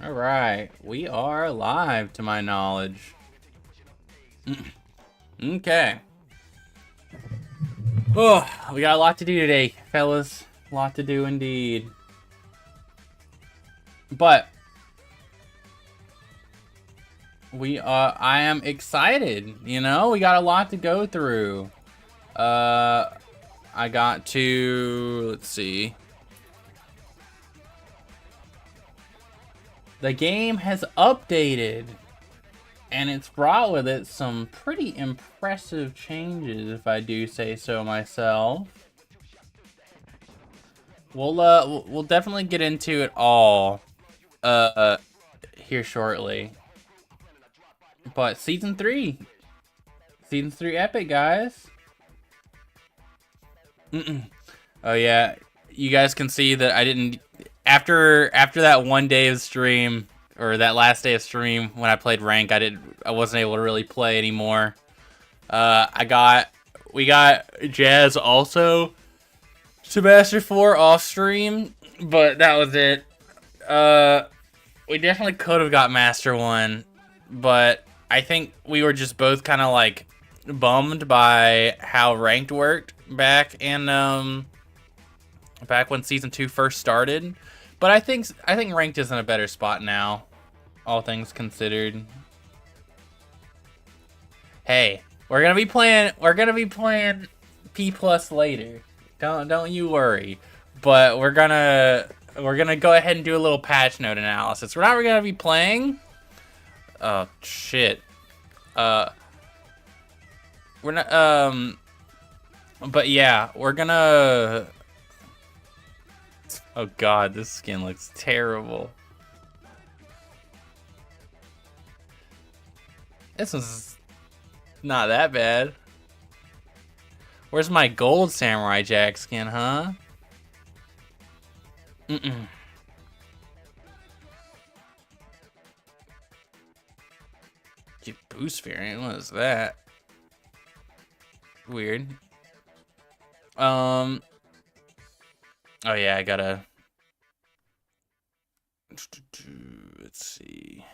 Alright, we are live to my knowledge. Okay. Oh, we got a lot to do today, fellas. A lot to do indeed. But I am excited, you know? We got a lot to go through. I got to, let's see. The game has updated, and it's brought with it some pretty impressive changes, if I do say so myself. We'll definitely get into it all here shortly. But season 3 epic, guys. Oh yeah, you guys can see that I didn't. After that one day of stream, or that last day of stream when I played rank, I wasn't able to really play anymore. We got Jazz also to Master 4 off stream, but that was it. We definitely could have got Master 1, but I think we were just both kind of like bummed by how ranked worked back when season 2 first started. But I think ranked is in a better spot now, all things considered. Hey, we're gonna be playing P+ later. Don't you worry. But we're gonna go ahead and do a little patch note analysis. We're not gonna be playing. Oh shit. We're not. But yeah, we're gonna. Oh god, this skin looks terrible. This one's not that bad. Where's my gold Samurai Jack skin, huh? Get boost variant, what is that? Weird. Oh yeah, I gotta. Let's see.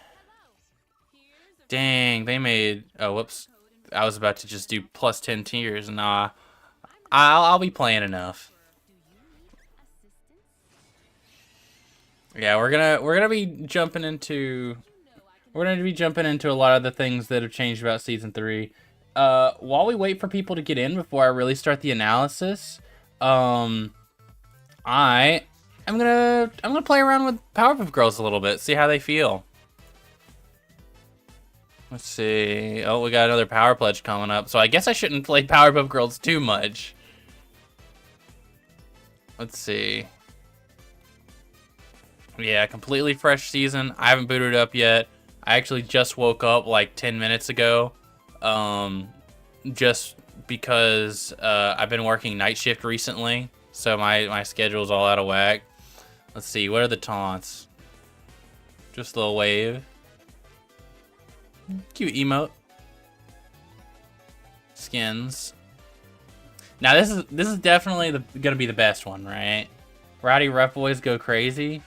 Dang, they made. Oh, whoops. I was about to just do plus 10 tiers. Nah, I'll be playing enough. Yeah, we're gonna be jumping into. We're gonna be jumping into a lot of the things that have changed about season 3. While we wait for people to get in before I really start the analysis, I'm gonna play around with Powerpuff Girls a little bit, see how they feel. Let's see. Oh, we got another Power Pledge coming up, so I guess I shouldn't play Powerpuff Girls too much. Let's see. Yeah, completely fresh season. I haven't booted it up yet. I actually just woke up like 10 minutes ago. Just because I've been working night shift recently, so my schedule's all out of whack. Let's see, what are the taunts? Just a little wave. Cute emote. Skins. Now this is definitely gonna be the best one, right? Rowdy Rough Boys go crazy.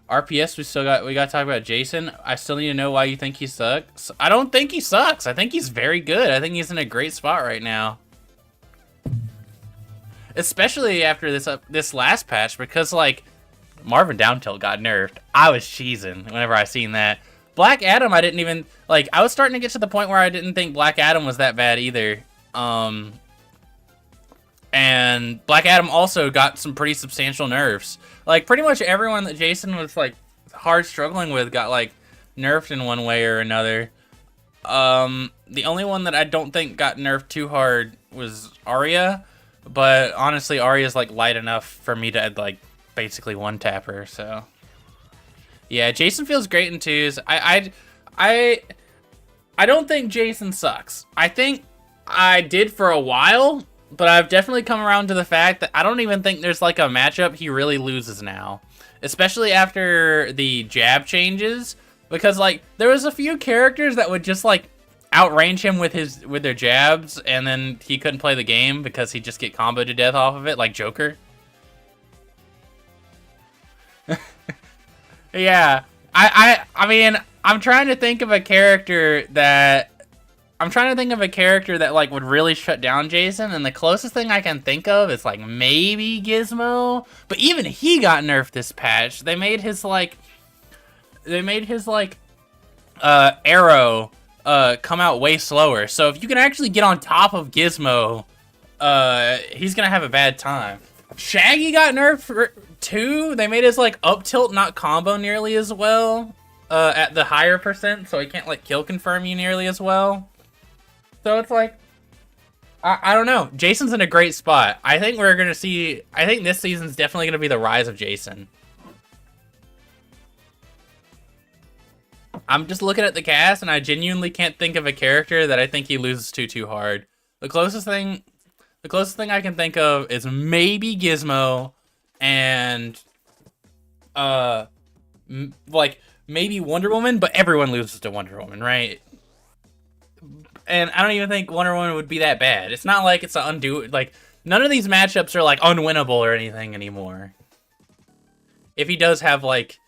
RPS, we got to talk about Jason. I still need to know why you think he sucks. I don't think he sucks. I think he's very good. I think he's in a great spot right now. Especially after this last patch, because like Marvin Downtilt got nerfed. I was cheesing whenever I seen that. Black Adam, I didn't even like. I was starting to get to the point where I didn't think Black Adam was that bad either. And Black Adam also got some pretty substantial nerfs. Like, pretty much everyone that Jason was, like, hard struggling with got, like, nerfed in one way or another. The only one that I don't think got nerfed too hard was Arya. But, honestly, Arya's, like, light enough for me to, like, basically one-tap her, so. Yeah, Jason feels great in twos. I don't think Jason sucks. I think I did for a while, but I've definitely come around to the fact that I don't even think there's like a matchup he really loses now. Especially after the jab changes. Because like, there was a few characters that would just like outrange him with their jabs, and then he couldn't play the game because he'd just get comboed to death off of it, like Joker. Yeah. I mean, I'm trying to think of a character that like would really shut down Jason, and the closest thing I can think of is like maybe Gizmo, but even he got nerfed this patch. They made his arrow come out way slower. So if you can actually get on top of Gizmo, he's gonna have a bad time. Shaggy got nerfed too. They made his like up tilt not combo nearly as well at the higher percent, so he can't like kill confirm you nearly as well. So it's like, I don't know. Jason's in a great spot. I think this season's definitely gonna be the rise of Jason. I'm just looking at the cast, and I genuinely can't think of a character that I think he loses to too hard. The closest thing I can think of is maybe Gizmo, and like maybe Wonder Woman, but everyone loses to Wonder Woman, right? And I don't even think Wonder Woman would be that bad. It's not like it's like none of these matchups are like unwinnable or anything anymore. If he does have like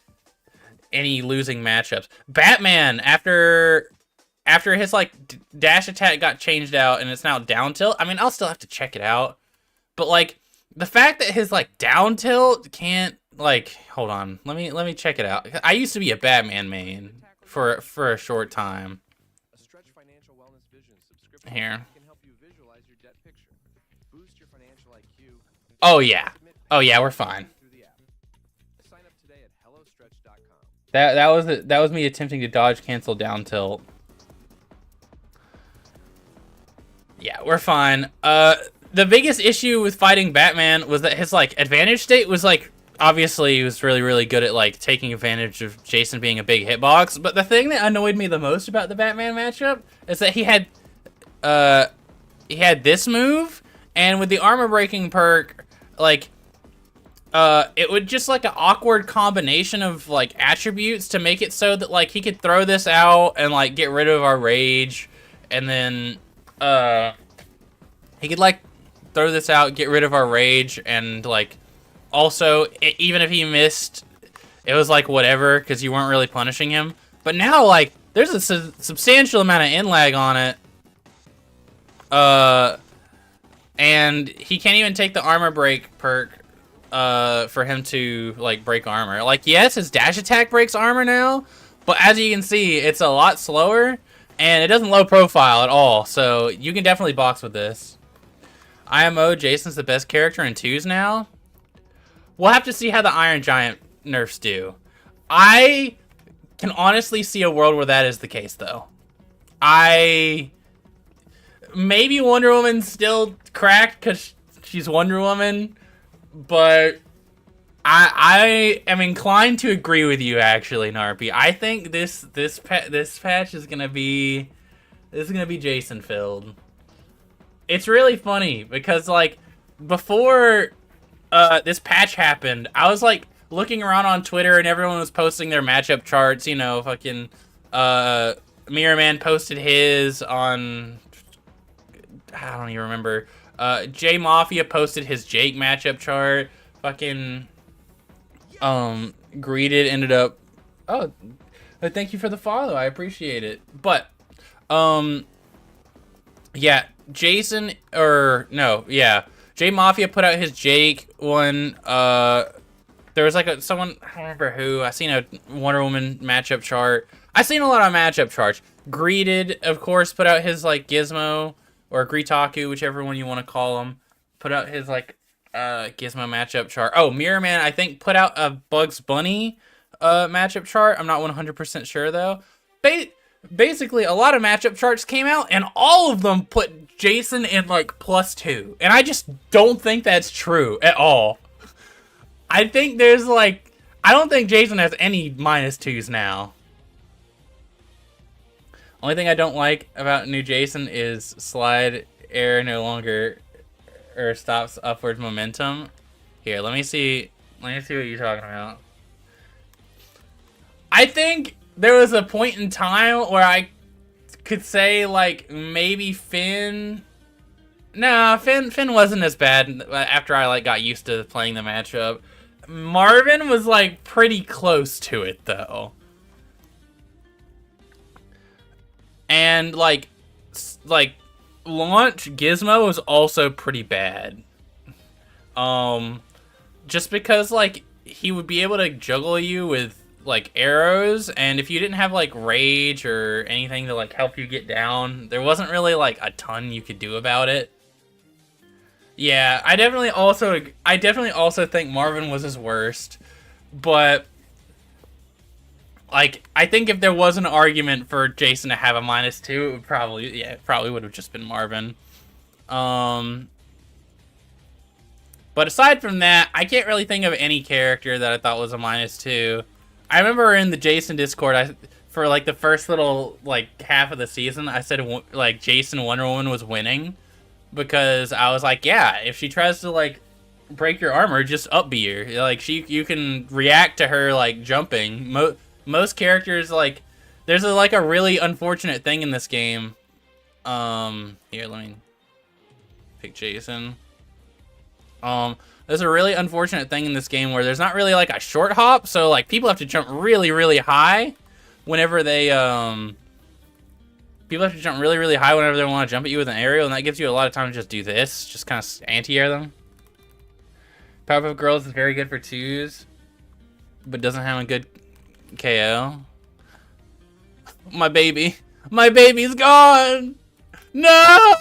any losing matchups, Batman after his like dash attack got changed out and it's now down tilt. I mean, I'll still have to check it out, but like the fact that his like down tilt can't like hold on, let me check it out. I used to be a Batman main for a short time. Here. Oh yeah, we're fine. That was me attempting to dodge cancel down tilt. Yeah, we're fine. The biggest issue with fighting Batman was that his like advantage state was like obviously he was really good at like taking advantage of Jason being a big hitbox, but the thing that annoyed me the most about the Batman matchup is that he had this move, and with the armor breaking perk, like it would just like an awkward combination of like attributes to make it so that like he could throw this out and like get rid of our rage, and then he could like throw this out, get rid of our rage, and like also even if he missed, it was like whatever because you weren't really punishing him. But now like there's a substantial amount of in lag on it. And he can't even take the armor break perk for him to like break armor. Like yes, his dash attack breaks armor now, but as you can see, it's a lot slower and it doesn't low profile at all. So you can definitely box with this. IMO Jason's the best character in 2s now. We'll have to see how the Iron Giant nerfs do. I can honestly see a world where that is the case though. Maybe Wonder Woman's still cracked because she's Wonder Woman, but I am inclined to agree with you actually, Narpy. I think this patch is gonna be Jason filled. It's really funny because like before this patch happened, I was like looking around on Twitter and everyone was posting their matchup charts. You know, fucking Mirror Man posted his on. I don't even remember. J Mafia posted his Jake matchup chart. Fucking Greeted ended up. Oh, thank you for the follow. I appreciate it. But yeah, Jason J Mafia put out his Jake one. There was like someone, I don't remember who. I seen a Wonder Woman matchup chart. I seen a lot of matchup charts. Greeted, of course, put out his like Gizmo or Greetaku, whichever one you want to call him. Put out his like Gizmo matchup chart. Oh, Mirror Man, I think, put out a Bugs Bunny matchup chart. I'm not 100% sure though. Basically, a lot of matchup charts came out, and all of them put Jason in like +2, and I just don't think that's true at all. I think there's like, I don't think Jason has any -2s now. Only thing I don't like about new Jason is slide air no longer or stops upward momentum. Here, let me see what you're talking about. I think there was a point in time where I could say like maybe Finn. Nah, Finn wasn't as bad after I like got used to playing the matchup. Marvin was like pretty close to it though. And like launch Gizmo was also pretty bad. Just because like he would be able to juggle you with like arrows, and if you didn't have like rage or anything to like help you get down, there wasn't really like a ton you could do about it. Yeah, I definitely also think Marvin was his worst, but like I think if there was an argument for Jason to have a -2, it would probably would have just been Marvin. But aside from that, I can't really think of any character that I thought was a -2. I remember in the Jason Discord, for like the first little like half of the season, I said like Jason Wonder Woman was winning. Because I was like, yeah, if she tries to like break your armor, just up B her. Like you can react to her like jumping. Most characters like there's like a really unfortunate thing in this game. Here, let me pick Jason. There's a really unfortunate thing in this game where there's not really like a short hop, so like people have to jump really really high whenever they People have to jump really, really high whenever they want to jump at you with an aerial, and that gives you a lot of time to just do this. Just kind of anti-air them. Powerpuff Girls is very good for 2s, but doesn't have a good KO. My baby. My baby's gone! No!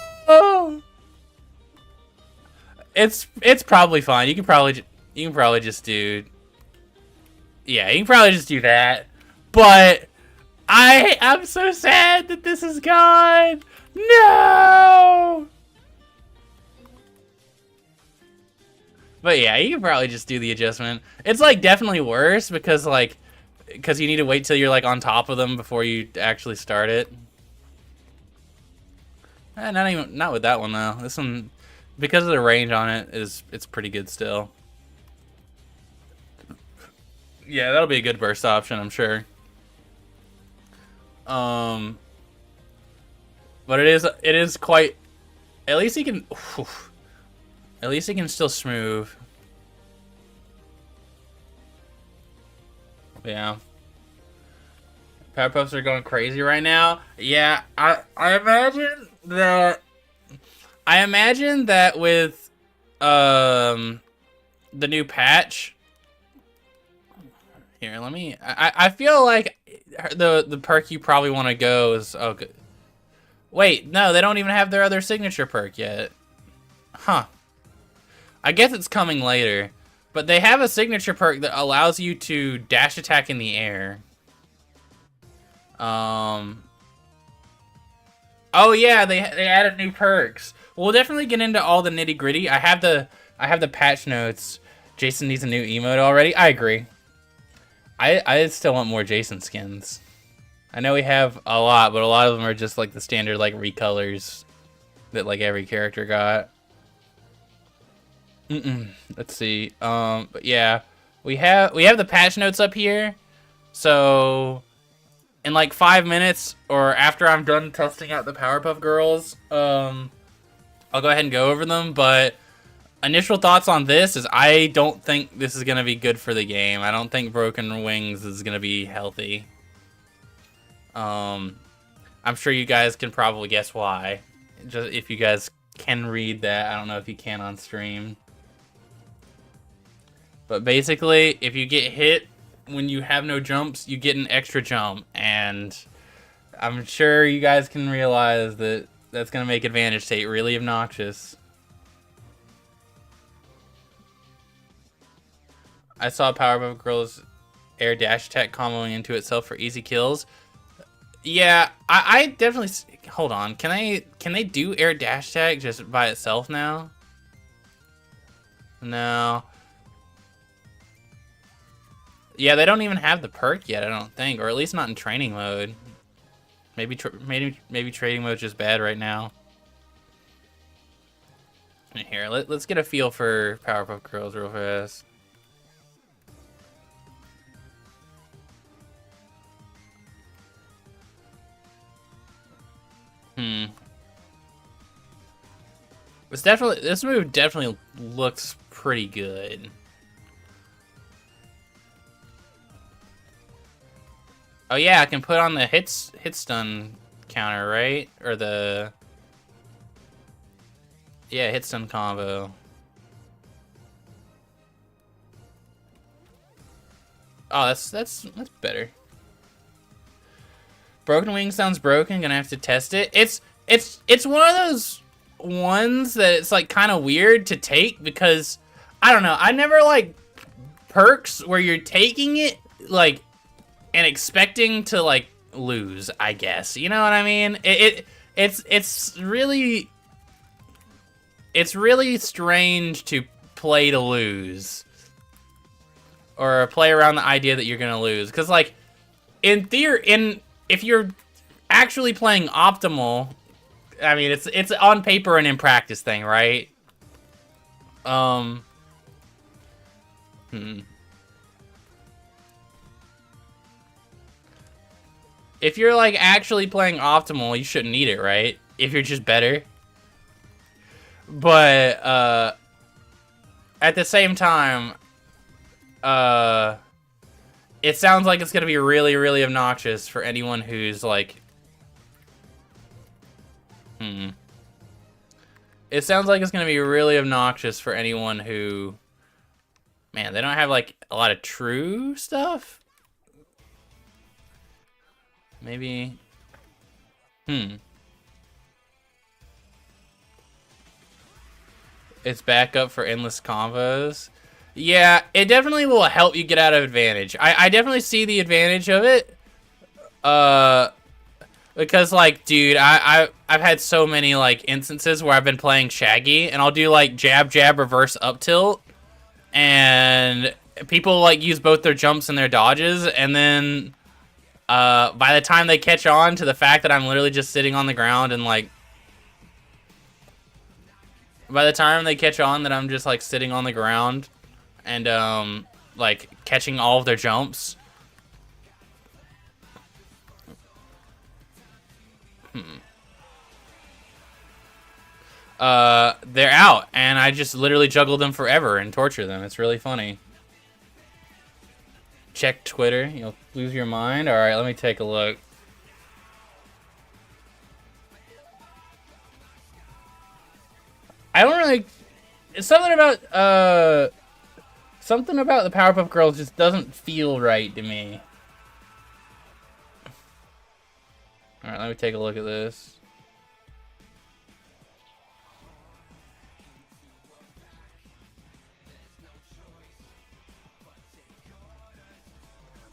It's probably fine. You can probably just do... Yeah, you can probably just do that. But... I'm so sad that this is gone. No. But yeah, you can probably just do the adjustment. It's like definitely worse because you need to wait till you're like on top of them before you actually start it. Not with that one though. This one, because of the range on it, it's pretty good still. Yeah, that'll be a good burst option, I'm sure. But it is quite. At least he can. At least he can still smooth. Yeah. Powerpuffs are going crazy right now. Yeah, I imagine that. I imagine that with the new patch. Here, let me. I feel like the perk you probably want to go is good. Wait, no, they don't even have their other signature perk yet. Huh. I guess it's coming later, but they have a signature perk that allows you to dash attack in the air. Oh yeah, they added new perks. We'll definitely get into all the nitty gritty. I have the patch notes. Jason needs a new emote already. I agree. I still want more Jason skins. I know we have a lot, but a lot of them are just like the standard like recolors that like every character got. Let's see. But yeah, we have the patch notes up here. So in like 5 minutes, or after I'm done testing out the Powerpuff Girls, I'll go ahead and go over them. But initial thoughts on this is I don't think this is gonna be good for the game. I don't think Broken Wings is gonna be healthy. I'm sure you guys can probably guess why. Just if you guys can read that. I don't know if you can on stream. But basically, if you get hit when you have no jumps, you get an extra jump. And I'm sure you guys can realize that that's going to make Advantage State really obnoxious. I saw Powerpuff Girls air dash attack comboing into itself for easy kills. Yeah, I definitely... Hold on. Can they do air dash attack just by itself now? No. Yeah, they don't even have the perk yet, I don't think. Or at least not in training mode. Maybe training mode is just bad right now. Here, let's get a feel for Powerpuff Girls real fast. This move definitely looks pretty good. Oh yeah, I can put on the hit stun counter, right? Or the yeah, hit stun combo. Oh, that's better. Broken Wing sounds broken. Gonna have to test it. It's one of those ones that it's like kind of weird to take because I don't know. I never like perks where you're taking it like and expecting to like lose. I guess you know what I mean. It's really strange to play to lose or play around the idea that you're gonna lose because like in theory if you're actually playing optimal, I mean, it's on paper and in practice thing, right? If you're like actually playing optimal, you shouldn't need it, right? If you're just better. But at the same time, it sounds like it's gonna be really, really obnoxious for anyone who's like, It sounds like it's gonna be really obnoxious for anyone who, man, they don't have like a lot of true stuff. Maybe, It's back up for endless combos. Yeah, it definitely will help you get out of advantage. I definitely see the advantage of it. Because like, dude, I've had so many like instances where I've been playing Shaggy and I'll do like jab jab reverse up tilt, and people like use both their jumps and their dodges, and then by the time they catch on to the fact that I'm literally just sitting on the ground and like, by the time they catch on that I'm just like sitting on the ground and like catching all of their jumps. They're out, and I just literally juggle them forever and torture them. It's really funny. Check Twitter, you'll lose your mind. Alright, let me take a look. I don't really... Something about the Powerpuff Girls just doesn't feel right to me. Alright, let me take a look at this.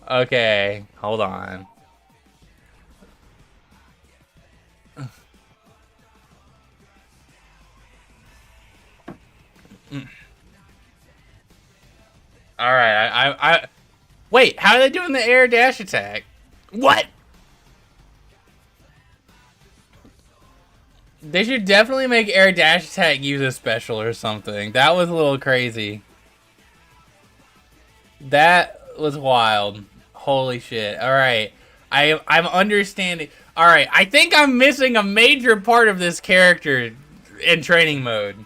Okay, hold on. Alright, I... Wait, how are they doing the air dash attack? What? They should definitely make air dash attack use a special or something. That was a little crazy. That was wild. Holy shit. Alright. I'm understanding. Alright, I think I'm missing a major part of this character in training mode.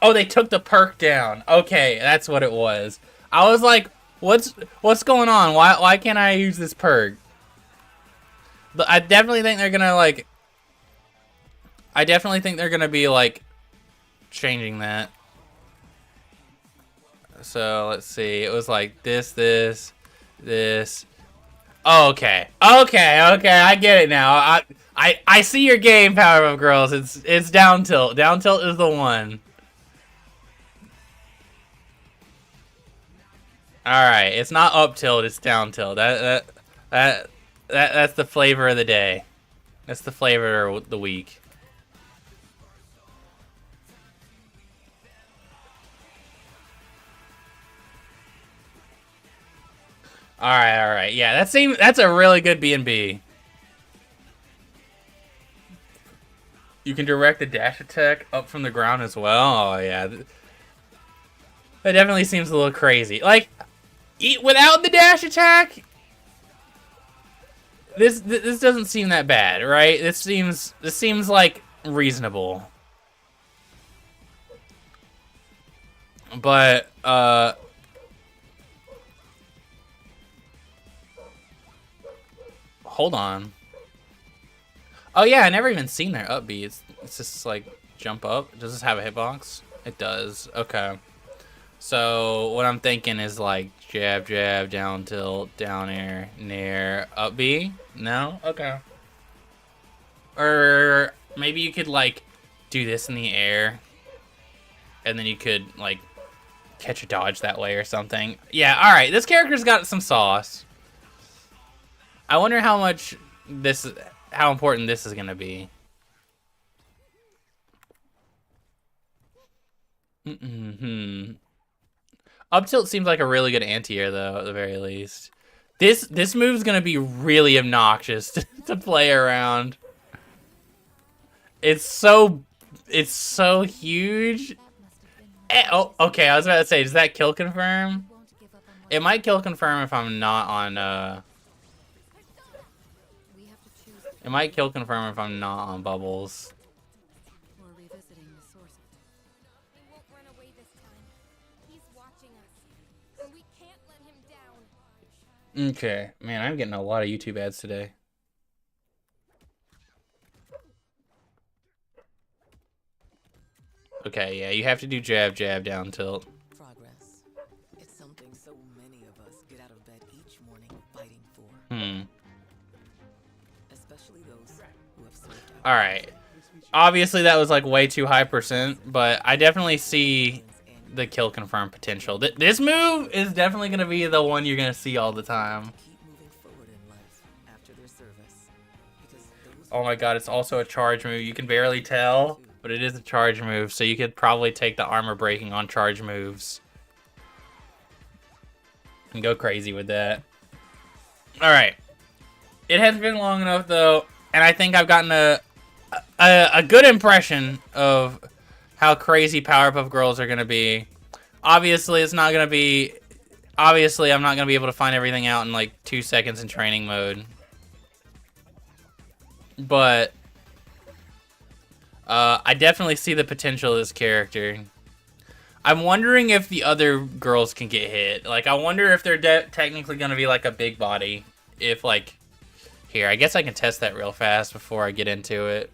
Oh, they took the perk down. Okay, that's what it was. I was like, what's going on? Why can't I use this perk? I definitely think they're gonna like... I definitely think they're gonna be like changing that. So let's see. It was like this. Oh, okay. Okay. I get it now. I see your game, Powerpuff Girls. It's down tilt. Down tilt is the one. All right. It's not up tilt. It's down tilt. That's the flavor of the day. That's the flavor of the week. All right. Yeah, that's a really good B&B. You can direct the dash attack up from the ground as well. Oh yeah, that definitely seems a little crazy. Like, without the dash attack, this doesn't seem that bad, right? This seems like reasonable. But hold on. Oh yeah, I never even seen their up B. It's just like jump up. Does this have a hitbox? It does. Okay. So what I'm thinking is like jab, jab, down tilt, down air, nair, up B. No? Okay. Or maybe you could like do this in the air, and then you could like catch a dodge that way or something. Yeah. All right. This character's got some sauce. I wonder how much how important this is gonna be. Up tilt seems like a really good anti-air though, at the very least. This move's gonna be really obnoxious to play around. It's so huge. Oh, okay. I was about to say, does that kill confirm? It might kill confirm if I'm not on. It might kill confirm if I'm not on bubbles. Okay, man, I'm getting a lot of YouTube ads today. Okay, yeah, you have to do jab, jab, down tilt. Progress. It's something so many of us get out of bed each morning fighting for. Especially those who have served. All right. Obviously, that was like way too high percent, but I definitely see the kill confirm potential. This move is definitely going to be the one you're going to see all the time. Oh my god, it's also a charge move. You can barely tell, but it is a charge move, so you could probably take the armor breaking on charge moves and go crazy with that. Alright. It has been long enough, though, and I think I've gotten a good impression of how crazy Powerpuff Girls are going to be. Obviously, it's not going to be... Obviously, I'm not going to be able to find everything out in, like, 2 seconds in training mode. But I definitely see the potential of this character. I'm wondering if the other girls can get hit. Like, I wonder if they're technically going to be, like, a big body. If, like... Here, I guess I can test that real fast before I get into it.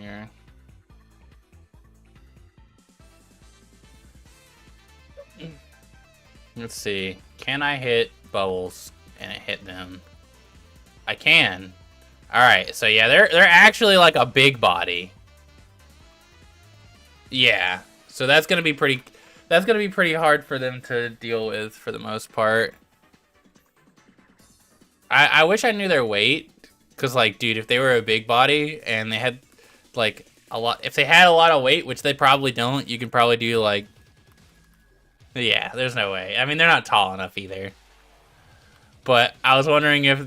Here. Let's see. Can I hit bubbles and it hit them? I can. Alright, so yeah, they're actually like a big body. Yeah. So that's gonna be pretty hard for them to deal with for the most part. I wish I knew their weight. Cause like, dude, if they were a big body and they had like a lot, if they had a lot of weight, which they probably don't, you can probably do like, yeah, there's no way. I mean, they're not tall enough either. But I was wondering if,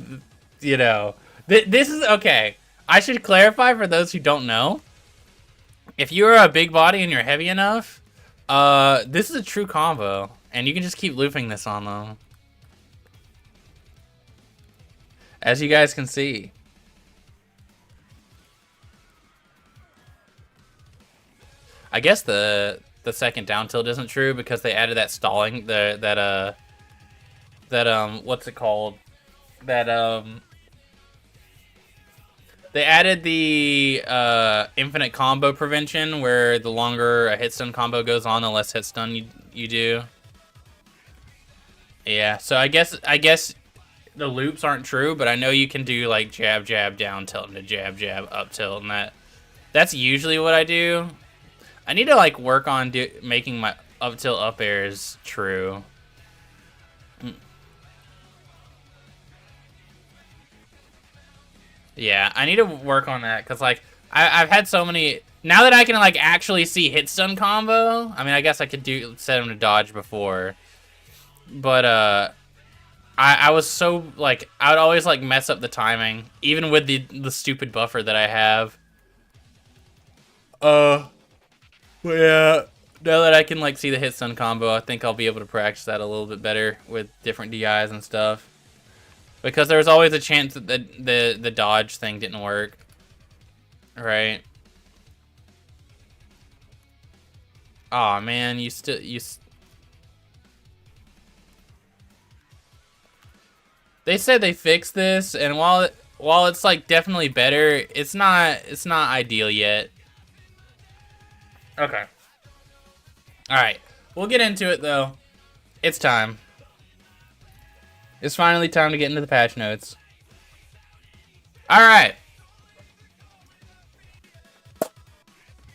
you know, this is, okay. I should clarify for those who don't know. If you're a big body and you're heavy enough, this is a true combo. And you can just keep looping this on them. As you guys can see. I guess the second down tilt isn't true because they added that stalling, what's it called? They added the infinite combo prevention where the longer a hit stun combo goes on, the less hit stun you do. Yeah, so I guess the loops aren't true, but I know you can do like jab, jab, down tilt into jab, jab, up tilt, and that's usually what I do. I need to like work on making my up tilt up airs true. Yeah, I need to work on that because like I've had so many. Now that I can like actually see hit stun combo, I mean I guess I could set him to dodge before, but I was so like I would always like mess up the timing even with the stupid buffer that I have. But yeah, now that I can like see the hit stun combo, I think I'll be able to practice that a little bit better with different DIs and stuff. Because there was always a chance that the dodge thing didn't work. Right? Aw, man, they said they fixed this, and while it's like definitely better, it's not ideal yet. Okay. All right. We'll get into it though. It's time. It's finally time to get into the patch notes. All right.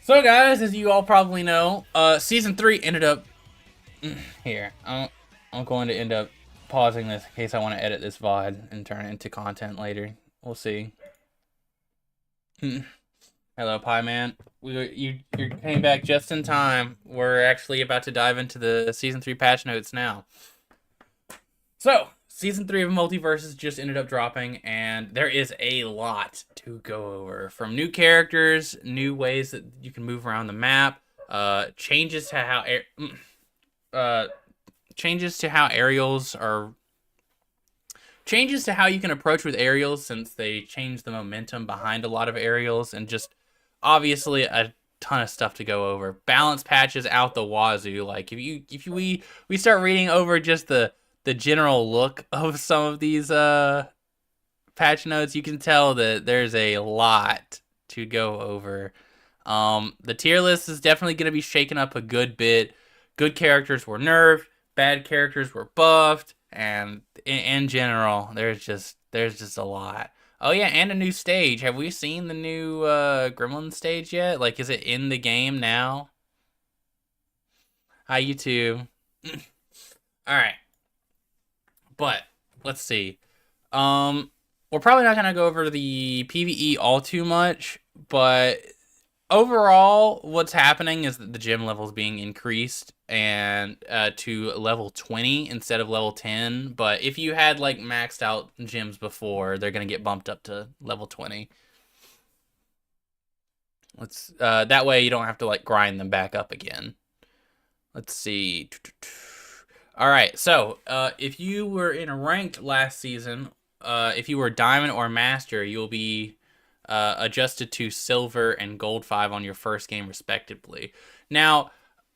So guys, as you all probably know, season 3 ended up here. I'm going to end up pausing this in case I want to edit this VOD and turn it into content later. We'll see. Hello, Pie Man. You came back just in time. We're actually about to dive into the season 3 patch notes now. So, season 3 of Multiversus just ended up dropping, and there is a lot to go over. From new characters, new ways that you can move around the map, changes to how aerials are. Changes to how you can approach with aerials, since they changed the momentum behind a lot of aerials, and just obviously a ton of stuff to go over. Balance patches out the wazoo. Like if we start reading over just the general look of some of these patch notes, you can tell that there's a lot to go over. The tier list is definitely going to be shaken up a good bit. Good characters were nerfed, bad characters were buffed, and in general, there's just a lot. Oh yeah, and a new stage. Have we seen the new Gremlin stage yet? Like, is it in the game now? Hi, YouTube. All right. But let's see. We're probably not gonna go over the PvE all too much, but overall, what's happening is that the gym level is being increased and to level 20 instead of level 10. But if you had like maxed out gyms before, they're gonna get bumped up to level 20. That way you don't have to like grind them back up again. Let's see. All right, so if you were in a ranked last season, if you were Diamond or Master, you'll be adjusted to Silver and Gold 5 on your first game, respectively. Now,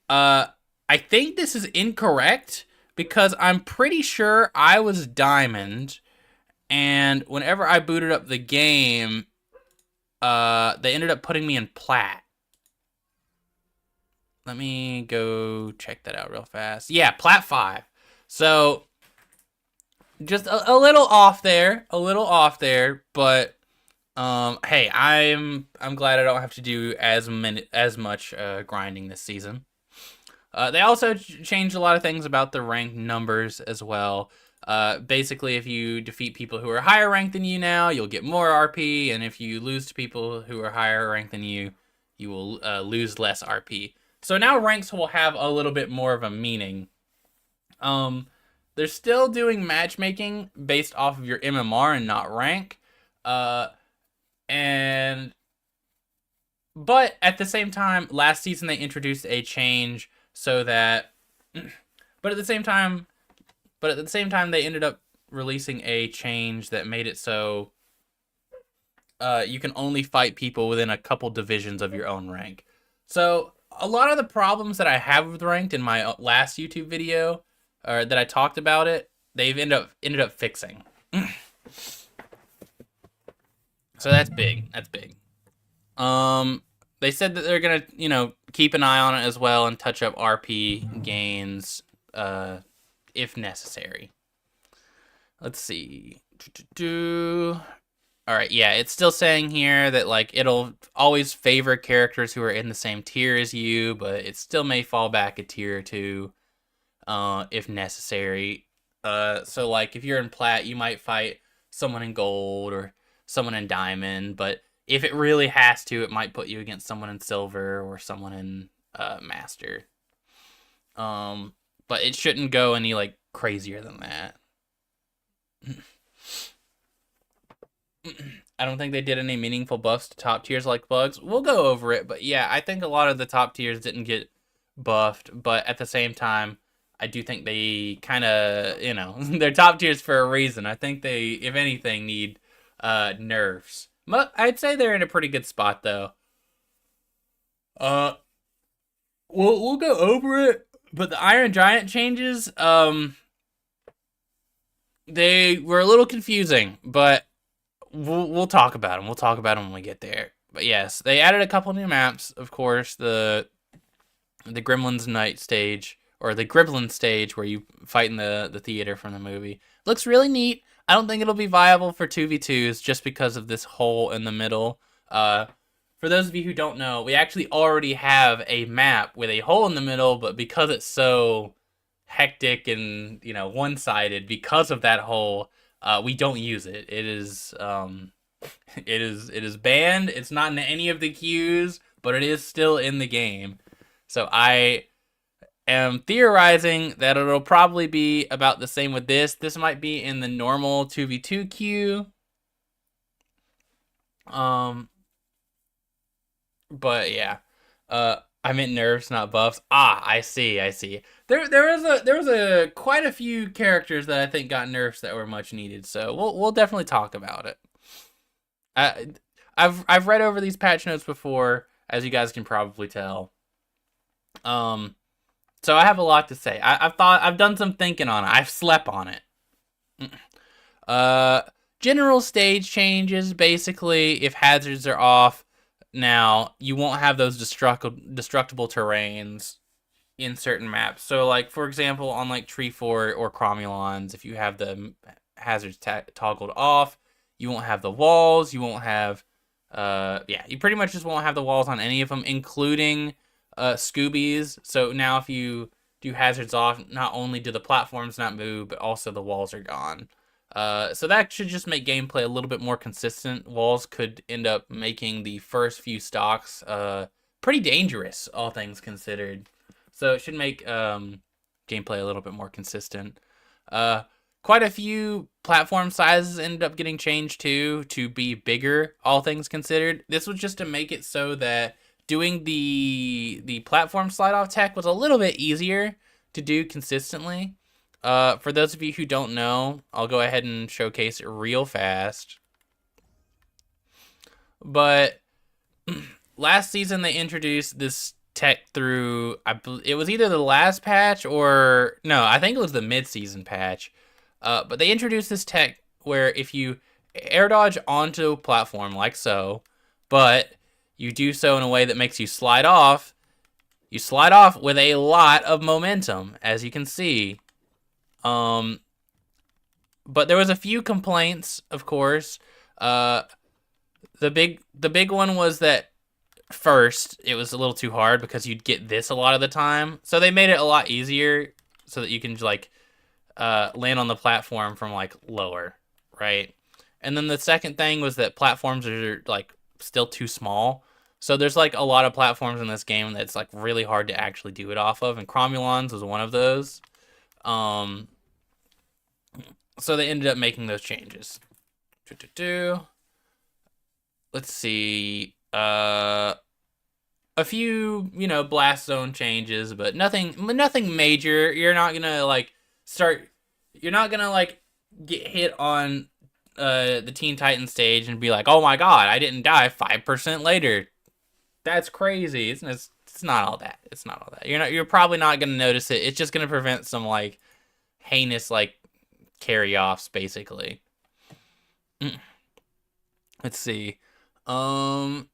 I think this is incorrect because I'm pretty sure I was Diamond, and whenever I booted up the game, they ended up putting me in Plat. Let me go check that out real fast. Yeah, Plat 5. So, just a little off there. A little off there, but hey, I'm glad I don't have to do as much grinding this season. They also changed a lot of things about the ranked numbers as well. Basically, if you defeat people who are higher ranked than you now, you'll get more RP, and if you lose to people who are higher ranked than you, you will lose less RP. So now ranks will have a little bit more of a meaning. They're still doing matchmaking based off of your MMR and not rank. But at the same time, last season they introduced a change so that but at the same time they ended up releasing a change that made it so you can only fight people within a couple divisions of your own rank. So a lot of the problems that I have with ranked in my last YouTube video, or that I talked about it, they've ended up fixing. So that's big. That's big. They said that they're gonna, keep an eye on it as well and touch up RP gains, if necessary. Let's see. All right, yeah, it's still saying here that like it'll always favor characters who are in the same tier as you, but it still may fall back a tier or two, if necessary. So like if you're in Plat, you might fight someone in Gold or someone in Diamond, but if it really has to, it might put you against someone in Silver or someone in Master. But it shouldn't go any like crazier than that. I don't think they did any meaningful buffs to top tiers like bugs. We'll go over it, but yeah, I think a lot of the top tiers didn't get buffed, but at the same time, I do think they kind of, they're top tiers for a reason. I think they, if anything, need nerfs. I'd say they're in a pretty good spot, though. we'll go over it, but the Iron Giant changes, they were a little confusing, but we'll talk about them. We'll talk about them when we get there. But yes, they added a couple new maps. Of course, the Gremlins Night stage, or the Griblin stage, where you fight in the theater from the movie, looks really neat. I don't think it'll be viable for 2v2s just because of this hole in the middle. For those of you who don't know, we actually already have a map with a hole in the middle, but because it's so hectic and one-sided because of that hole, we don't use it. It is it is banned. It's not in any of the queues, but it is still in the game. So I am theorizing that it'll probably be about the same with this. This might be in the normal 2v2 queue. But yeah. I meant nerfs, not buffs. I see. There was a quite a few characters that I think got nerfs that were much needed. So we'll definitely talk about it. I've read over these patch notes before, as you guys can probably tell. So I have a lot to say. I've done some thinking on it. I've slept on it. General stage changes. Basically, if hazards are off, now you won't have those destructible terrains in certain maps. So, like for example, on like Tree Fort or Cromulons, if you have the hazards toggled off, you won't have the walls. You won't have, you pretty much just won't have the walls on any of them, including Scoobies. So now if you do hazards off, not only do the platforms not move, but also the walls are gone. So that should just make gameplay a little bit more consistent. Walls could end up making the first few stocks pretty dangerous, all things considered. So it should make gameplay a little bit more consistent. Quite a few platform sizes ended up getting changed too, to be bigger, all things considered. This was just to make it so that doing the platform slide off tech was a little bit easier to do consistently. For those of you who don't know, I'll go ahead and showcase it real fast. But last season they introduced this tech through, it was either the last patch or, no, I think it was the mid-season patch. But they introduced this tech where if you air dodge onto a platform like so, but you do so in a way that makes you slide off with a lot of momentum, as you can see. But there was a few complaints, of course. The big one was that first it was a little too hard because you'd get this a lot of the time. So they made it a lot easier so that you can like land on the platform from like lower, right? And then the second thing was that platforms are like still too small. So there's like a lot of platforms in this game that's like really hard to actually do it off of, and Cromulons was one of those. So they ended up making those changes. Let's see. A few, blast zone changes, but nothing major. You're not gonna get hit on the Teen Titans stage and be like, oh my god, I didn't die 5% later. That's crazy. It's not all that. It's not all that. You're probably not gonna notice it. It's just gonna prevent some like heinous like carry offs, basically. Let's see. Map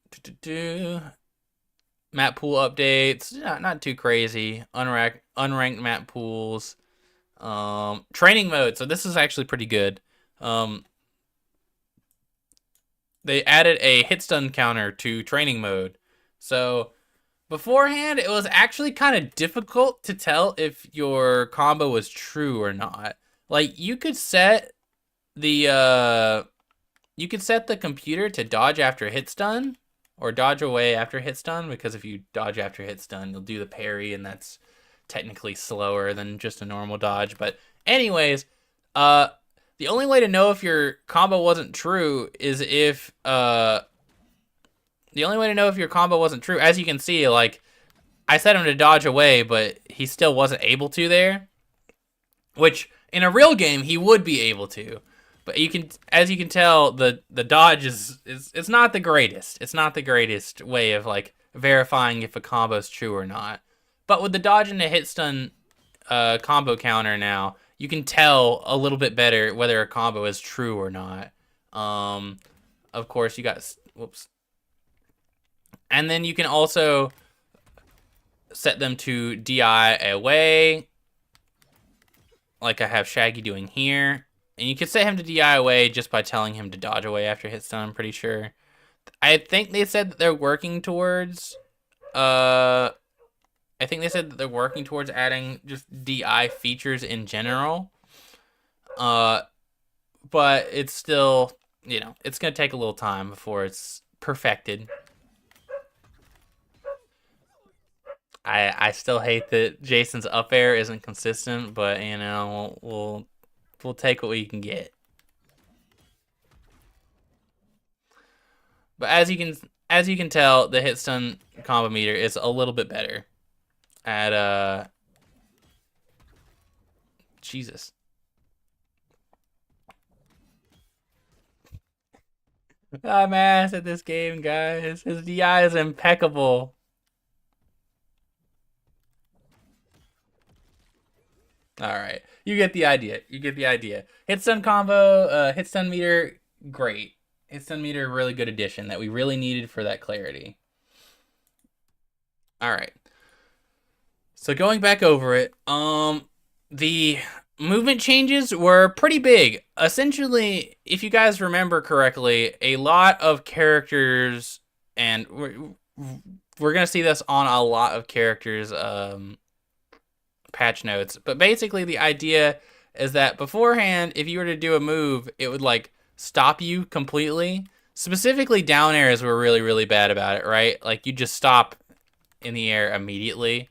pool updates, not too crazy. Unranked map pools. Training mode. So this is actually pretty good. They added a hit stun counter to training mode. So beforehand, it was actually kind of difficult to tell if your combo was true or not. Like you could set the computer to dodge after hit stun or dodge away after hit stun, because if you dodge after hit stun, you'll do the parry, and that's technically slower than just a normal dodge. But anyways, the only way to know if your combo wasn't true is if as you can see, like I set him to dodge away, but he still wasn't able to there, which in a real game he would be able to. But as you can tell, the dodge is it's not the greatest. It's not the greatest way of like verifying if a combo is true or not. But with the dodge and the hit stun combo counter now, you can tell a little bit better whether a combo is true or not. Of course, you got whoops, and then you can also set them to DI away, like I have Shaggy doing here. And you can set him to DI away just by telling him to dodge away after hit stun, I'm pretty sure. I think they said that they're working towards I think they said that they're working towards adding just DI features in general. But it's still, it's going to take a little time before it's perfected. I still hate that Jason's up air isn't consistent, but we'll take what we can get. But as you can tell, the hit stun combo meter is a little bit better at Jesus. I'm ass at this game, guys. His DI is impeccable. Alright. You get the idea. Hit stun combo, hit stun meter, great. Hit stun meter, really good addition that we really needed for that clarity. Alright. So going back over it, the movement changes were pretty big. Essentially, if you guys remember correctly, a lot of characters, and we're going to see this on a lot of characters' patch notes, but basically the idea is that beforehand, if you were to do a move, it would like stop you completely. Specifically, down airs were really, really bad about it, right? Like you just stop in the air immediately.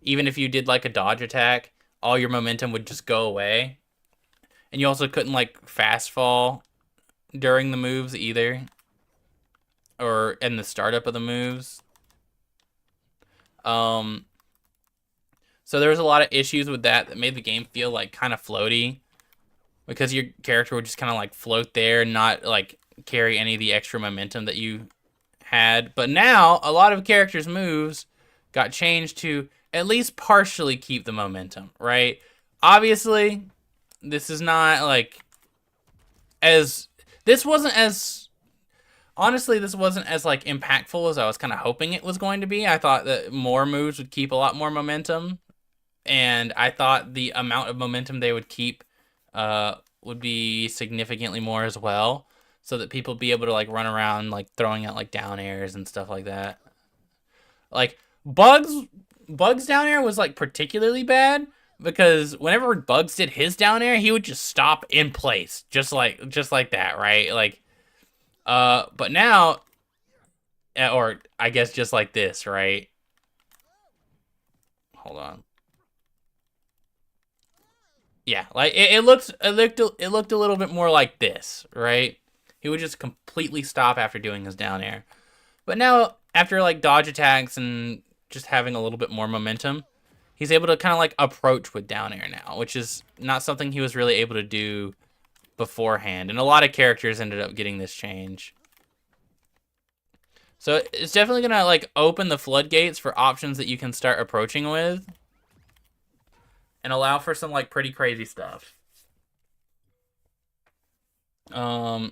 Even if you did like a dodge attack, all your momentum would just go away. And you also couldn't like fast fall during the moves either, or in the startup of the moves. So there was a lot of issues with that made the game feel like kind of floaty, because your character would just kind of like float there and not like carry any of the extra momentum that you had. But now a lot of characters' moves got changed to at least partially keep the momentum, right? Obviously, this is not like this wasn't as like impactful as I was kind of hoping it was going to be. I thought that more moves would keep a lot more momentum, and I thought the amount of momentum they would keep would be significantly more as well, so that people would be able to like run around like throwing out like down airs and stuff like that. Like Bugs down air was like particularly bad, because whenever Bugs did his down air, he would just stop in place, just like that, right? Like, but now, or I guess just like this, right? Hold on. Yeah, like it looked a little bit more like this, right? He would just completely stop after doing his down air. But now, after like dodge attacks and just having a little bit more momentum, he's able to kind of like approach with down air now, which is not something he was really able to do beforehand. And a lot of characters ended up getting this change. So it's definitely going to like open the floodgates for options that you can start approaching with, and allow for some like pretty crazy stuff. So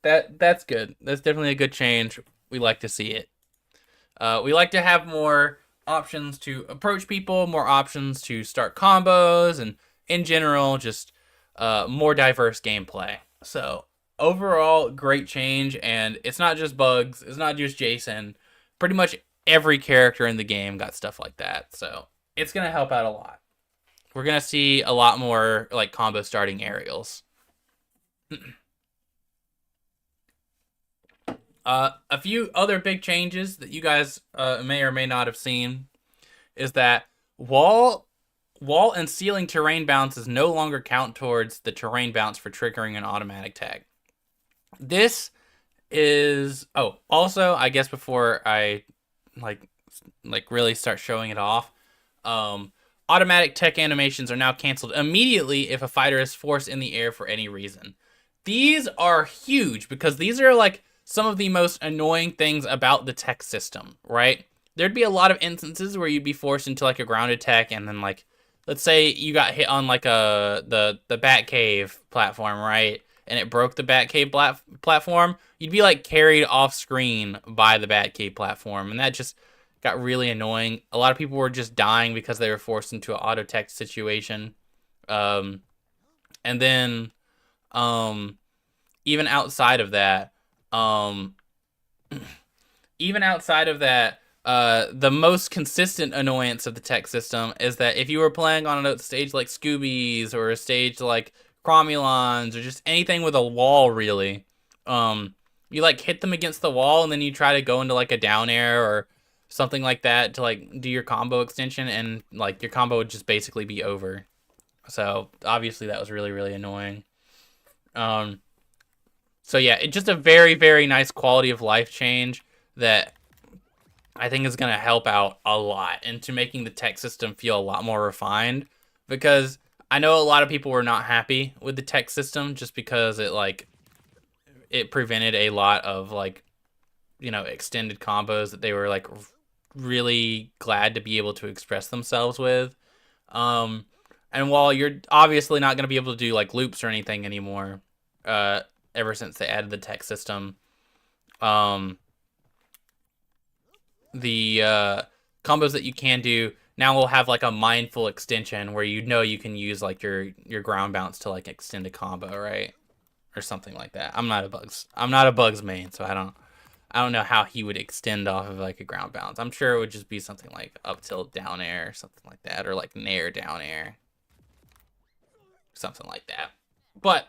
that's good. That's definitely a good change. We like to see it. We like to have more options to approach people, more options to start combos, and in general, just more diverse gameplay. So overall, great change, and it's not just Bugs, it's not just Jason. Pretty much every character in the game got stuff like that, so it's going to help out a lot. We're going to see a lot more like combo starting aerials. A few other big changes that you guys may or may not have seen is that wall and ceiling terrain bounces no longer count towards the terrain bounce for triggering an automatic tag. This is also, I guess before I like really start showing it off, automatic tech animations are now canceled immediately if a fighter is forced in the air for any reason. These are huge, because these are like some of the most annoying things about the tech system, right? there'd be a lot of instances where you'd be forced into like a ground attack, and then like, let's say you got hit on like the Batcave platform, right? And it broke the Batcave platform. You'd be like carried off screen by the Batcave platform, and that just got really annoying. A lot of people were just dying because they were forced into an auto tech situation. Um, and then um, even outside of that, um, even outside of that, the most consistent annoyance of the tech system is that if you were playing on a stage like Scoobies or a stage like Cromulons or just anything with a wall, really, you like hit them against the wall and then you try to go into like a down air or something like that to like do your combo extension, and like your combo would just basically be over. So obviously that was really, really annoying. Um, so yeah, it's just a very, very nice quality of life change that I think is going to help out a lot into making the tech system feel a lot more refined, because I know a lot of people were not happy with the tech system just because it prevented a lot of like, extended combos that they were like really glad to be able to express themselves with. And while you're obviously not going to be able to do like loops or anything anymore, ever since they added the tech system, the combos that you can do now will have like a mindful extension where you can use like your ground bounce to like extend a combo, right? Or something like that. I'm not a bugs main, so I don't know how he would extend off of like a ground bounce. I'm sure it would just be something like up tilt down air or something like that, or like nair down air. Something like that. But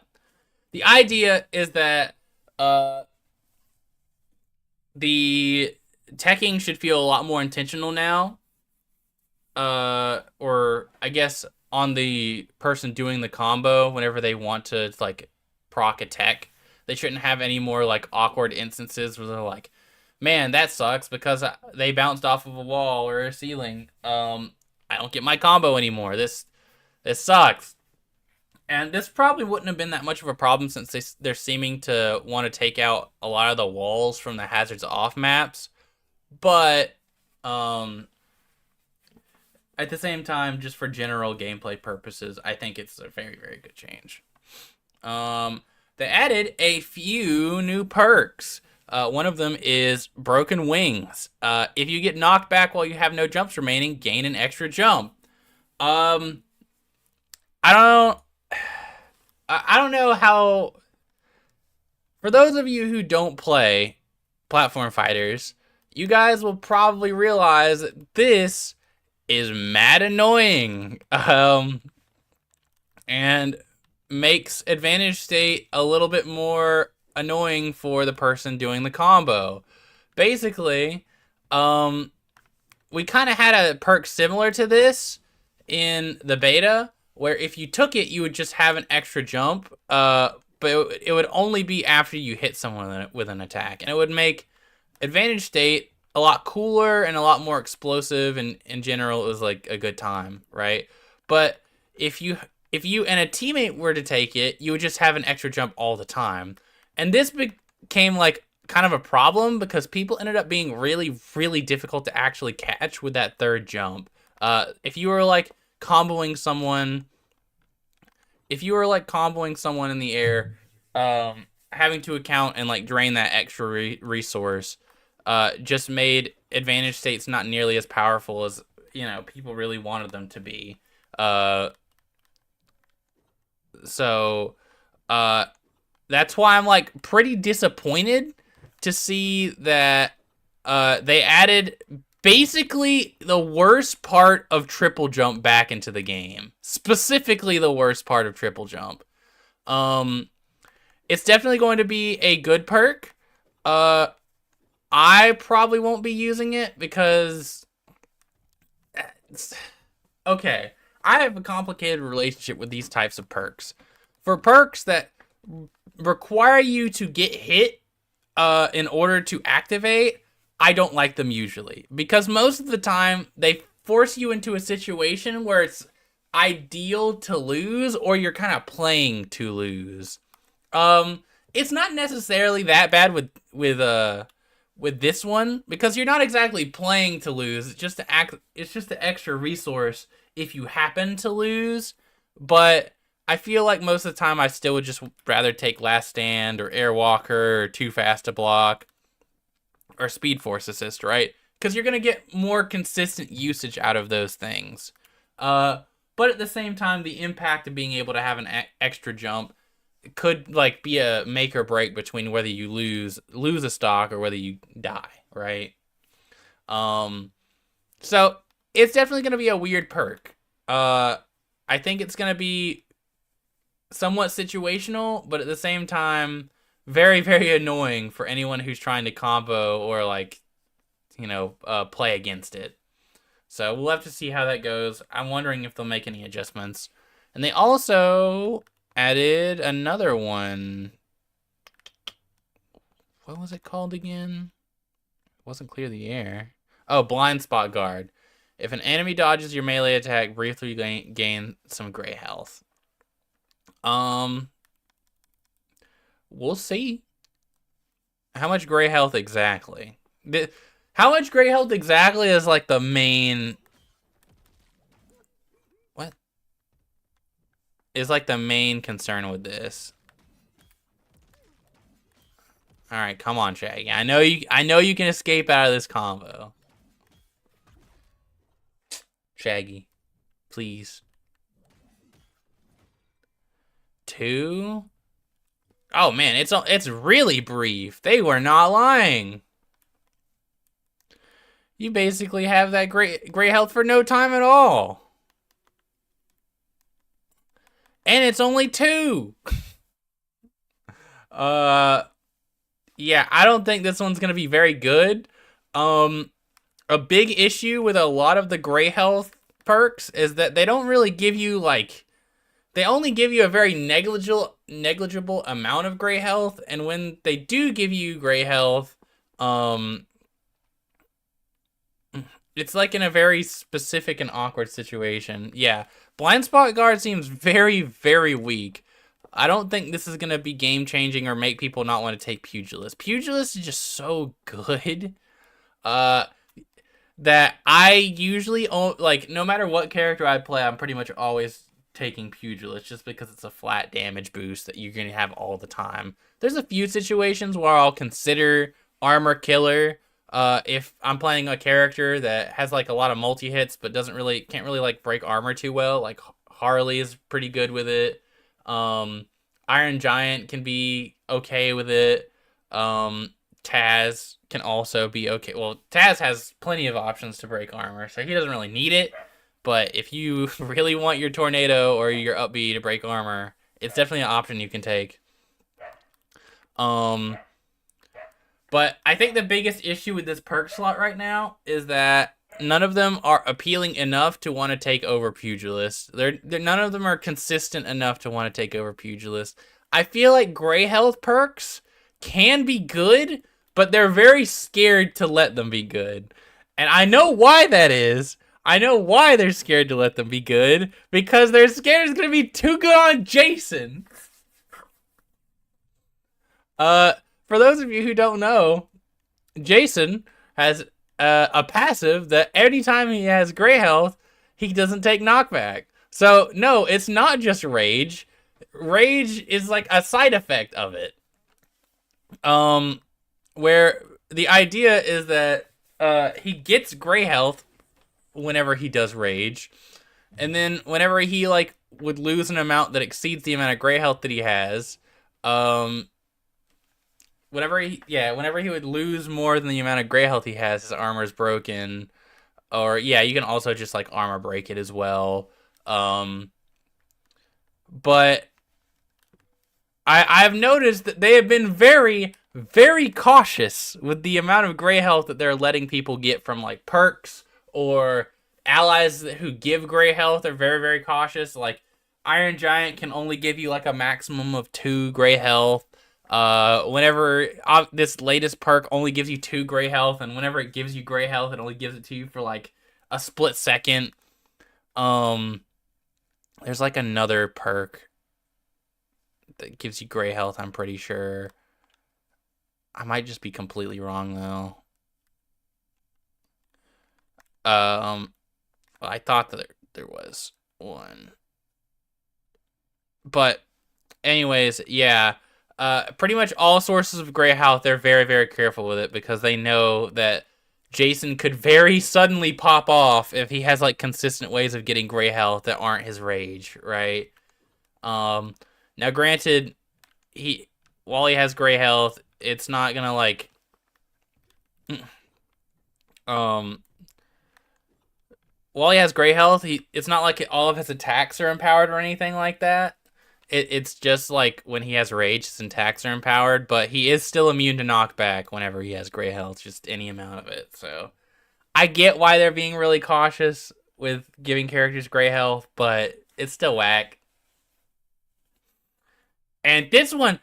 the idea is that the teching should feel a lot more intentional now. Or I guess on the person doing the combo, whenever they want to like proc a tech, they shouldn't have any more like awkward instances where they're like, man, that sucks because they bounced off of a wall or a ceiling. I don't get my combo anymore. This sucks. And this probably wouldn't have been that much of a problem since they're seeming to want to take out a lot of the walls from the hazards off maps. But at the same time, just for general gameplay purposes, I think it's a very, very good change. They added a few new perks. One of them is Broken Wings. If you get knocked back while you have no jumps remaining, gain an extra jump. I don't know how. For those of you who don't play platform fighters, you guys will probably realize that this is mad annoying. And makes advantage state a little bit more annoying for the person doing the combo. Basically, we kind of had a perk similar to this in the beta, where if you took it, you would just have an extra jump, but it would only be after you hit someone with an attack, and it would make advantage state a lot cooler and a lot more explosive, and in general, it was like a good time, right? But if you and a teammate were to take it, you would just have an extra jump all the time, and this became like kind of a problem because people ended up being really, really difficult to actually catch with that third jump. If you were like comboing someone in the air, having to account and like drain that extra resource just made advantage states not nearly as powerful as people really wanted them to be. So that's why I'm like pretty disappointed to see that they added basically the worst part of triple jump back into the game. Specifically the worst part of triple jump. It's definitely going to be a good perk. I probably won't be using it because okay, I have a complicated relationship with these types of perks. For perks that require you to get hit in order to activate, I don't like them usually, because most of the time they force you into a situation where it's ideal to lose, or you're kind of playing to lose. It's not necessarily that bad with with this one, because you're not exactly playing to lose. It's just an extra resource if you happen to lose. But I feel like most of the time I still would just rather take Last Stand or Airwalker or Too Fast to Block or Speed Force Assist, right? Because you're gonna get more consistent usage out of those things. But at the same time, the impact of being able to have an extra jump could like be a make or break between whether you lose a stock or whether you die, right? Um, so it's definitely gonna be a weird perk. I think it's gonna be somewhat situational, but at the same time, very very annoying for anyone who's trying to combo or like play against it. So we'll have to see how that goes. I'm wondering if they'll make any adjustments. And they also added another one. What was it called again? It wasn't Clear the Air. Oh, Blind Spot Guard. If an enemy dodges your melee attack, briefly gain some gray health. We'll see. How much gray health exactly? How much gray health exactly is like the main... What? Is like the main concern with this. Alright, come on, Shaggy. I know you can escape out of this combo. Shaggy. Please. 2? Oh man, it's really brief. They were not lying. You basically have that gray health for no time at all. And it's only 2. Yeah, I don't think this one's gonna be very good. A big issue with a lot of the gray health perks is that they don't really give you like, they only give you a very negligible amount of gray health, and when they do give you gray health, it's like in a very specific and awkward situation. Yeah, Blind Spot Guard seems very, very weak. I don't think this is going to be game-changing or make people not want to take Pugilist. Pugilist is just so good that I usually, like, no matter what character I play, I'm pretty much always taking Pugilist just because it's a flat damage boost that you're going to have all the time. There's a few situations where I'll consider Armor Killer if I'm playing a character that has like a lot of multi-hits but can't really like break armor too well. Like Harley is pretty good with it. Iron Giant can be okay with it. Taz can also be okay. Well, Taz has plenty of options to break armor, so he doesn't really need it. But if you really want your Tornado or your Up B to break armor, it's definitely an option you can take. But I think the biggest issue with this perk slot right now is that none of them are appealing enough to want to take over Pugilist. None of them are consistent enough to want to take over Pugilist. I feel like gray health perks can be good, but they're very scared to let them be good. And I know why that is. I know why they're scared to let them be good, because they're scared it's going to be too good on Jason. For those of you who don't know, Jason has a passive that anytime he has gray health, he doesn't take knockback. So, no, it's not just Rage. Rage is like a side effect of it. Where the idea is that he gets gray health whenever he does Rage. And then whenever he like would lose an amount that exceeds the amount of gray health that he has, whenever he would lose more than the amount of gray health he has, his armor is broken. Or yeah, you can also just like armor break it as well. But I've noticed that they have been very, very cautious with the amount of gray health that they're letting people get from like perks, or allies who give gray health are very, very cautious. Like Iron Giant can only give you like a maximum of 2 gray health. Whenever this latest perk only gives you 2 gray health, and whenever it gives you gray health, it only gives it to you for like a split second. There's like another perk that gives you gray health, I'm pretty sure. I might just be completely wrong though. Um, I thought that there was one, but anyways, yeah. Pretty much all sources of gray health, they're very, very careful with it because they know that Jason could very suddenly pop off if he has like consistent ways of getting gray health that aren't his rage, right? Um, Now granted, he while he has gray health, it's not gonna like um while he has gray health, it's not like all of his attacks are empowered or anything like that. It's just like when he has rage, his attacks are empowered, but he is still immune to knockback whenever he has gray health, just any amount of it. So I get why they're being really cautious with giving characters gray health, but it's still whack. And this one,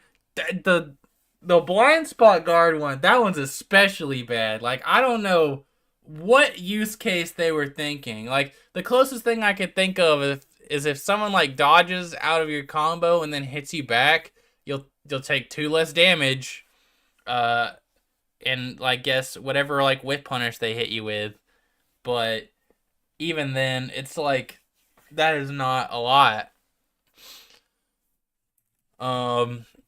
the blind spot guard one, that one's especially bad. Like I don't know what use case they were thinking. Like the closest thing I could think of is if someone like dodges out of your combo and then hits you back, you'll take 2 less damage. Uh, and like guess whatever like whip punish they hit you with. But even then, it's like that is not a lot.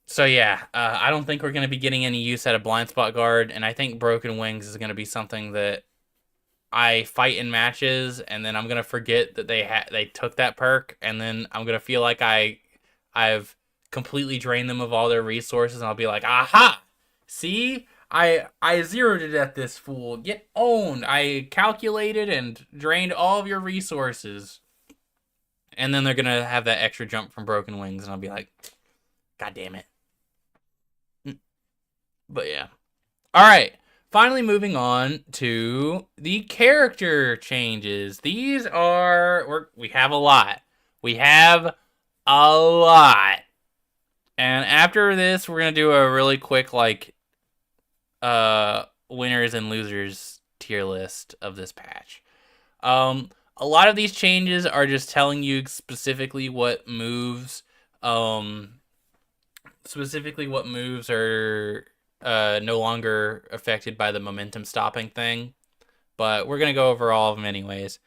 So yeah, I don't think we're gonna be getting any use out of blind spot guard, and I think broken wings is gonna be something that I fight in matches, and then I'm gonna forget that they took that perk, and then I'm gonna feel like I've completely drained them of all their resources, and I'll be like, aha, see. I zeroed it at this fool. Get owned. I calculated and drained all of your resources. And then they're gonna have that extra jump from broken wings, and I'll be like, God damn it. But yeah. Alright. Finally moving on to the character changes. These are we have a lot. We have a lot. And after this, we're gonna do a really quick like winners and losers tier list of this patch. A lot of these changes are just telling you specifically what moves are no longer affected by the momentum stopping thing. But we're going to go over all of them anyways.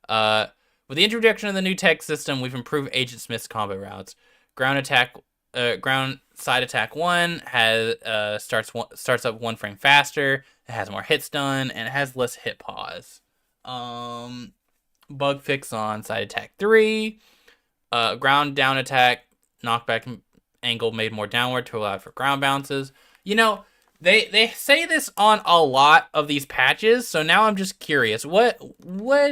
With the introduction of the new tech system, we've improved Agent Smith's combo routes. Ground side attack 1 has starts up 1 frame faster. It has more hits done, and it has less hit pause. Bug fix on side attack 3. Ground down attack knockback angle made more downward to allow for ground bounces. You know, they say this on a lot of these patches, so now I'm just curious. What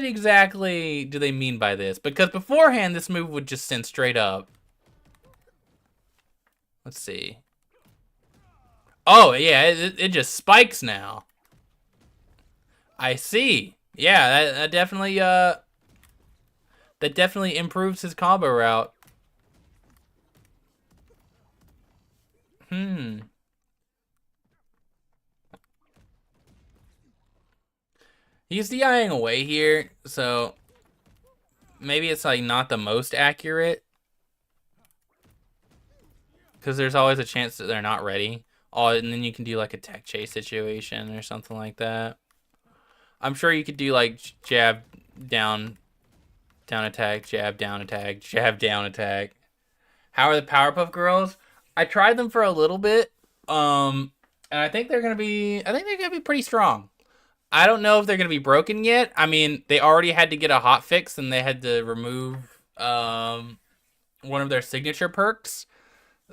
exactly do they mean by this? Because beforehand, this move would just send straight up. Let's see. Oh, yeah, it just spikes now. I see. Yeah, that definitely improves his combo route. He's DIing away here, so maybe it's like not the most accurate. Because there's always a chance that they're not ready. Oh, and then you can do like a tech chase situation or something like that. I'm sure you could do like jab down attack, jab down attack, jab down attack. How are the Powerpuff Girls? I tried them for a little bit. And I think they're gonna be pretty strong. I don't know if they're gonna be broken yet. I mean, they already had to get a hot fix and they had to remove one of their signature perks.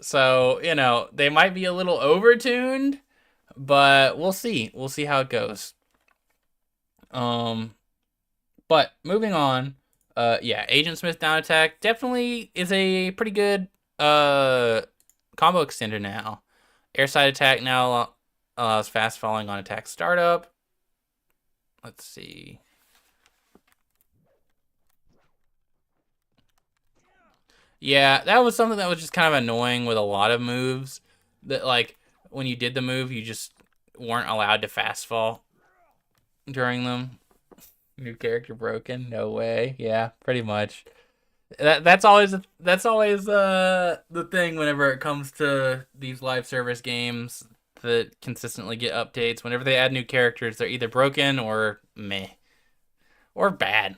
So, you know, they might be a little overtuned, but we'll see. We'll see how it goes. But moving on, yeah, Agent Smith down attack definitely is a pretty good combo extender now. Airside attack now is fast falling on attack startup. Let's see. Yeah, that was something that was just kind of annoying with a lot of moves. That like when you did the move, you just weren't allowed to fast fall during them. New character broken? No way. Yeah, pretty much. That's always the thing whenever it comes to these live service games. that consistently get updates. Whenever they add new characters, they're either broken or meh or bad.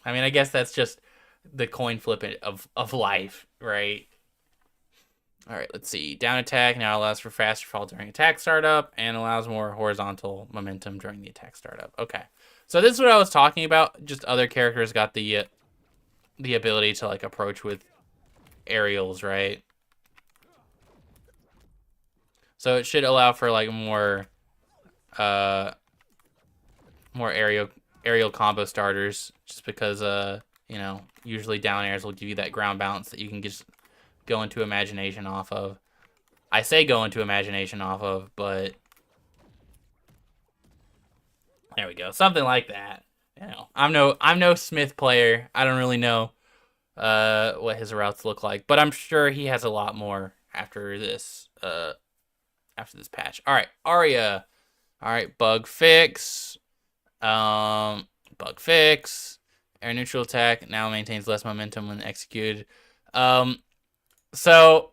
I mean, I guess that's just the coin flip of life, right? All right, let's see. Down attack now allows for faster fall during attack startup and allows more horizontal momentum during the attack startup. Okay, so this is what I was talking about. Just other characters got the ability to like approach with aerials, right? So it should allow for like more aerial combo starters, just because you know, usually down airs will give you that ground bounce that you can just go into imagination off of. I say go into imagination off of, but there we go, something like that. You know, I'm no Smith player. I don't really know what his routes look like, but I'm sure he has a lot more after this patch. All right, Arya. All right, bug fix. Bug fix. Air neutral attack now maintains less momentum when executed. So,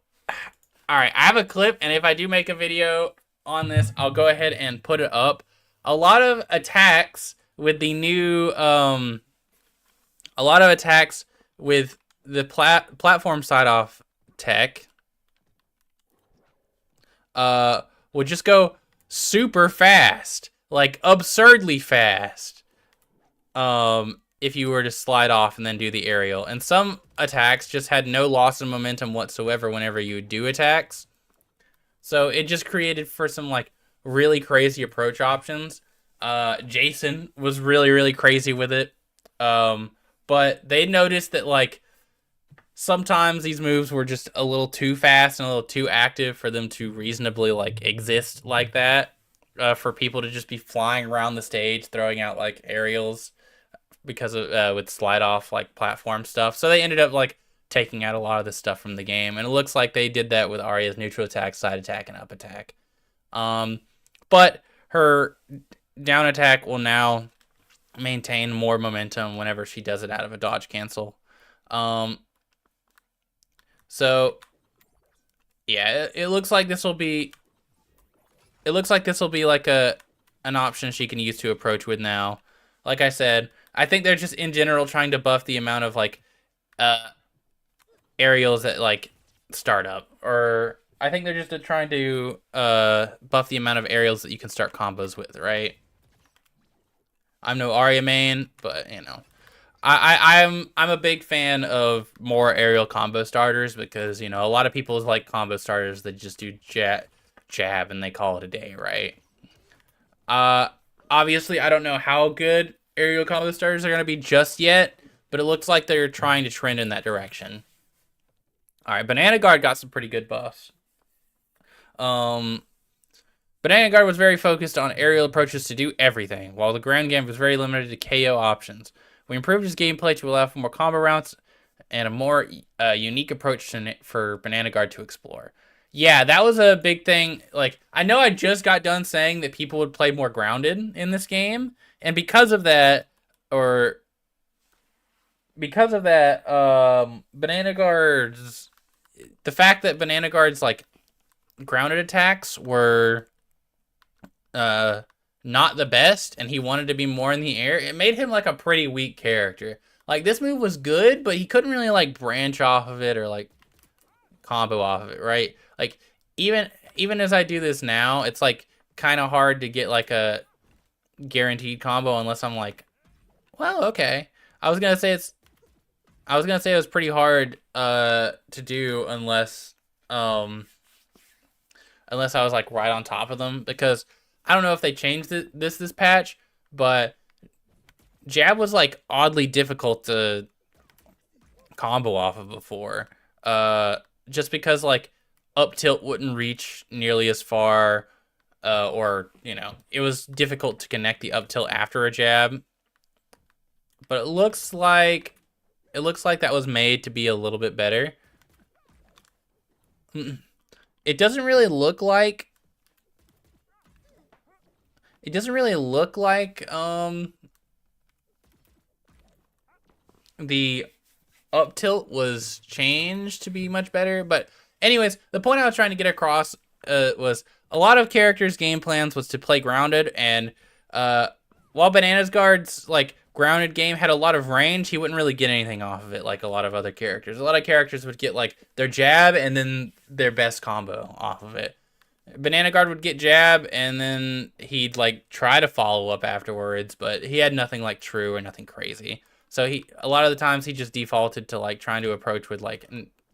all right, I have a clip, and if I do make a video on this, I'll go ahead and put it up. A lot of attacks with the new, a lot of attacks with the platform side off tech, would just go super fast, like absurdly fast. If you were to slide off and then do the aerial. And some attacks just had no loss of momentum whatsoever whenever you would do attacks. So it just created for some like really crazy approach options. Jason was really, really crazy with it. But they noticed that like sometimes these moves were just a little too fast and a little too active for them to reasonably like exist like that. For people to just be flying around the stage, throwing out like aerials because of with slide off like platform stuff. So they ended up like taking out a lot of the stuff from the game, and it looks like they did that with Arya's neutral attack, side attack, and up attack. But her down attack will now maintain more momentum whenever she does it out of a dodge cancel. So yeah, it looks like this will be. It looks like this will be like an option she can use to approach with now. Like I said, I think they're just in general trying to buff the amount of like aerials that like start up, or I think they're just trying to buff the amount of aerials that you can start combos with, right? I'm no Arya main, but you know, I'm a big fan of more aerial combo starters because you know a lot of people like combo starters that just do jab and they call it a day, right? Obviously I don't know how good aerial combo starters are going to be just yet, but it looks like they're trying to trend in that direction. All right, Banana Guard got some pretty good buffs. Banana Guard was very focused on aerial approaches to do everything, while the ground game was very limited to KO options. We improved his gameplay to allow for more combo rounds and a more unique approach for Banana Guard to explore. Yeah, that was a big thing. Like, I know I just got done saying that people would play more grounded in this game, and because of that, Banana Guard's, the fact that Banana Guard's, like, grounded attacks were, not the best, and he wanted to be more in the air, it made him, like, a pretty weak character. Like, this move was good, but he couldn't really, like, branch off of it or, like, combo off of it, right? Like, even as I do this now, it's, like, kind of hard to get, like, a guaranteed combo unless I'm like, well, okay. I was gonna say it was pretty hard to do unless I was like right on top of them, because I don't know if they changed this patch, but jab was like oddly difficult to combo off of before. Just because like up tilt wouldn't reach nearly as far, or you know, it was difficult to connect the up tilt after a jab. But it looks like that was made to be a little bit better. It doesn't really look like the up tilt was changed to be much better. But anyways, the point I was trying to get across was a lot of characters' game plans was to play grounded, and uh, while Bananas Guard's like grounded game had a lot of range, he wouldn't really get anything off of it like a lot of other characters. A lot of characters would get like their jab and then their best combo off of it. Banana Guard would get jab and then he'd like try to follow up afterwards, but he had nothing like true or nothing crazy. So he a lot of the times he just defaulted to like trying to approach with like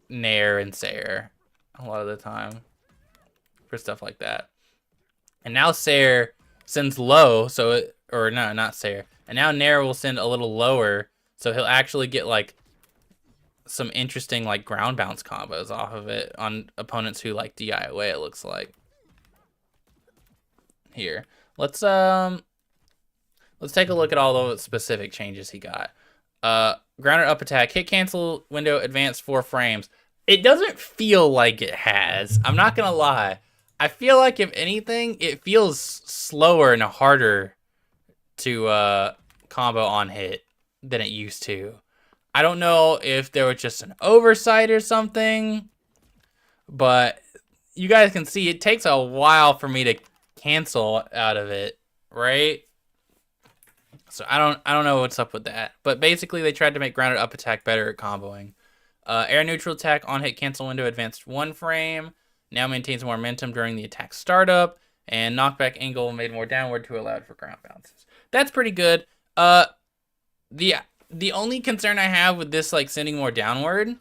Nair and Sair a lot of the time for stuff like that. And now Sair sends low, so it, or no, not Sair. And now Nair will send a little lower, so he'll actually get like some interesting like ground bounce combos off of it on opponents who like DI away, it looks like. Here. Let's take a look at all the specific changes he got. Grounded up attack, hit cancel window advanced 4 frames. It doesn't feel like it has. I'm not gonna lie. I feel like if anything, it feels slower and harder to combo on hit than it used to. I don't know if there was just an oversight or something, but you guys can see it takes a while for me to cancel out of it, right? So I don't know what's up with that. But basically they tried to make grounded up attack better at comboing. Air neutral attack on hit cancel window advanced 1 frame. Now maintains more momentum during the attack startup. And knockback angle made more downward to allow for ground bounces. That's pretty good. The only concern I have with this like sending more downward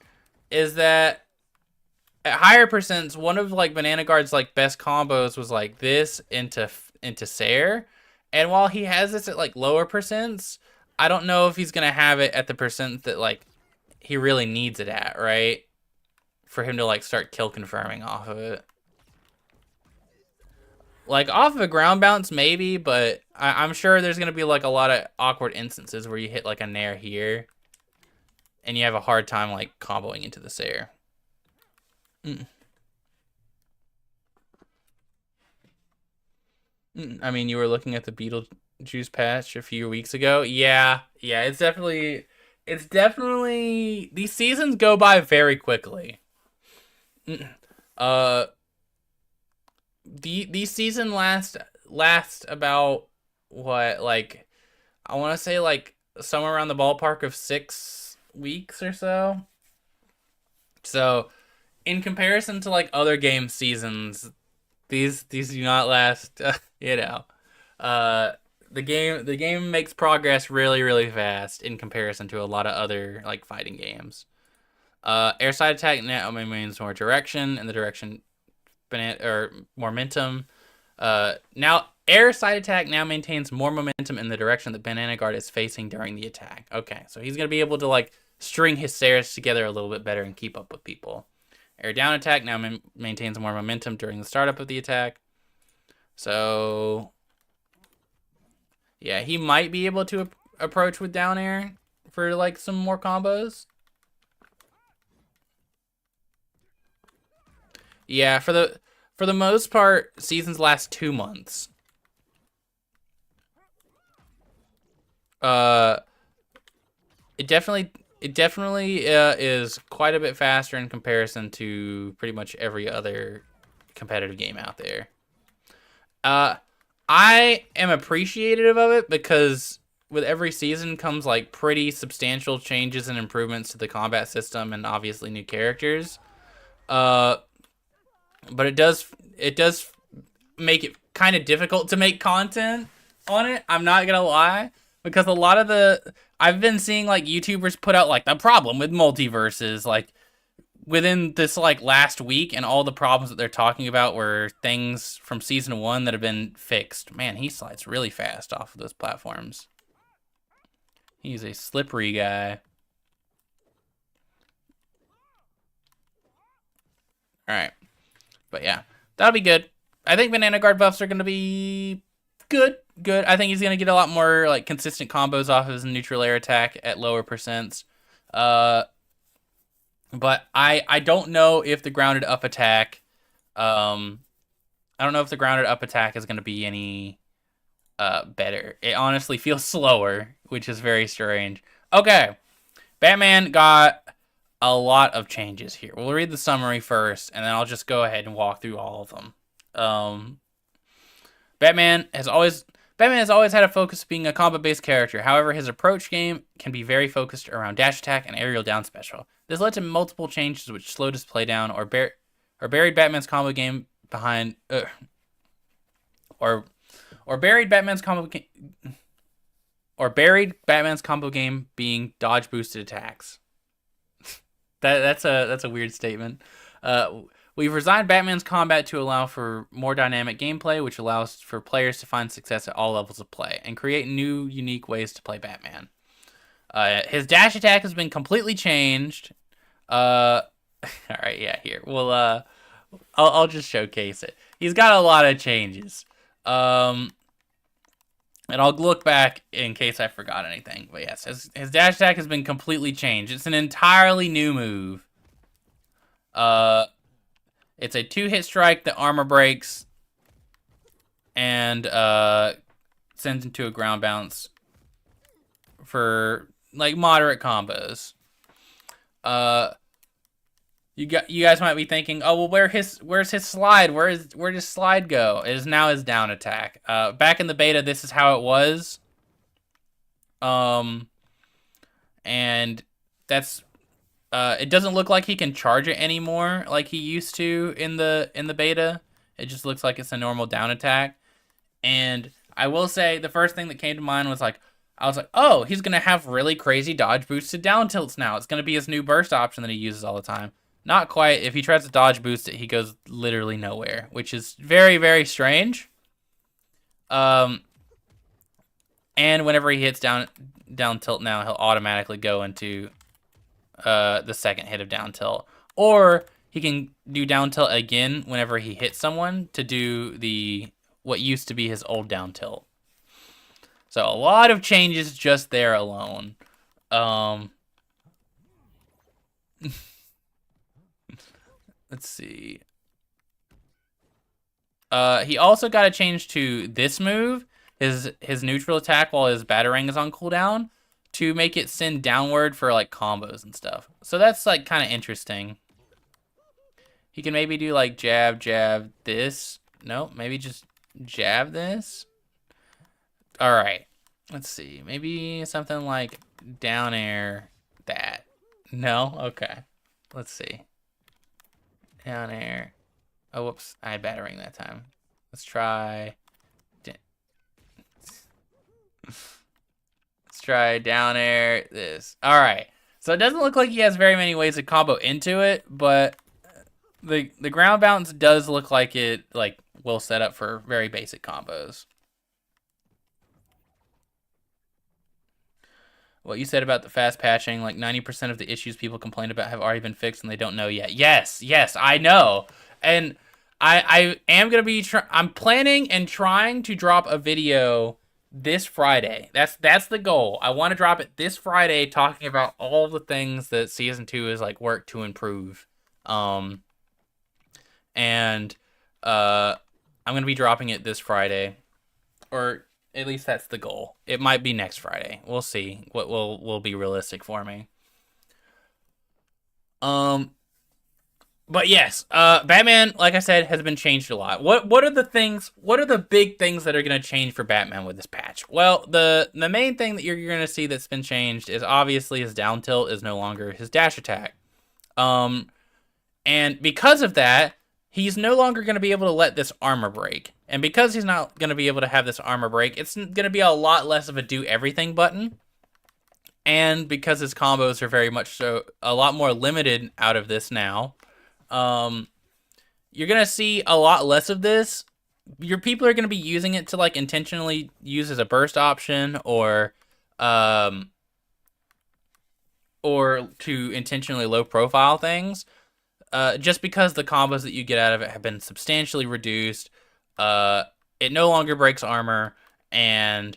is that at higher percents, one of like Banana Guard's like best combos was like this into Sair. And while he has this at like lower percents, I don't know if he's gonna have it at the percent that like he really needs it at, right? For him to like start kill confirming off of it. Like off of a ground bounce maybe, but I'm sure there's gonna be like a lot of awkward instances where you hit like a Nair here and you have a hard time like comboing into the Sair. I mean, you were looking at the Beetlejuice patch a few weeks ago. Yeah, it's definitely these seasons go by very quickly. These season last about what, like I want to say like somewhere around the ballpark of 6 weeks or so. So, in comparison to like other game seasons, these do not last. You know, the game makes progress really fast in comparison to a lot of other like fighting games. Air side attack now means more direction, and the direction or momentum. Now air side attack now maintains more momentum in the direction that Banana Guard is facing during the attack. Okay, so he's gonna be able to like string his Sairs together a little bit better and keep up with people. Air down attack now maintains more momentum during the startup of the attack. So, yeah, he might be able to approach with down air for like some more combos. Yeah, for the most part, seasons last 2 months. It definitely is quite a bit faster in comparison to pretty much every other competitive game out there. I am appreciative of it because with every season comes like pretty substantial changes and improvements to the combat system and obviously new characters. But it does make it kind of difficult to make content on it. I'm not gonna lie, because a lot of I've been seeing like YouTubers put out like the problem with Multiversus like within this like last week, and all the problems that they're talking about were things from season 1 that have been fixed. Man, he slides really fast off of those platforms. He's a slippery guy. All right. But yeah, that'll be good. I think Banana Guard buffs are going to be good. I think he's going to get a lot more like consistent combos off of his neutral air attack at lower percents. But I don't know if the grounded up attack, I don't know if the grounded up attack is going to be any better. It honestly feels slower, which is very strange. Okay, Batman got a lot of changes here. We'll read the summary first, and then I'll just go ahead and walk through all of them. Um, Batman has always Batman has always had a focus being a combat-based character. However, his approach game can be very focused around dash attack and aerial down special. This led to multiple changes which slowed his play down or buried Batman's combo game behind or or buried Batman's combo game or buried Batman's combo game being dodge boosted attacks. That's a weird statement. We've resigned Batman's combat to allow for more dynamic gameplay, which allows for players to find success at all levels of play and create new, unique ways to play Batman. His dash attack has been completely changed. All right, yeah, here. Well, I'll just showcase it. He's got a lot of changes. And I'll look back in case I forgot anything. But yes, his dash attack has been completely changed. It's an entirely new move. It's a 2-hit strike that armor breaks and sends into a ground bounce for like moderate combos. You guys might be thinking, oh well, where's his slide? Where does slide go? It is now his down attack. Back in the beta, this is how it was. And that's it doesn't look like he can charge it anymore like he used to in the beta. It just looks like it's a normal down attack. And I will say the first thing that came to mind was like, I was like, oh, he's gonna have really crazy dodge boosted down tilts now. It's gonna be his new burst option that he uses all the time. Not quite. If he tries to dodge boost it, he goes literally nowhere, which is very, very strange. And whenever he hits down tilt now, he'll automatically go into the second hit of down tilt. Or he can do down tilt again whenever he hits someone to do what used to be his old down tilt. So a lot of changes just there alone. Let's see. He also got a change to this move, his neutral attack while his Batarang is on cooldown, to make it send downward for like combos and stuff. So that's like kind of interesting. He can maybe do like jab, jab, this. No, maybe just jab this. All right. Let's see. Maybe something like down air that. No? Okay. Let's see. Down air. Oh, whoops. I had Batarang that time. Let's try. Let's try down air this. All right. So it doesn't look like he has very many ways to combo into it, but the ground bounce does look like it will set up for very basic combos. What you said about the fast patching, like 90% of the issues people complain about have already been fixed and they don't know yet. Yes, I know. And I am going to be, I'm planning and trying to drop a video this Friday. That's the goal. I want to drop it this Friday talking about all the things that Season 2 is like work to improve. I'm going to be dropping it this Friday. Or at least that's the goal. It might be next Friday. We'll see what will be realistic for me. But yes, Batman, like I said, has been changed a lot. What are the big things that are going to change for Batman with this patch? Well, the main thing that you're going to see that's been changed is obviously his down tilt is no longer his dash attack. And because of that, he's no longer going to be able to let this armor break. And because he's not going to be able to have this armor break, it's going to be a lot less of a do everything button. And because his combos are very much so a lot more limited out of this now, you're going to see a lot less of this. Your people are going to be using it to like intentionally use as a burst option or to intentionally low profile things. Just because the combos that you get out of it have been substantially reduced. It no longer breaks armor, and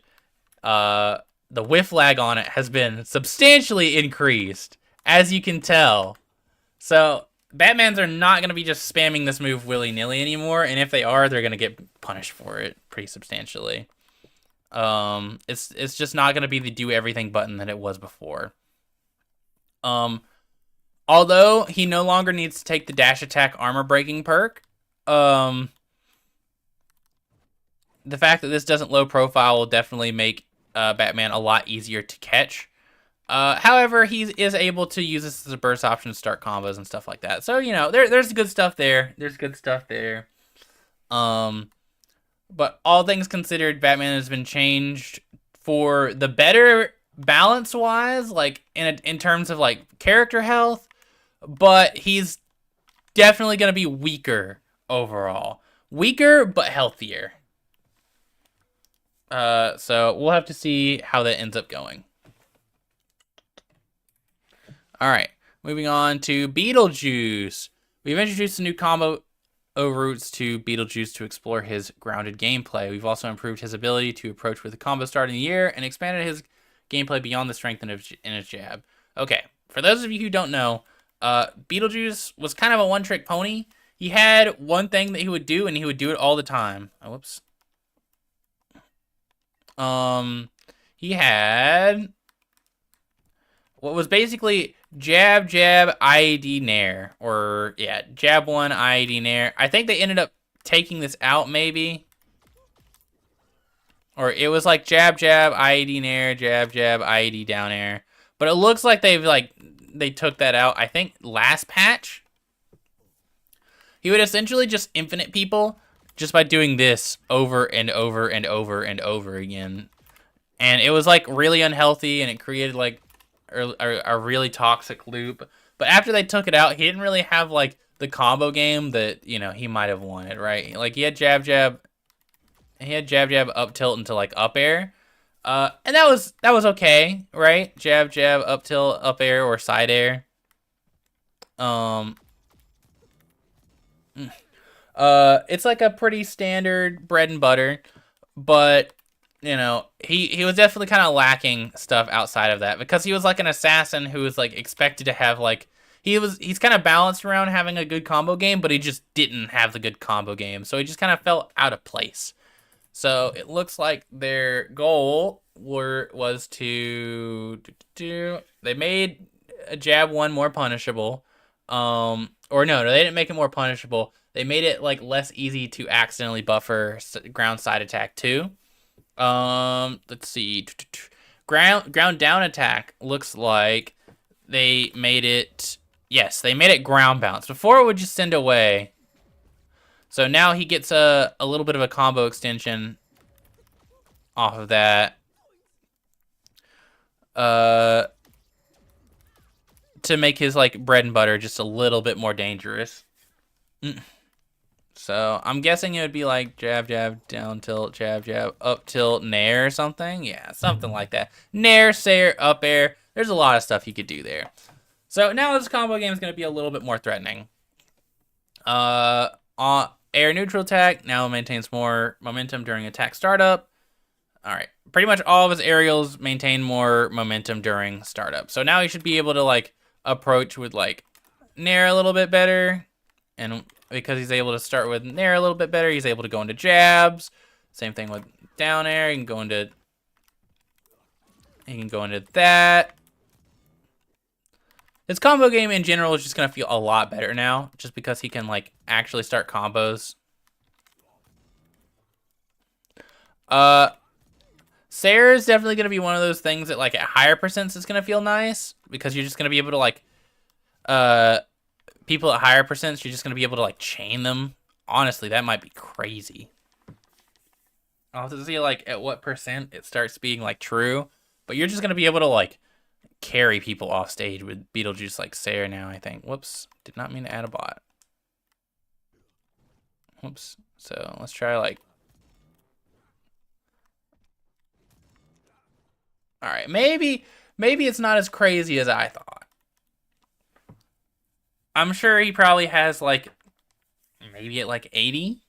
the whiff lag on it has been substantially increased, as you can tell. So Batmans are not going to be just spamming this move willy-nilly anymore, and if they are, they're going to get punished for it pretty substantially. It's just not going to be the do everything button that it was before. Although he no longer needs to take the dash attack armor breaking perk, the fact that this doesn't low profile will definitely make Batman a lot easier to catch. However, he is able to use this as a burst option to start combos and stuff like that. So, you know, there's good stuff there. There's good stuff there. But all things considered, Batman has been changed for the better balance-wise, like in terms of like character health, but he's definitely going to be weaker overall. Weaker, but healthier. So we'll have to see how that ends up going. All right, moving on to Beetlejuice. We've introduced a new combo routes to Beetlejuice to explore his grounded gameplay. We've also improved his ability to approach with a combo start in the air and expanded his gameplay beyond the strength in his jab. Okay, for those of you who don't know, Beetlejuice was kind of a one-trick pony. He had one thing that he would do, and he would do it all the time. Oh, whoops. He had what was basically jab, jab, IAD, nair. Or, yeah, jab 1, IAD, nair. I think they ended up taking this out, maybe. Or it was like jab, jab, IAD, nair, jab, jab, IAD, down air. But it looks like they took that out, I think, last patch. He would essentially just infinite people just by doing this over and over and over and over again. And it was, like, really unhealthy, and it created, like, a really toxic loop. But after they took it out, he didn't really have, like, the combo game that, you know, he might have wanted, right? Like, he had jab, jab. He had jab, jab, up tilt into, like, up air. And that was okay, right? Jab, jab, up tilt, up air, or side air. It's like a pretty standard bread and butter, but you know, he was definitely kind of lacking stuff outside of that because he was like an assassin who was like expected to have like he's kind of balanced around having a good combo game, but he just didn't have the good combo game, so he just kind of felt out of place. So it looks like their goal was to they made a jab 1 more punishable, or no, they didn't make it more punishable. They made it like less easy to accidentally buffer ground side attack 2. Let's see. Ground down attack looks like they made it. Yes, they made it ground bounce. Before it would just send away. So now he gets a little bit of a combo extension off of that. To make his like bread and butter just a little bit more dangerous. So I'm guessing it would be like jab, jab, down tilt, jab, jab, up tilt, nair or something. Yeah, something like that. Nair, sair, up air. There's a lot of stuff you could do there. So now this combo game is going to be a little bit more threatening. Air neutral attack now maintains more momentum during attack startup. All right, pretty much all of his aerials maintain more momentum during startup. So now he should be able to like approach with like nair a little bit better, and because he's able to start with nair a little bit better, he's able to go into jabs. Same thing with down air. He can go into that. His combo game in general is just gonna feel a lot better now, just because he can like actually start combos. Sair is definitely gonna be one of those things that like at higher percents is gonna feel nice, because you're just gonna be able to like people at higher percents, you're just gonna be able to like chain them. Honestly, that might be crazy. I'll have to see like at what percent it starts being like true, but you're just gonna be able to like carry people off stage with Beetlejuice like Sair now, I think. Whoops, did not mean to add a bot. Whoops. So let's try like. All right, maybe it's not as crazy as I thought. I'm sure he probably has like maybe at like 80.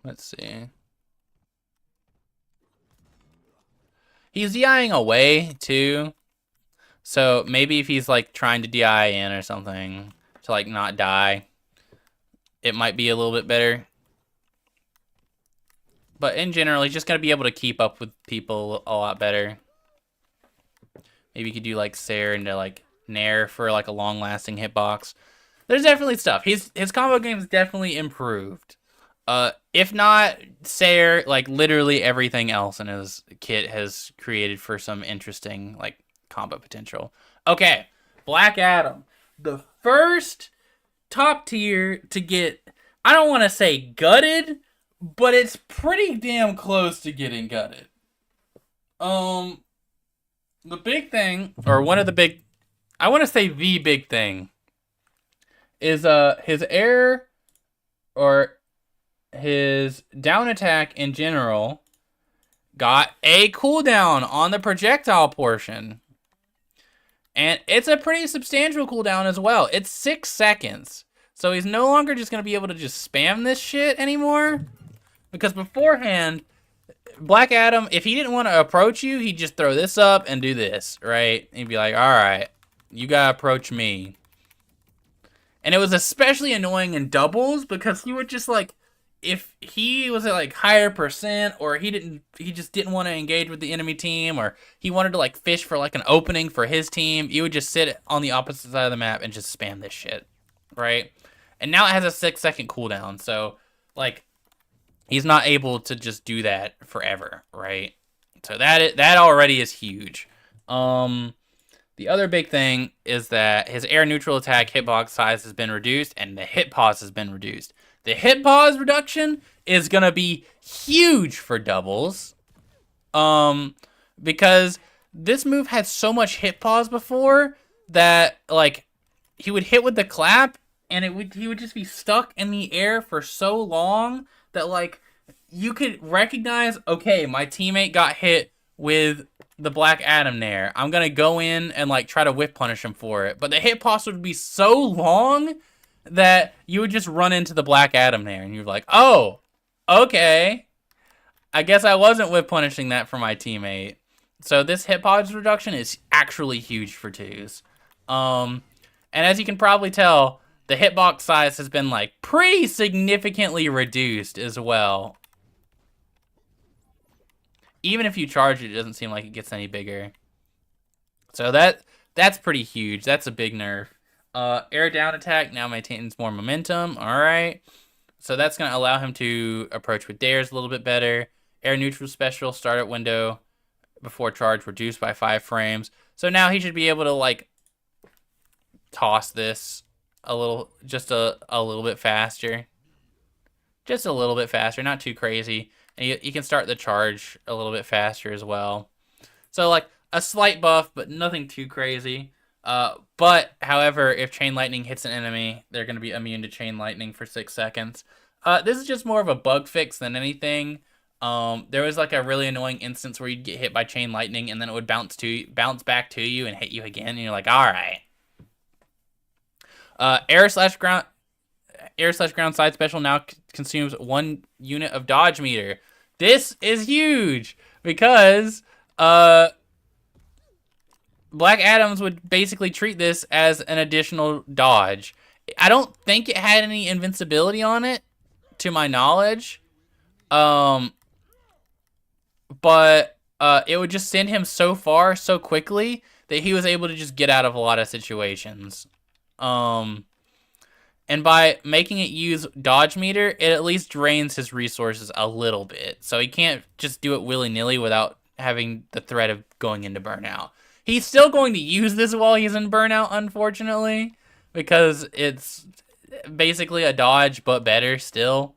Let's see. He's DIing away too. So maybe if he's like trying to DI in or something to like not die, it might be a little bit better. But in general, he's just gonna be able to keep up with people a lot better. Maybe you could do like Sair into like nair for like a long-lasting hitbox. There's definitely stuff. His combo game's definitely improved. If not, Sayer, like literally everything else in his kit has created for some interesting like combo potential. Okay, Black Adam, the first top tier to get, I don't want to say gutted, but it's pretty damn close to getting gutted. Um, the big thing, or one of the big, I want to say the big thing, is his air or his down attack in general got a cooldown on the projectile portion. And it's a pretty substantial cooldown as well. It's 6 seconds. So he's no longer just going to be able to just spam this shit anymore. Because beforehand, Black Adam, if he didn't want to approach you, he'd just throw this up and do this, right? He'd be like, alright, you got to approach me. And it was especially annoying in doubles because he would just like, if he was at like higher percent, or he just didn't want to engage with the enemy team, or he wanted to like fish for like an opening for his team, you would just sit on the opposite side of the map and just spam this shit, right? And now it has a 6-second cooldown, so like he's not able to just do that forever, right? So that already is huge. The other big thing is that his air neutral attack hitbox size has been reduced, and the hit pause has been reduced. The hit pause reduction is going to be huge for doubles. Because this move had so much hit pause before that, like, he would hit with the clap, and he would just be stuck in the air for so long that, like, you could recognize, okay, my teammate got hit with the Black Adam nair. I'm going to go in and, like, try to whip punish him for it. But the hit pause would be so long that you would just run into the Black Adam there, and you're like, oh, okay. I guess I wasn't whip punishing that for my teammate. So this hit pause reduction is actually huge for twos. And as you can probably tell, the hitbox size has been like pretty significantly reduced as well. Even if you charge it, it doesn't seem like it gets any bigger. So that's pretty huge. That's a big nerf. Air down attack now maintains more momentum. Alright. So that's going to allow him to approach with dares a little bit better. Air neutral special startup window before charge reduced by 5 frames. So now he should be able to like toss this just a little bit faster. Just a little bit faster, not too crazy. And you can start the charge a little bit faster as well. So like a slight buff, but nothing too crazy. But, however, if Chain Lightning hits an enemy, they're going to be immune to Chain Lightning for 6 seconds. This is just more of a bug fix than anything. There was like a really annoying instance where you'd get hit by Chain Lightning and then it would bounce back to you and hit you again, and you're like, alright. Air/ground side special now consumes 1 unit of dodge meter. This is huge because, Black Adams would basically treat this as an additional dodge. I don't think it had any invincibility on it, to my knowledge. But it would just send him so far so quickly that he was able to just get out of a lot of situations. And by making it use dodge meter, it at least drains his resources a little bit. So he can't just do it willy-nilly without having the threat of going into burnout. He's still going to use this while he's in burnout, unfortunately, because it's basically a dodge, but better still.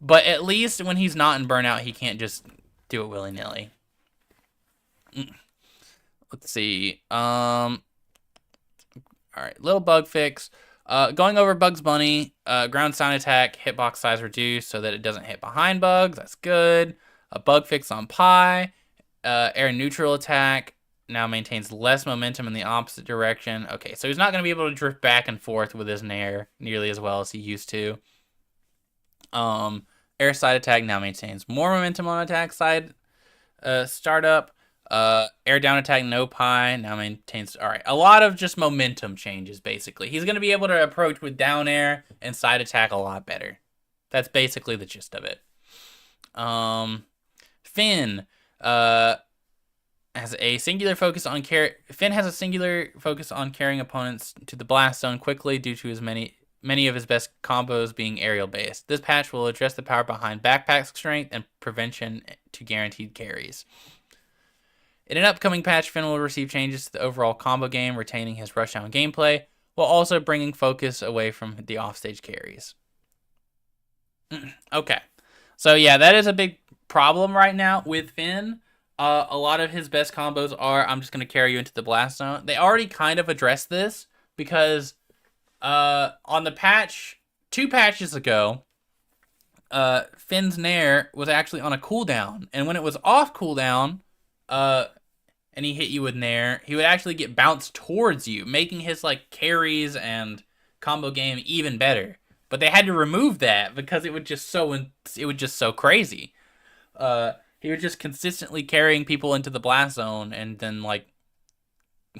But at least when he's not in burnout, he can't just do it willy-nilly. Let's see. Alright, little bug fix. Going over Bugs Bunny, ground sound attack, hitbox size reduced so that it doesn't hit behind bugs. That's good. A bug fix on Pi. Air neutral attack now maintains less momentum in the opposite direction. Okay, so he's not going to be able to drift back and forth with his nair nearly as well as he used to. Air side attack now maintains more momentum on attack side startup. Air down attack no Pi now maintains. Alright, a lot of just momentum changes basically. He's going to be able to approach with down air and side attack a lot better. That's basically the gist of it. Finn has a singular focus on Finn has a singular focus on carrying opponents to the blast zone quickly due to his many of his best combos being aerial based. This patch will address the power behind backpack strength and prevention to guaranteed carries. In an upcoming patch, Finn will receive changes to the overall combo game, retaining his rushdown gameplay, while also bringing focus away from the offstage carries. Okay. So yeah, that is a big problem right now with Finn. A lot of his best combos are, I'm just going to carry you into the blast zone. They already kind of addressed this because on the patch, 2 patches ago, Finn's Nair was actually on a cooldown. And when it was off cooldown, and he hit you with Nair, he would actually get bounced towards you, making his like carries and combo game even better. But they had to remove that because it was just so crazy. He was just consistently carrying people into the blast zone, and then like,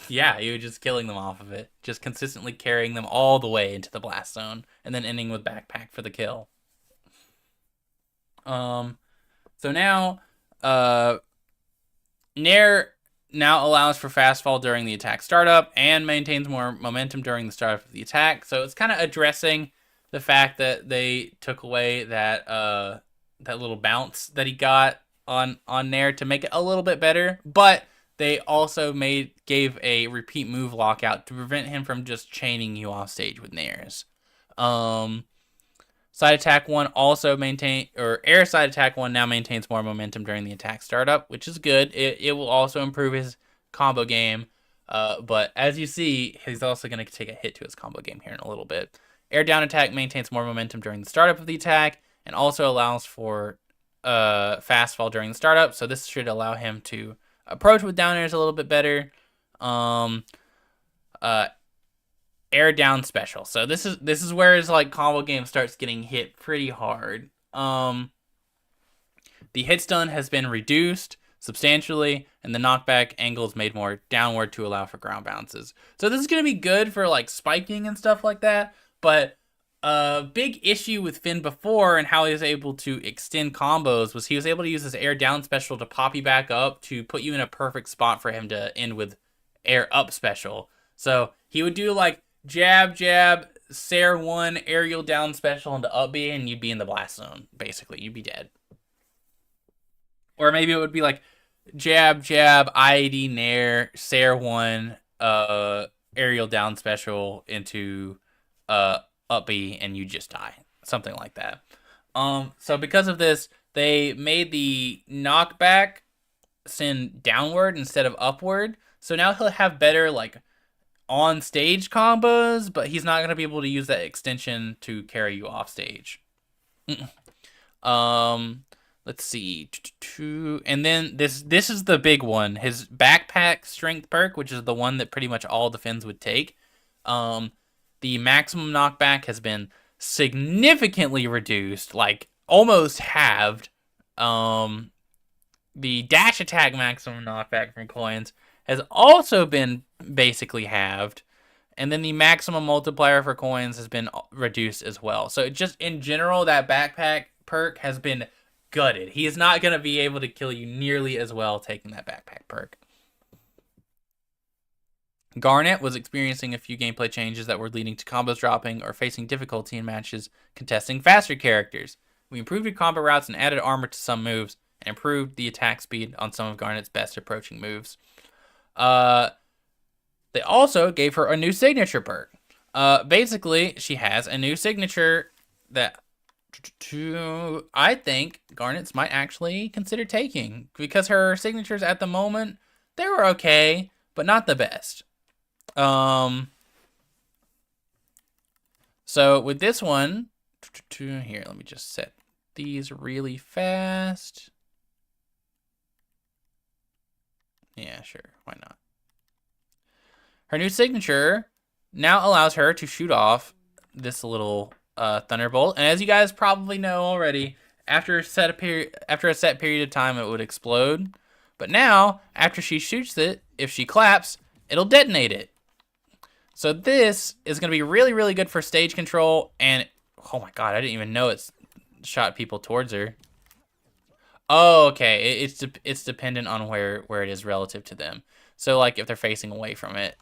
yeah, he was just killing them off of it, just consistently carrying them all the way into the blast zone, and then ending with backpack for the kill. So now, Nair now allows for fast fall during the attack startup and maintains more momentum during the startup of the attack. So it's kind of addressing the fact that they took away that that little bounce that he got on Nair to make it a little bit better, but they also gave a repeat move lockout to prevent him from just chaining you off stage with Nairs. Side attack 1 also air side attack 1 now maintains more momentum during the attack startup, which is good. It will also improve his combo game, but as you see, he's also going to take a hit to his combo game here in a little bit. Air down attack maintains more momentum during the startup of the attack and also allows for fast fall during the startup, so this should allow him to approach with down airs a little bit better. Air down special. So this is where his like combo game starts getting hit pretty hard. The hit stun has been reduced substantially, and the knockback angle is made more downward to allow for ground bounces. So this is gonna be good for like spiking and stuff like that. But a big issue with Finn before and how he was able to extend combos was he was able to use his air down special to pop you back up to put you in a perfect spot for him to end with air up special. So he would do like jab, Sair 1, aerial down special into up B, and you'd be in the blast zone, basically. You'd be dead. Or maybe it would be like jab, IAD, Nair, Sair 1, aerial down special into up B, and you just die. Something like that. So because of this, they made the knockback send downward instead of upward. So now he'll have better like on stage combos, but he's not going to be able to use that extension to carry you off stage. Let's see. And then this is the big one. His backpack strength perk, which is the one that pretty much all the Finns would take. The maximum knockback has been significantly reduced, like almost halved. The dash attack maximum knockback from coins has also been basically halved. And then the maximum multiplier for coins has been reduced as well. So just in general, that backpack perk has been gutted. He is not going to be able to kill you nearly as well taking that backpack perk. Garnet was experiencing a few gameplay changes that were leading to combos dropping or facing difficulty in matches contesting faster characters. We improved your combo routes and added armor to some moves and improved the attack speed on some of Garnet's best approaching moves. They also gave her a new signature perk. Basically, she has a new signature that I think Garnets might actually consider taking, because her signatures at the moment, they were okay, but not the best. So with this one, here, let me just set these really fast. Yeah, sure, why not? Her new signature now allows her to shoot off this little thunderbolt, and as you guys probably know already, after a set period of time, it would explode. But now, after she shoots it, if she claps, it'll detonate it. So this is going to be really, really good for stage control, and oh my god, I didn't even know it shot people towards her. Oh, okay. It's dependent on where it is relative to them. So like if they're facing away from it,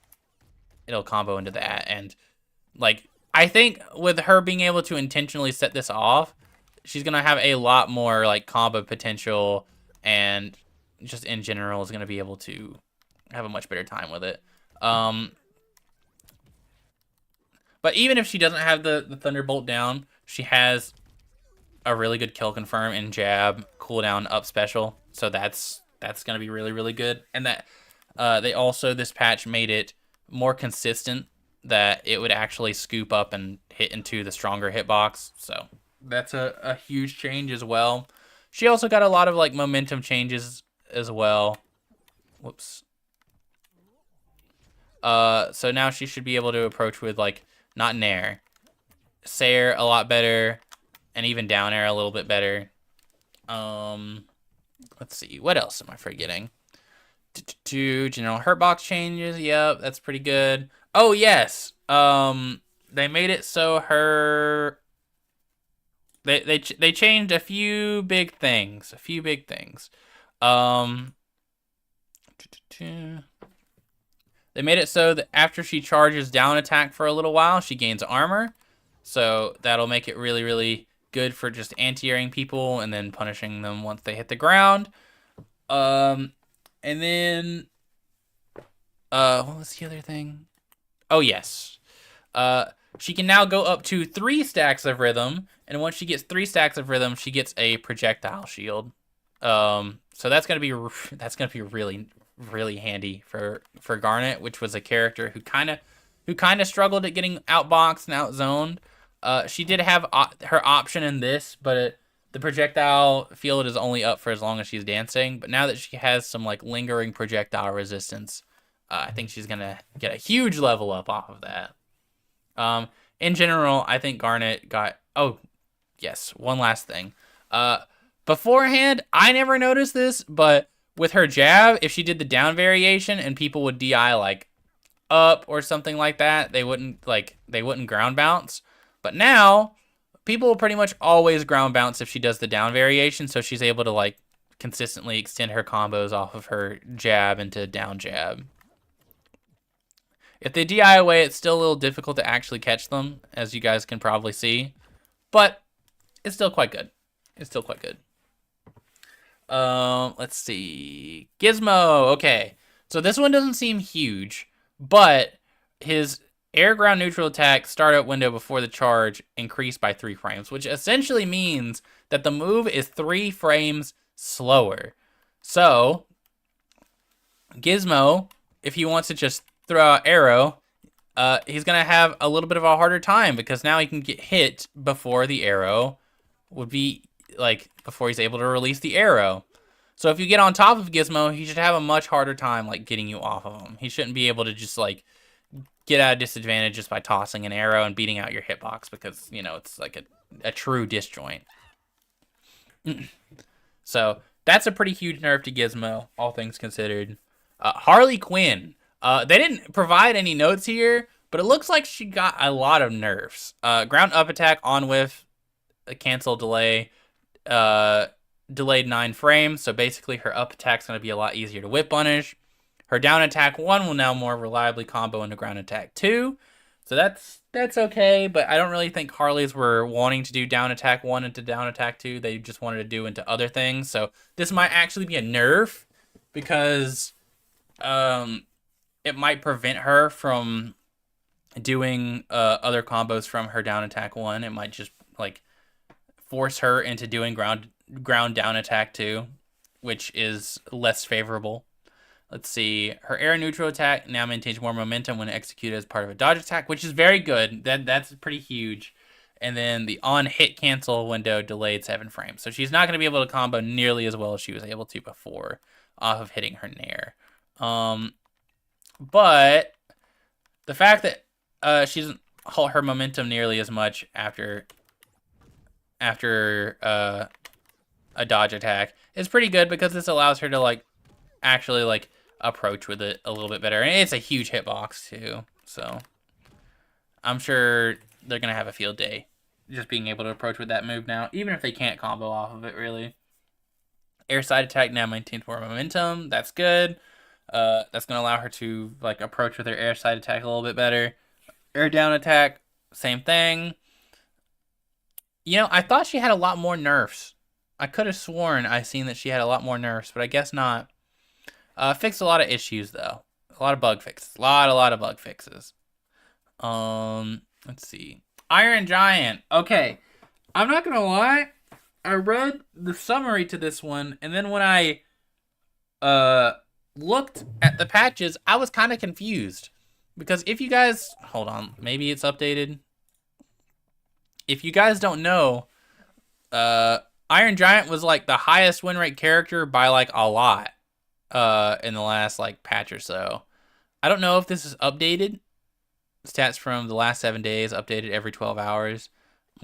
it'll combo into that. And like I think with her being able to intentionally set this off, she's gonna have a lot more like combo potential, and just in general is gonna be able to have a much better time with it. Um, but even if she doesn't have the Thunderbolt down, she has a really good kill confirm and jab cooldown up special. So that's gonna be really really good. And that they also this patch made it more consistent that it would actually scoop up and hit into the stronger hitbox. So that's a huge change as well. She also got a lot of like momentum changes as well. Whoops. So now she should be able to approach with like not nair, Sair a lot better, and even down air a little bit better. Let's see, what else am I forgetting? General hurt box changes. Yep, that's pretty good. Oh yes, they made it so her they changed a few big things. A few big things. Um, they made it so that after she charges down attack for a little while, she gains armor. So that'll make it really, really good for just anti-airing people and then punishing them once they hit the ground. And then, what was the other thing? Oh, yes. She can now go up to 3 stacks of rhythm, and once she gets 3 stacks of rhythm, she gets a projectile shield. So that's gonna be really really handy for Garnet, which was a character who kind of struggled at getting outboxed and outzoned. She did have her option in this, but the projectile field is only up for as long as she's dancing. But now that she has some like lingering projectile resistance, I think she's gonna get a huge level up off of that. In general, I think Garnet got. Oh, yes. One last thing. Beforehand, I never noticed this, but with her jab, if she did the down variation and people would DI like up or something like that, they wouldn't ground bounce. But now, people will pretty much always ground bounce if she does the down variation, so she's able to like consistently extend her combos off of her jab into down jab. If they DI away, it's still a little difficult to actually catch them, as you guys can probably see. But it's still quite good. It's still quite good. Let's see. Gizmo. Okay. So this one doesn't seem huge, but his air ground neutral attack startup window before the charge increased by 3 frames, which essentially means that the move is 3 frames slower. So Gizmo, if he wants to just throw out arrow, he's gonna have a little bit of a harder time because now he can get hit before the arrow would be like before he's able to release the arrow. So if you get on top of Gizmo, he should have a much harder time like getting you off of him. He shouldn't be able to just like get at a disadvantage just by tossing an arrow and beating out your hitbox because, you know, it's like a true disjoint. So that's a pretty huge nerf to Gizmo, all things considered. Harley Quinn. They didn't provide any notes here, but it looks like she got a lot of nerfs. Ground up attack on whiff, cancel delay, delayed 9 frames. So basically her up attack's going to be a lot easier to whip punish. Her down attack 1 will now more reliably combo into ground attack 2. So that's okay, but I don't really think Harleys were wanting to do down attack 1 into down attack 2. They just wanted to do into other things. So this might actually be a nerf because it might prevent her from doing other combos from her down attack 1. It might just like force her into doing ground down attack 2, which is less favorable. Let's see. Her air neutral attack now maintains more momentum when executed as part of a dodge attack, which is very good. That's pretty huge. And then the on hit cancel window delayed 7 frames. So she's not going to be able to combo nearly as well as she was able to before off of hitting her nair. But the fact that she doesn't halt her momentum nearly as much after a dodge attack is pretty good because this allows her to like actually like approach with it a little bit better. And it's a huge hitbox too, so I'm sure they're gonna have a field day just being able to approach with that move now, even if they can't combo off of it really. Air side attack now maintains more momentum. That's good. That's gonna allow her to like approach with her air side attack a little bit better. Air down attack, same thing. You know, I thought she had a lot more nerfs. I could have sworn I seen that she had a lot more nerfs, but I guess not. Fixed a lot of issues though. A lot of bug fixes. A lot of bug fixes. Let's see. Iron Giant. Okay. I'm not gonna lie. I read the summary to this one, and then when I looked at the patches, I was kind of confused. Because if you guys hold on, maybe it's updated. If you guys don't know, Iron Giant was like the highest win rate character by like a lot in the last like patch or so. I don't know if this is updated. Stats from the last 7 days, updated every 12 hours.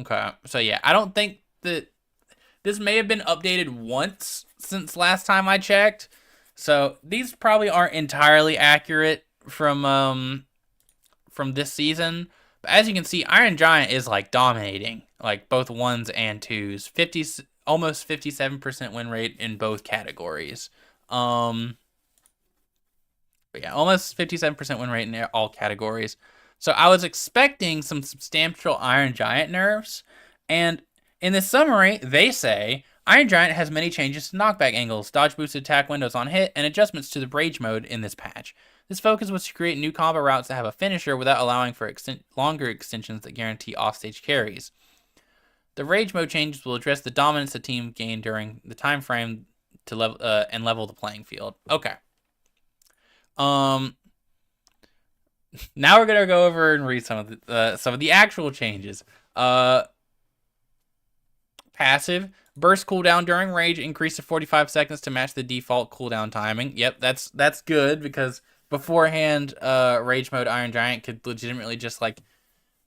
Okay, so yeah, I don't think that this may have been updated once since last time I checked. So these probably aren't entirely accurate from this season. But as you can see, Iron Giant is like dominating, like both ones and twos. Almost 57% win rate in both categories. But yeah, almost 57% win rate in all categories. So I was expecting some substantial Iron Giant nerfs, and in this summary, they say Iron Giant has many changes to knockback angles, dodge boosted attack windows on hit, and adjustments to the rage mode in this patch. This focus was to create new combo routes that have a finisher without allowing for longer extensions that guarantee offstage carries. The rage mode changes will address the dominance the team gained during the time frame to level the playing field. Okay. Now we're gonna go over and read some of the actual changes. Passive burst cooldown during rage increased to 45 seconds to match the default cooldown timing. Yep, that's good because beforehand, rage mode Iron Giant could legitimately just like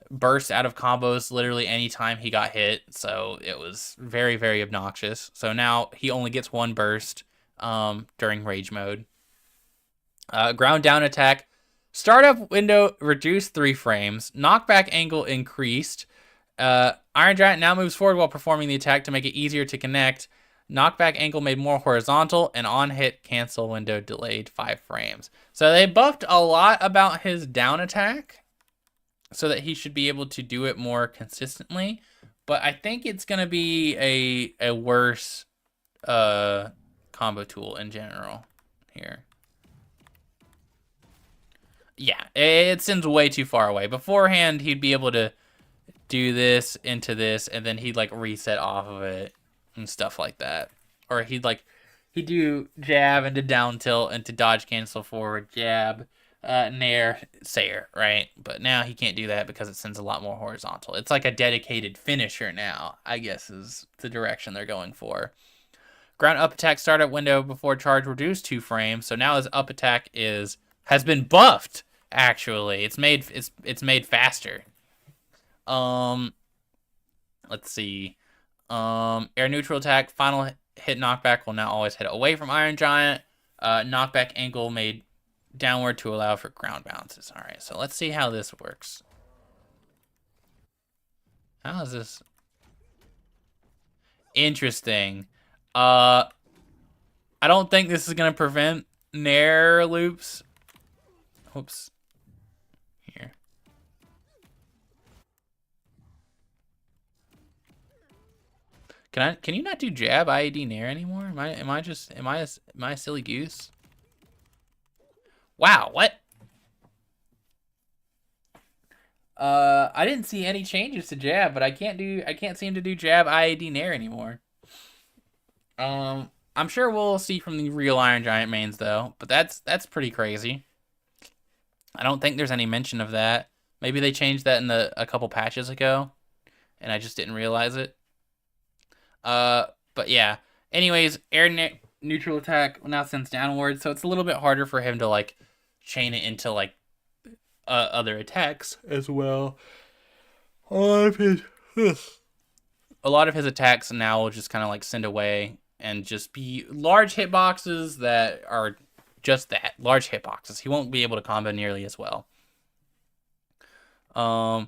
burst out of combos literally anytime he got hit. So it was very, very obnoxious. So now he only gets one burst during rage mode. Ground down attack. Startup window reduced 3 frames. Knockback angle increased. Iron Giant now moves forward while performing the attack to make it easier to connect. Knockback angle made more horizontal, and on hit cancel window delayed 5 frames. So they buffed a lot about his down attack so that he should be able to do it more consistently. But I think it's going to be a worse combo tool in general here. Yeah, it sends way too far away. Beforehand, he'd be able to do this into this, and then he'd like reset off of it and stuff like that. Or he'd do jab into down tilt into dodge cancel forward, jab, nair, sair, right? But now he can't do that because it sends a lot more horizontal. It's like a dedicated finisher now, I guess is the direction they're going for. Ground up attack startup window before charge reduced 2 frames. So now his up attack has been buffed. Actually, it's made faster. Let's see. Air neutral attack. Final hit knockback will now always hit away from Iron Giant. Knockback angle made downward to allow for ground bounces. All right, so let's see how this works. How is this? Interesting. I don't think this is gonna prevent nair loops. Oops. Here. Can you not do jab IAD nair anymore? Am I a silly goose? Wow, what? I didn't see any changes to jab, but I can't seem to do jab IAD nair anymore. I'm sure we'll see from the real Iron Giant mains though, but that's pretty crazy. I don't think there's any mention of that. Maybe they changed that in a couple patches ago, and I just didn't realize it. But yeah. Anyways, air neutral attack now sends downward, so it's a little bit harder for him to like chain it into like other attacks as well. A lot of his attacks now will just kind of like send away and just be large hitboxes that are just that, large hitboxes. He won't be able to combo nearly as well. I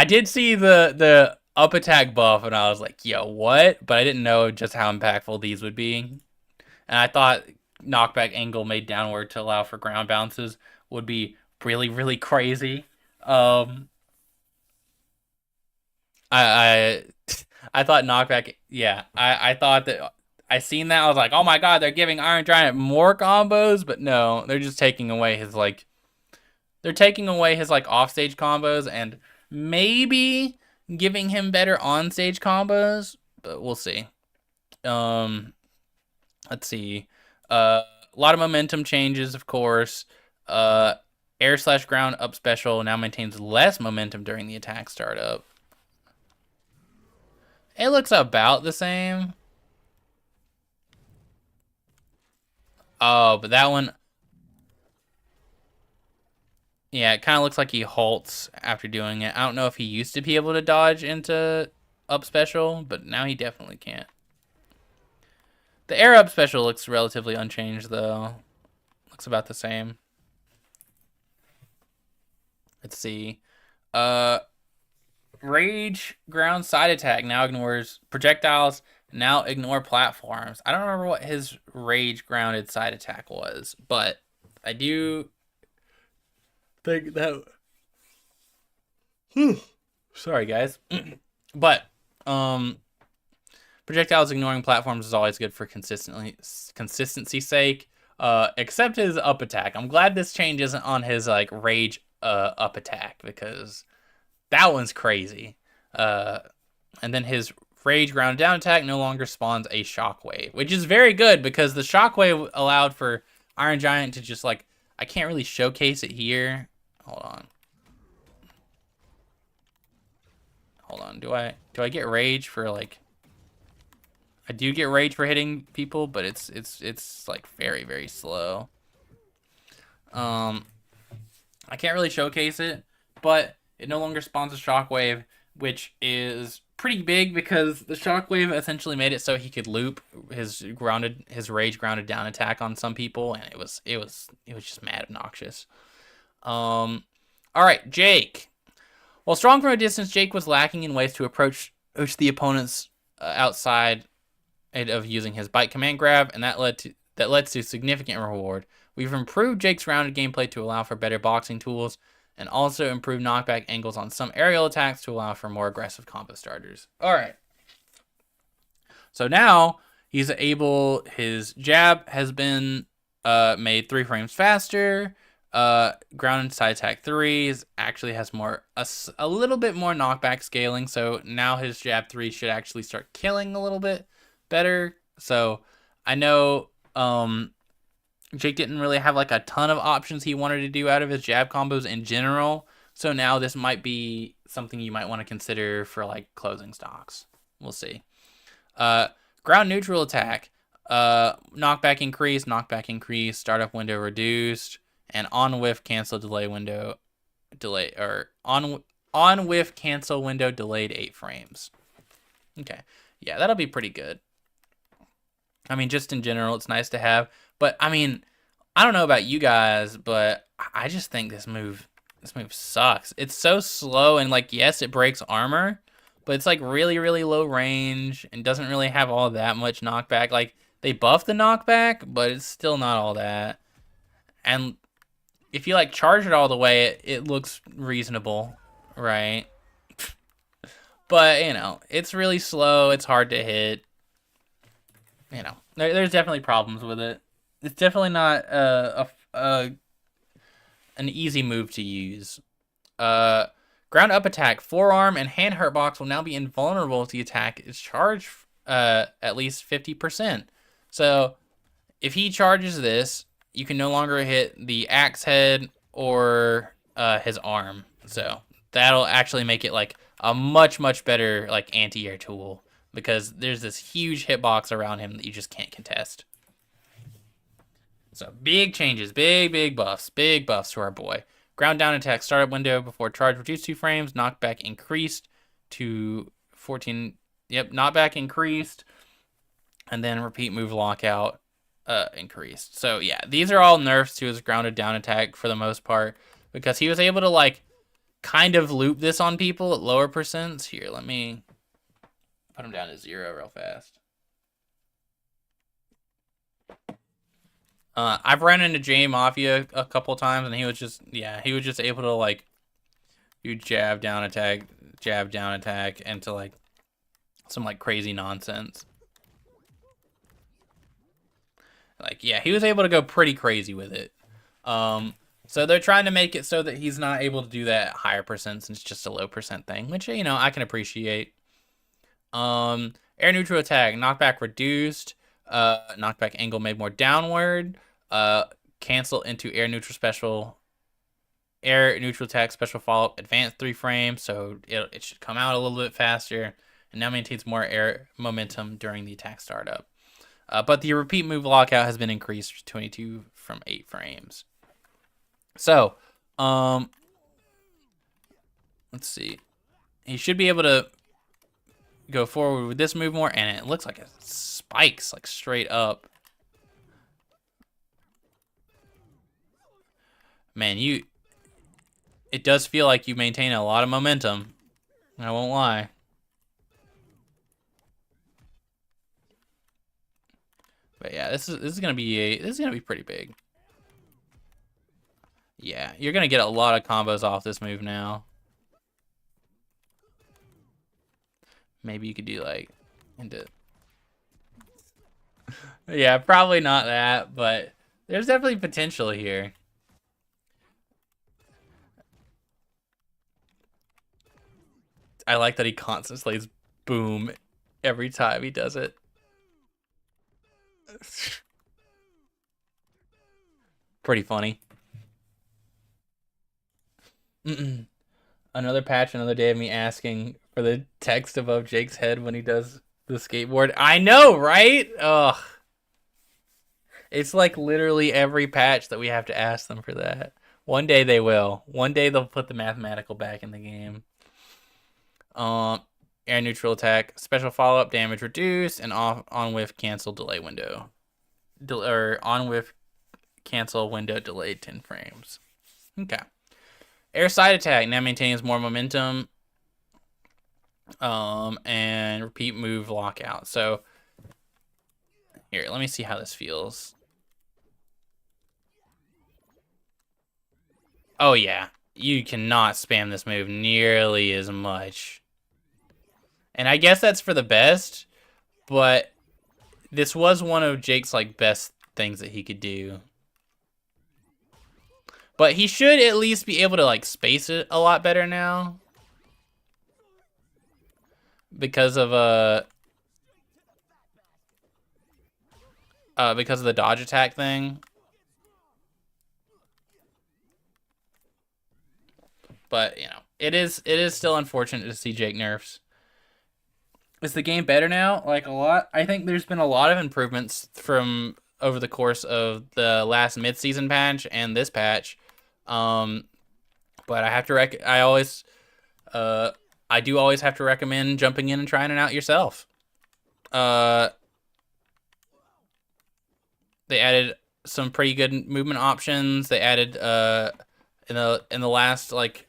did see the up attack buff and I was like, yo, what? But I didn't know just how impactful these would be. And I thought knockback angle made downward to allow for ground bounces would be really, really crazy. Um, I I thought knockback. Yeah, I thought that I seen that. I was like, oh my god, they're giving Iron Giant more combos, but no, they're just taking away his like offstage combos and maybe giving him better onstage combos, but we'll see. Um, let's see. A lot of momentum changes, of course. Uh, air slash ground up special now maintains less momentum during the attack startup. It looks about the same. Oh, but that one, yeah, it kind of looks like he halts after doing it. I don't know if he used to be able to dodge into up special, but now he definitely can't. The air up special looks relatively unchanged, though. Looks about the same. Let's see. Uh, Rage ground side attack now ignores projectiles. Now ignore platforms. I don't remember what his rage grounded side attack was, but I do think that. Sorry, guys. But projectiles ignoring platforms is always good for consistency's sake. Except his up attack. I'm glad this change isn't on his like rage up attack because that one's crazy. And then his rage ground down attack no longer spawns a shockwave, which is very good because the shockwave allowed for Iron Giant to just like, I can't really showcase it here. Hold on. Do I get rage for like? I do get rage for hitting people, but it's like very, very slow. I can't really showcase it, but it no longer spawns a shockwave, which is pretty big because the shockwave essentially made it so he could loop his rage grounded down attack on some people, and it was just mad obnoxious. All right, Jake. While strong from a distance, Jake was lacking in ways to approach the opponents outside of using his bite command grab, and that led to significant reward. We've improved Jake's rounded gameplay to allow for better boxing tools, and also improved knockback angles on some aerial attacks to allow for more aggressive combo starters. All right. So now he's able. His jab has been made 3 frames faster. Ground and side attack 3s actually has a little bit more knockback scaling. So now his jab 3 should actually start killing a little bit better. So I know Jake didn't really have like a ton of options he wanted to do out of his jab combos in general. So now this might be something you might want to consider for like closing stocks. We'll see. Ground neutral attack. Knockback increase, startup window reduced, and on whiff cancel window delayed 8 frames. Okay. Yeah, that'll be pretty good. I mean, just in general, it's nice to have. But I mean, I don't know about you guys, but I just think this move sucks. It's so slow and like, yes, it breaks armor, but it's like really, really low range and doesn't really have all that much knockback. Like they buffed the knockback, but it's still not all that. And if you like charge it all the way, it looks reasonable, right? But you know, it's really slow. It's hard to hit. You know, there's definitely problems with it. It's definitely not an easy move to use. Ground up attack, forearm, and hand hurt box will now be invulnerable if the attack is charged at least 50%. So if he charges this, you can no longer hit the axe head or his arm. So that'll actually make it like a much, much better like anti-air tool because there's this huge hitbox around him that you just can't contest. So big changes, big buffs to our boy. Ground down attack, startup window before charge reduced 2 frames, knockback increased to 14. Yep, knockback increased, and then repeat move lockout increased. So yeah, these are all nerfs to his grounded down attack for the most part because he was able to like kind of loop this on people at lower percents. Here, let me put him down to 0 real fast. I've run into J Mafia a couple times, and he was just able to like do jab down attack, into like some like crazy nonsense. Like, yeah, he was able to go pretty crazy with it. So they're trying to make it so that he's not able to do that higher percent, since it's just a low percent thing, which, you know, I can appreciate. Air neutral attack, knockback reduced, knockback angle made more downward, cancel into air neutral attack special follow up advanced 3 frames, so it should come out a little bit faster, and now maintains more air momentum during the attack startup. But the repeat move lockout has been increased to 22 from 8 frames. So, let's see. He should be able to go forward with this move more, and it looks like it spikes like straight up. Man, it does feel like you maintain a lot of momentum. I won't lie. But yeah, this is gonna be pretty big. Yeah, you're gonna get a lot of combos off this move now. Maybe you could do like into. Yeah, probably not that, but there's definitely potential here. I like that he constantly slays boom every time he does it. Pretty funny. Another patch, another day of me asking for the text above Jake's head when he does the skateboard. I know, right? Ugh. It's like literally every patch that we have to ask them for that. One day they will. One day they'll put the mathematical back in the game. Air neutral attack, special follow up, damage reduced, and on whiff cancel delay window. Or on whiff cancel window delayed 10 frames. Okay. Air side attack now maintains more momentum. And repeat move lockout. So here, let me see how this feels. Oh yeah, you cannot spam this move nearly as much. And I guess that's for the best, but this was one of Jake's like best things that he could do. But he should at least be able to like space it a lot better now. Because of the dodge attack thing. But, you know, it is still unfortunate to see Jake nerfs. Is the game better now? Like, a lot? I think there's been a lot of improvements from over the course of the last mid-season patch and this patch. But I have to I do always have to recommend jumping in and trying it out yourself. They added some pretty good movement options. They added in the last like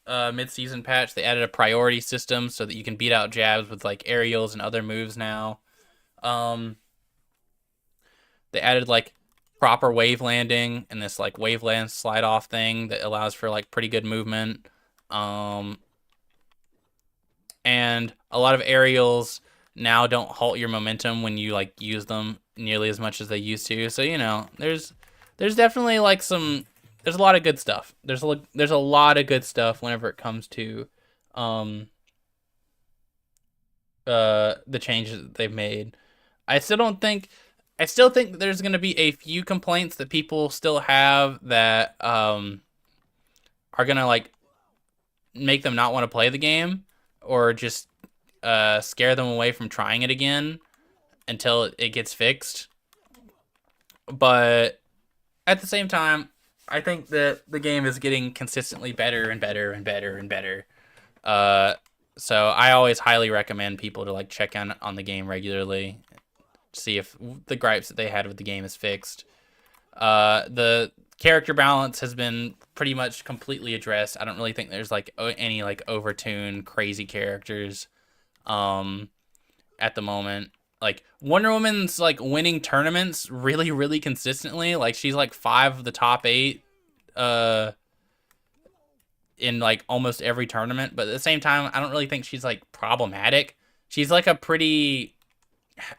mid-season patch, they added a priority system so that you can beat out jabs with like aerials and other moves now. They added like proper wave landing and this like wave land slide off thing that allows for like pretty good movement. And a lot of aerials now don't halt your momentum when you like use them nearly as much as they used to. So, you know, there's definitely like there's a lot of good stuff. There's a lot of good stuff whenever it comes to the changes that they've made. I still think that there's going to be a few complaints that people still have that are going to like make them not want to play the game, or just scare them away from trying it again until it gets fixed. But at the same time, I think that the game is getting consistently better and better and better and better. So I always highly recommend people to like check on the game regularly, see if the gripes that they had with the game is fixed. The character balance has been pretty much completely addressed. I don't really think there's like any like overtuned crazy characters at the moment. Like Wonder Woman's like winning tournaments really, really consistently. Like she's like 5 of the top 8 in like almost every tournament. But at the same time, I don't really think she's like problematic. She's like a pretty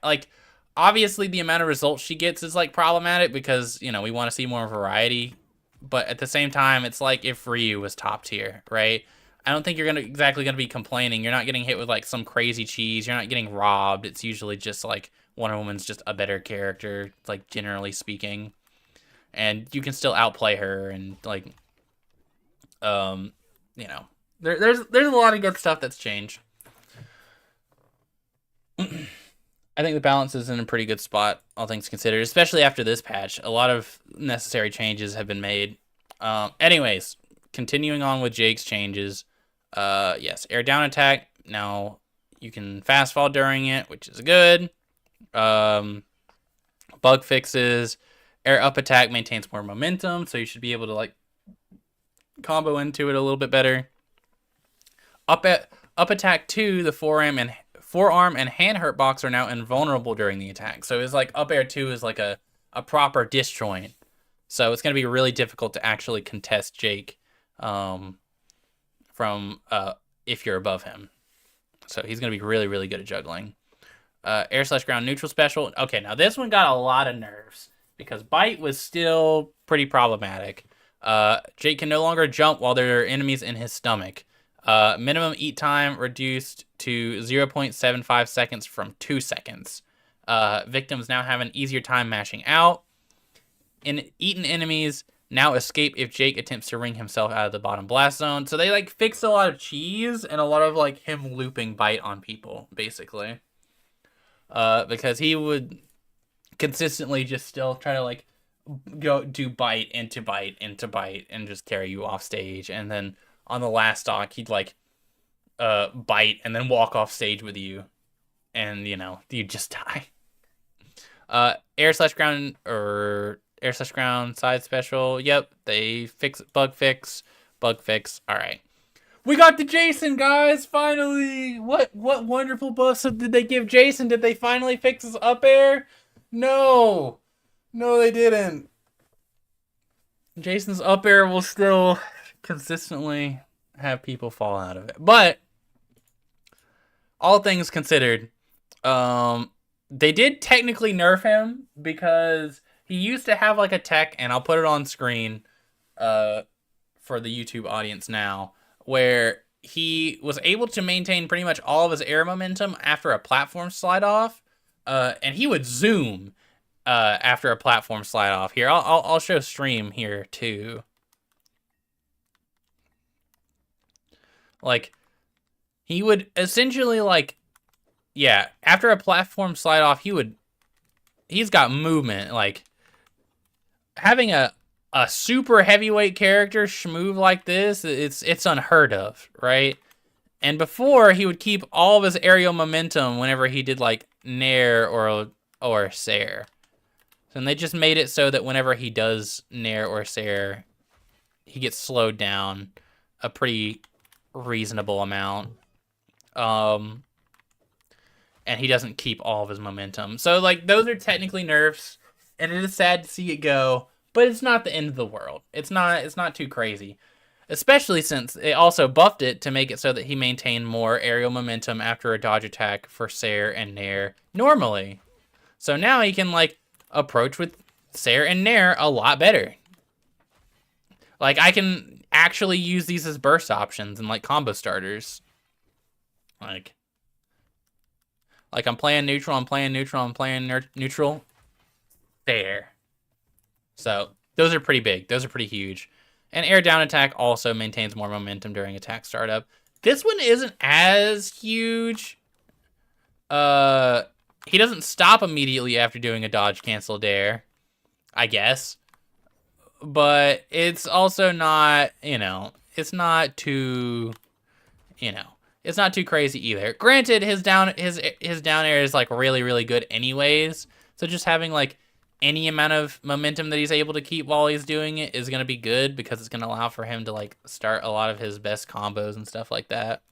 like obviously the amount of results she gets is like problematic because, you know, we want to see more variety. But at the same time, it's like if Ryu was top tier, right? I don't think you're exactly gonna be complaining. You're not getting hit with like some crazy cheese. You're not getting robbed. It's usually just like Wonder Woman's just a better character, like generally speaking, and you can still outplay her and like, you know, there's a lot of good stuff that's changed. I think the balance is in a pretty good spot, all things considered, especially after this patch. A lot of necessary changes have been made. Anyways, continuing on with Jake's changes. Yes, air down attack. Now you can fast fall during it, which is good. Bug fixes. Air up attack maintains more momentum, so you should be able to like combo into it a little bit better. Up attack 2, the forearm and hand hurt box are now invulnerable during the attack. So it's like up air 2 is like a proper disjoint. So it's going to be really difficult to actually contest Jake from if you're above him. So he's going to be really, really good at juggling. Air/ground neutral special. Okay, now this one got a lot of nerfs because bite was still pretty problematic. Jake can no longer jump while there are enemies in his stomach. Minimum eat time reduced to 0.75 seconds from 2 seconds. Victims now have an easier time mashing out. Eaten enemies now escape if Jake attempts to wring himself out of the bottom blast zone. So they like fixed a lot of cheese and a lot of like him looping bite on people, basically. Because he would consistently just still try to like go do bite into bite into bite and just carry you off stage, and then on the last stock he'd like bite and then walk off stage with you, and you know you just die. Air/ground or air/ground side special. Yep, they fix bug fix. All right, we got the Jason, guys. Finally, what wonderful buffs did they give Jason? Did they finally fix his up air? No, they didn't. Jason's up air will still consistently have people fall out of it. But all things considered, they did technically nerf him because he used to have like a tech, and I'll put it on screen for the YouTube audience now, where he was able to maintain pretty much all of his air momentum after a platform slide off, and he would zoom after a platform slide off. Here, I'll show stream here too. Like, he would essentially like, yeah, after a platform slide off, he's got movement. Like, having a super heavyweight character move like this, it's unheard of, right? And before, he would keep all of his aerial momentum whenever he did like Nair or Sair. And they just made it so that whenever he does Nair or Sair, he gets slowed down a pretty reasonable amount. And he doesn't keep all of his momentum. So like those are technically nerfs, and it is sad to see it go, but it's not the end of the world. It's not too crazy. Especially since it also buffed it to make it so that he maintained more aerial momentum after a dodge attack for Sair and Nair normally. So now he can like approach with Sair and Nair a lot better. Like, I can actually use these as burst options and like combo starters. Like I'm playing neutral, I'm playing neutral. There. So those are pretty big. Those are pretty huge. And air down attack also maintains more momentum during attack startup. This one isn't as huge. He doesn't stop immediately after doing a dodge cancel dare, I guess. But it's also not, it's not too, it's not too crazy either. Granted, his down air is like really, really good anyways. So just having like any amount of momentum that he's able to keep while he's doing it is going to be good, because it's going to allow for him to like start a lot of his best combos and stuff like that.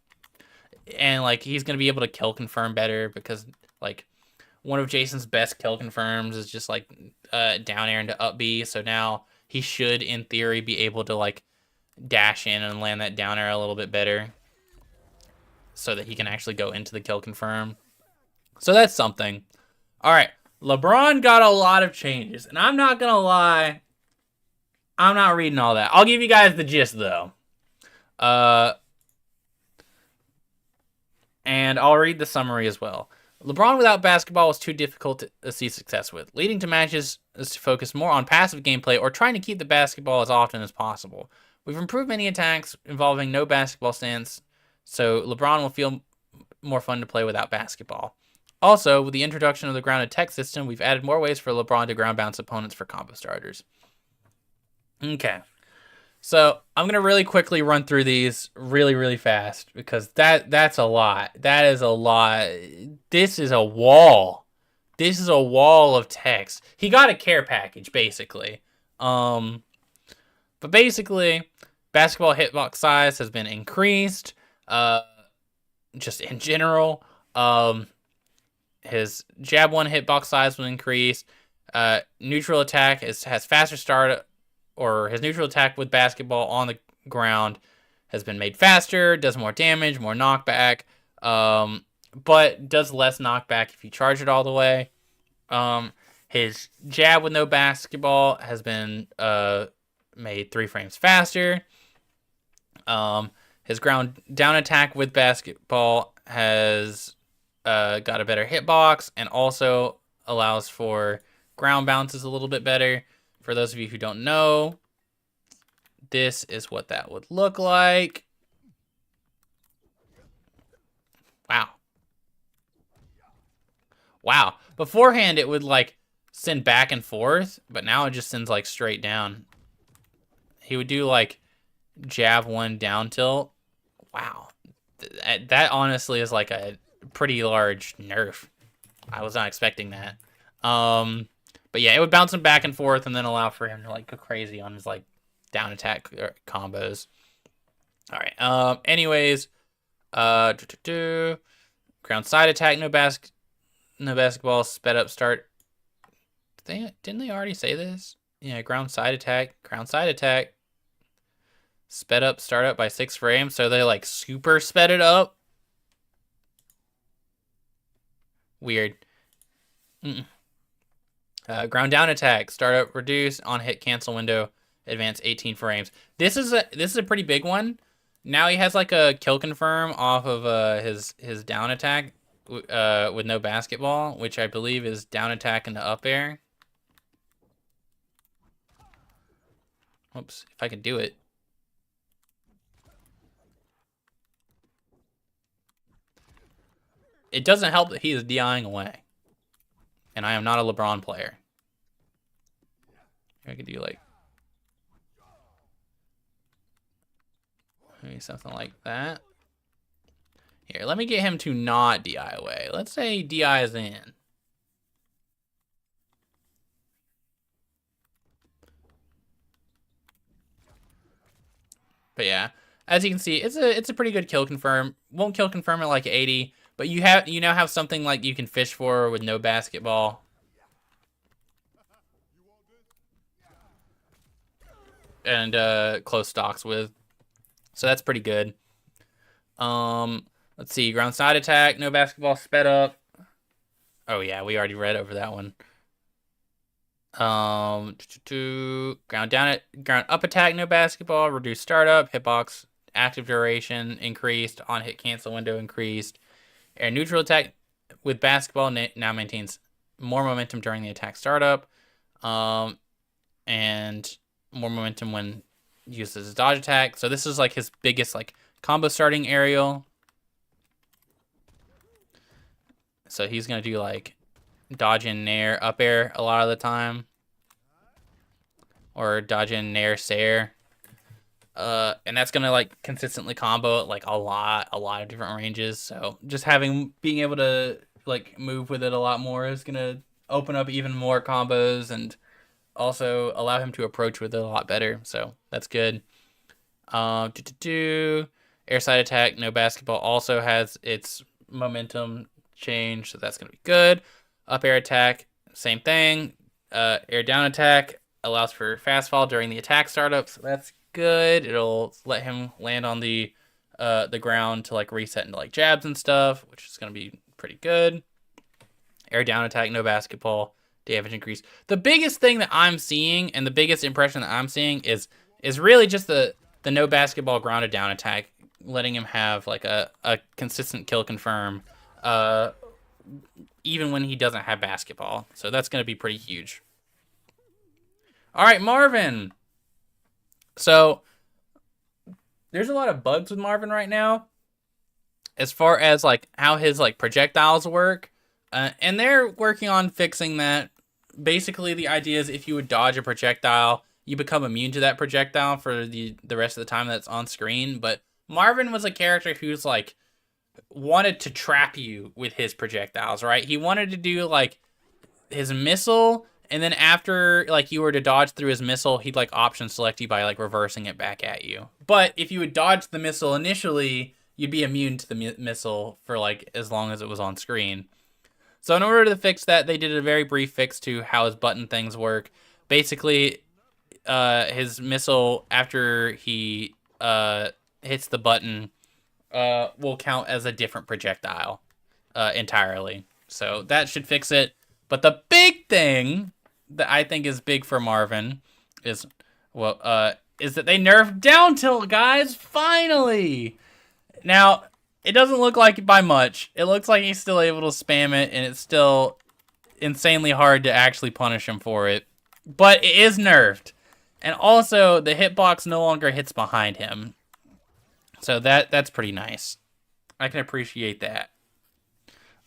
And like he's going to be able to kill confirm better, because like one of Jason's best kill confirms is just like down air into up B. So now he should, in theory, be able to like dash in and land that down air a little bit better, so that he can actually go into the kill confirm. So that's something. All right, LeBron got a lot of changes, and I'm not gonna lie, I'm not reading all that. I'll give you guys the gist though. And I'll read the summary as well. LeBron without basketball was too difficult to see success with, leading to matches to focus more on passive gameplay or trying to keep the basketball as often as possible. We've improved many attacks involving no basketball stance, so LeBron will feel more fun to play without basketball. Also, with the introduction of the grounded tech system, we've added more ways for LeBron to ground bounce opponents for combo starters. Okay. So I'm gonna really quickly run through these really fast because that's a lot. That is a lot. This is a wall. This is a wall of text. He got a care package basically. But basically, basketball hitbox size has been increased. Just in general, his jab one hitbox size was increased. Neutral attack has faster start. Or his neutral attack with basketball on the ground has been made faster, does more damage, more knockback, but does less knockback if you charge it all the way. His jab with no basketball has been made 3 frames faster. His ground down attack with basketball has got a better hitbox and also allows for ground bounces a little bit better. For those of you who don't know, this is what that would look like. Wow. Wow. Beforehand, it would like send back and forth, but now it just sends like straight down. He would do like jab one down tilt. Wow. That honestly is like a pretty large nerf. I was not expecting that. But yeah, it would bounce him back and forth and then allow for him to like go crazy on his like down attack combos. All right. Anyways, ground side attack, no basketball, sped up start. Didn't they already say this? Yeah, ground side attack, sped up start up by 6 frames. So they like super sped it up. Weird. Ground down attack, startup, reduce, on hit, cancel window, advance 18 frames. This is a pretty big one. Now he has like a kill confirm off of his down attack with no basketball, which I believe is down attack into up air. Oops, if I can do it. It doesn't help that he is DIing away. And I am not a LeBron player. I could do like maybe something like that. Here, let me get him to not DI away. Let's say he DIs in. But yeah, as you can see, it's a pretty good kill confirm. Won't kill confirm at like 80, but you now have something like you can fish for with no basketball. And close stocks with. So that's pretty good. Let's see, ground side attack, no basketball, sped up. Oh yeah, we already read over that one. Ground up attack, no basketball, reduced startup, hitbox, active duration increased, on hit cancel window increased. Air neutral attack with basketball now maintains more momentum during the attack startup, and more momentum when used as a dodge attack. So this is like his biggest like combo starting aerial. So he's gonna do like dodge in nair up air a lot of the time, or dodge in nair sair, and that's gonna like consistently combo at like a lot of different ranges. So just being able to like move with it a lot more is gonna open up even more combos and also allow him to approach with it a lot better. So that's good. Airside attack, no basketball also has its momentum change, so that's gonna be good. Up air attack, same thing. Air down attack allows for fast fall during the attack startup, so that's good. It'll let him land on the ground to like reset into like jabs and stuff, which is gonna be pretty good. Air down attack, no basketball, damage increase. The biggest thing that I'm seeing and the biggest impression that I'm seeing is really just the no basketball grounded down attack, letting him have like a consistent kill confirm, even when he doesn't have basketball. So that's gonna be pretty huge. All right, Marvin. So there's a lot of bugs with Marvin right now, as far as like how his like projectiles work, and they're working on fixing that. Basically, the idea is if you would dodge a projectile, you become immune to that projectile for the rest of the time that's on screen. But Marvin was a character who's like wanted to trap you with his projectiles, right? He wanted to do like his missile, and then after like you were to dodge through his missile, he'd like option select you by like reversing it back at you. But if you would dodge the missile initially, you'd be immune to the missile for like as long as it was on screen. So in order to fix that, they did a very brief fix to how his button things work. Basically, his missile, after he hits the button, will count as a different projectile entirely. So that should fix it. But the big thing that I think is big for Marvin is, is that they nerfed down tilt, guys. Finally. Now, it doesn't look like it by much. It looks like he's still able to spam it, and it's still insanely hard to actually punish him for it. But it is nerfed. And also, the hitbox no longer hits behind him. So that's pretty nice. I can appreciate that.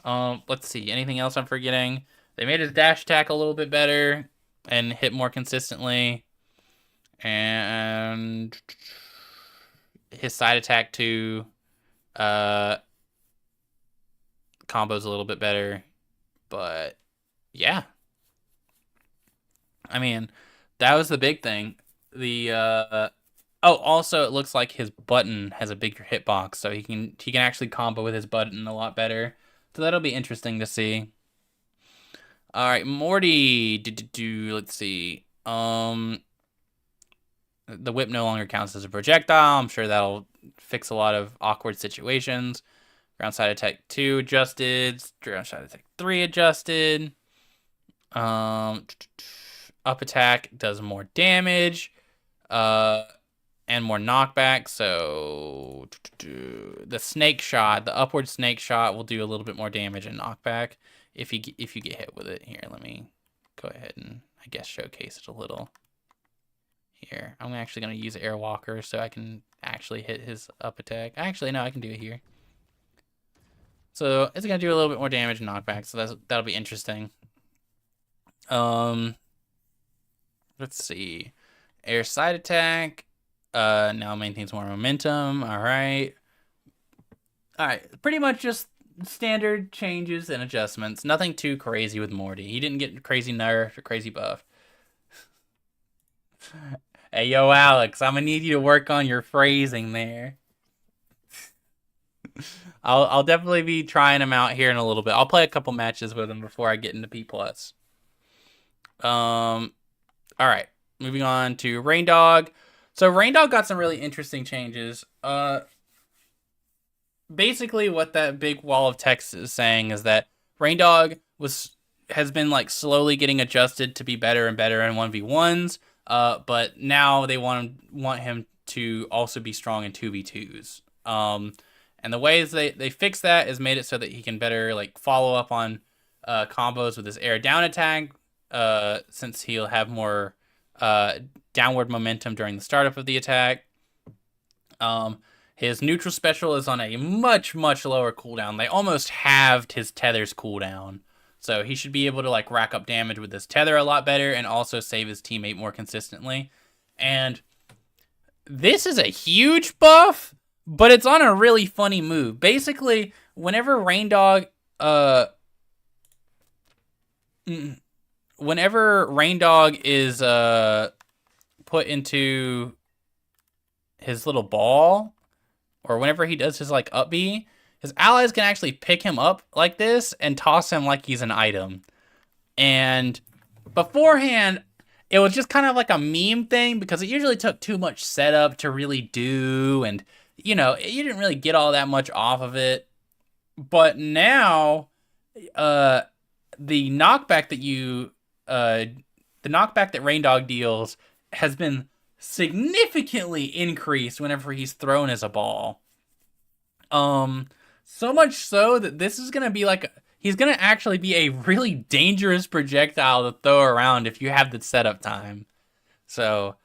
Let's see. Anything else I'm forgetting? They made his dash attack a little bit better and hit more consistently. And his side attack too. Combo's a little bit better. But yeah. I mean, that was the big thing. Also it looks like his button has a bigger hitbox, so he can actually combo with his button a lot better. So that'll be interesting to see. All right, Morty. Let's see. The whip no longer counts as a projectile. I'm sure that'll fix a lot of awkward situations. Ground side attack 2 adjusted. Ground side attack 3 adjusted. Up attack does more damage. And more knockback. So the snake shot, the upward snake shot, will do a little bit more damage and knockback if you get hit with it. Here, let me go ahead and I guess showcase it a little. Here, I'm actually gonna use Airwalker so I can actually hit his up attack. Actually, no, I can do it here. So it's gonna do a little bit more damage and knockback. So that'll be interesting. Let's see, air side attack. Now maintains more momentum. All right. Pretty much just standard changes and adjustments. Nothing too crazy with Morty. He didn't get crazy nerf or crazy buff. Hey, yo, Alex, I'm gonna need you to work on your phrasing there. I'll definitely be trying him out here in a little bit. I'll play a couple matches with him before I get into P+. All right. Moving on to Rain Dog. So Rain Dog got some really interesting changes. Basically, what that big wall of text is saying is that Rain Dog has been like slowly getting adjusted to be better and better in 1v1s. But now they want him to also be strong in 2v2s. And the ways they fix that is made it so that he can better like follow up on combos with his air down attack. Since he'll have more downward momentum during the startup of the attack. His neutral special is on a much, much lower cooldown. They almost halved his tether's cooldown. So he should be able to like rack up damage with his tether a lot better and also save his teammate more consistently. And this is a huge buff, but it's on a really funny move. Basically, whenever Rain Dog is put into his little ball, or whenever he does his like up B, his allies can actually pick him up like this and toss him like he's an item. And beforehand, it was just kind of like a meme thing because it usually took too much setup to really do, and you know, you didn't really get all that much off of it. But now, uh, the knockback that you, uh, the knockback that Rain Dog deals has been significantly increased whenever he's thrown as a ball. Um, so much so that this is gonna be like he's gonna actually be a really dangerous projectile to throw around if you have the setup time. So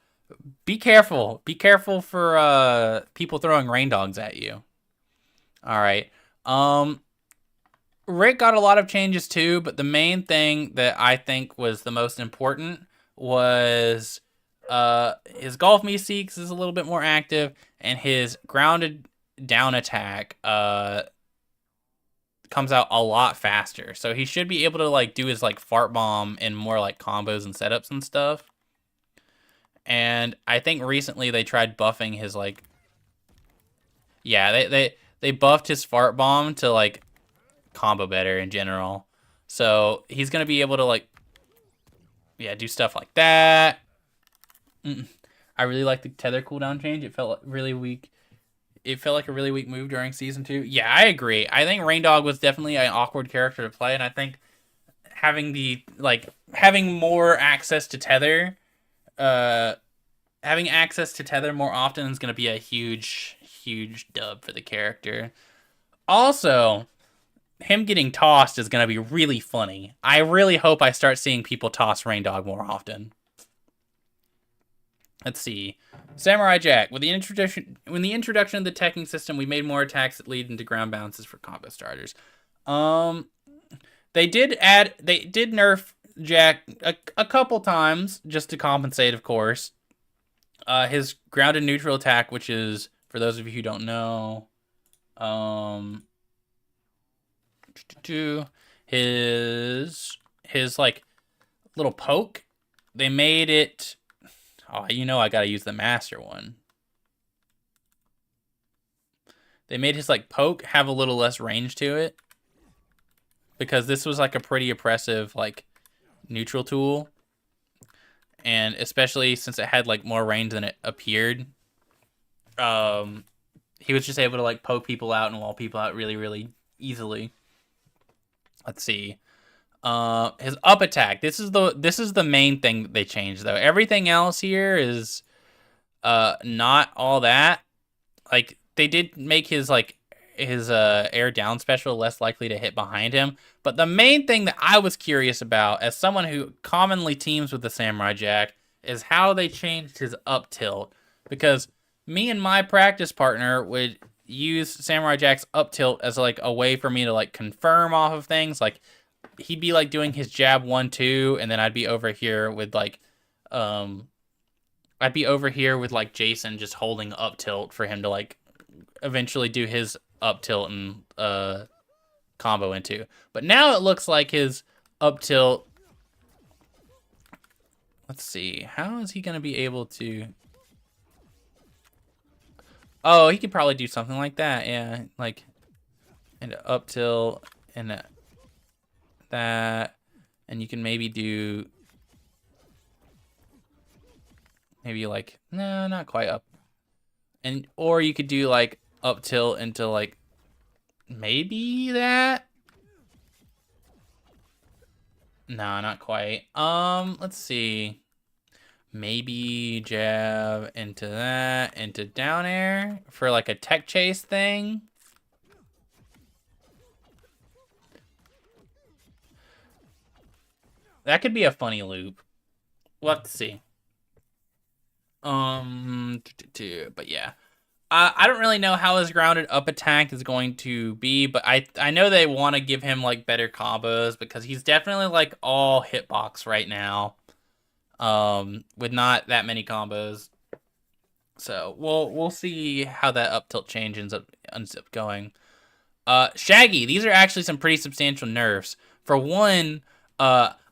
be careful. Be careful for people throwing rain dogs at you. All right. Um, Rick got a lot of changes too, but the main thing that I think was the most important was his golf Meeseeks is a little bit more active, and his grounded down attack comes out a lot faster. So he should be able to like do his like fart bomb in more like combos and setups and stuff. And I think recently they tried buffing his like yeah, they buffed his fart bomb to like combo better in general. So he's gonna be able to like yeah, do stuff like that. I really like the tether cooldown change. It felt really weak. It felt like a really weak move during season 2. Yeah, I agree. I think Rain Dog was definitely an awkward character to play, and I think having more access to tether, having access to tether more often is going to be a huge dub for the character. Also, him getting tossed is going to be really funny. I really hope I start seeing people toss Rain Dog more often. Let's see. Samurai Jack. With the introduction of the teching system, we made more attacks that lead into ground bounces for combo starters. They did nerf Jack a couple times just to compensate, of course. His grounded neutral attack, which is, for those of you who don't know, his like little poke, they made it. Oh, you know I gotta use the master one. They made his like poke have a little less range to it, because this was like a pretty oppressive like neutral tool, and especially since it had like more range than it appeared, he was just able to like poke people out and wall people out really easily. Let's see. His up attack. This is the main thing that they changed though. Everything else here is not all that. Like they did make his air down special less likely to hit behind him. But the main thing that I was curious about, as someone who commonly teams with the Samurai Jack, is how they changed his up tilt. Because me and my practice partner would use Samurai Jack's up tilt as like a way for me to like confirm off of things. Like he'd be like doing his jab 1-2, and then I'd be over here with like Jason just holding up tilt for him to like eventually do his up tilt and combo into. But now it looks like his up tilt, let's see, how is he gonna be able to, oh, he could probably do something like that, yeah, like and up tilt and that, and you can maybe do like, no, not quite up, and or you could do like up tilt into like maybe that, no, not quite. Let's see, maybe jab into that, into down air for like a tech chase thing. That could be a funny loop. Let's see. But yeah. I don't really know how his grounded up attack is going to be, but I know they want to give him like better combos, because he's definitely like all hitbox right now, with not that many combos. So we'll see how that up tilt change ends up going. Shaggy, these are actually some pretty substantial nerfs. For one,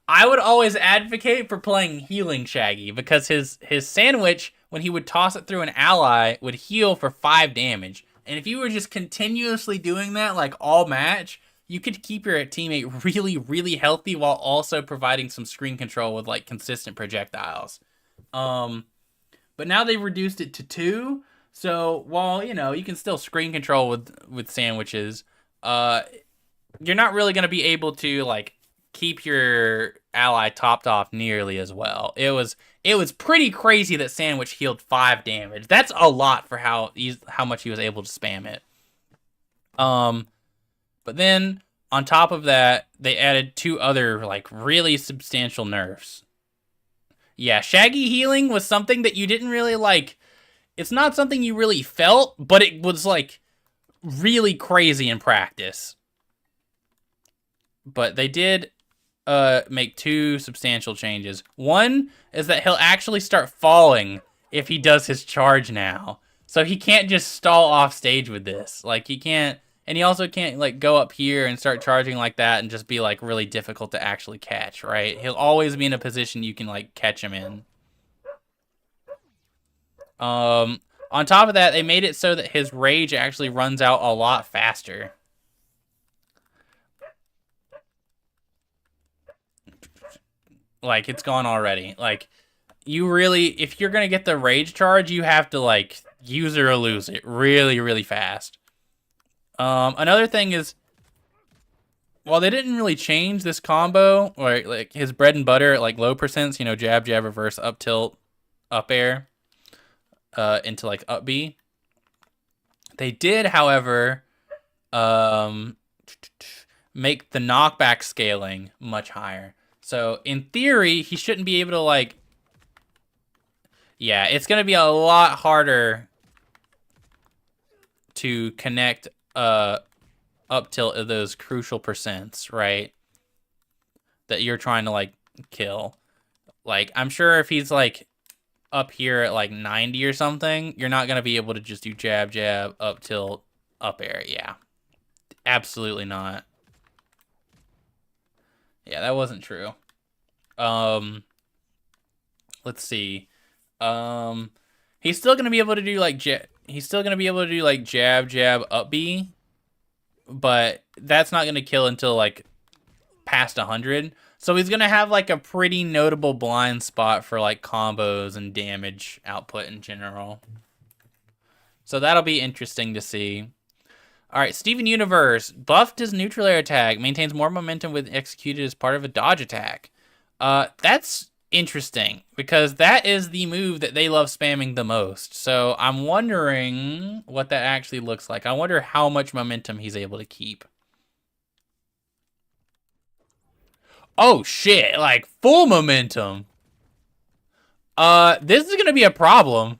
I would always advocate for playing healing Shaggy, because his sandwich, when he would toss it through an ally, would heal for 5 damage. And if you were just continuously doing that like all match, you could keep your teammate really, really healthy while also providing some screen control with like consistent projectiles. But now they've reduced it to 2. So while you can still screen control with sandwiches, uh, you're not really gonna be able to like keep your ally topped off nearly as well. It was pretty crazy that sandwich healed 5 damage. That's a lot for how much he was able to spam it. But then on top of that, they added 2 other like really substantial nerfs. Yeah, Shaggy healing was something that you didn't really like. It's not something you really felt, but it was like really crazy in practice. But they did make 2 substantial changes. One is that he'll actually start falling if he does his charge now. So he can't just stall off stage with this. Like he can't, and he also can't like go up here and start charging like that and just be like really difficult to actually catch, right? He'll always be in a position you can like catch him in. On top of that, they made it so that his rage actually runs out a lot faster. Like, it's gone already. Like, you really, if you're gonna get the rage charge, you have to, like, use it or lose it really, really fast. Another thing is, while they didn't really change this combo, or, like, his bread and butter at, like, low percents, jab, jab, reverse, up tilt, up air, into, like, up B. They did, however, make the knockback scaling much higher. So, in theory, he shouldn't be able to, like... Yeah, it's going to be a lot harder to connect up tilt of those crucial percents, right? That you're trying to, like, kill. Like, I'm sure if he's, like, up here at, like, 90 or something, you're not going to be able to just do jab, jab, up tilt, up air. Yeah. Absolutely not. Yeah, that wasn't true. Let's see. He's still gonna be able to do like jab, jab, up B, but that's not gonna kill until like past 100. So he's gonna have like a pretty notable blind spot for like combos and damage output in general. So that'll be interesting to see. All right, Steven Universe buffed his neutral air attack, maintains more momentum when executed as part of a dodge attack. That's interesting because that is the move that they love spamming the most. So I'm wondering what that actually looks like. I wonder how much momentum he's able to keep. Oh shit, like full momentum. This is gonna be a problem.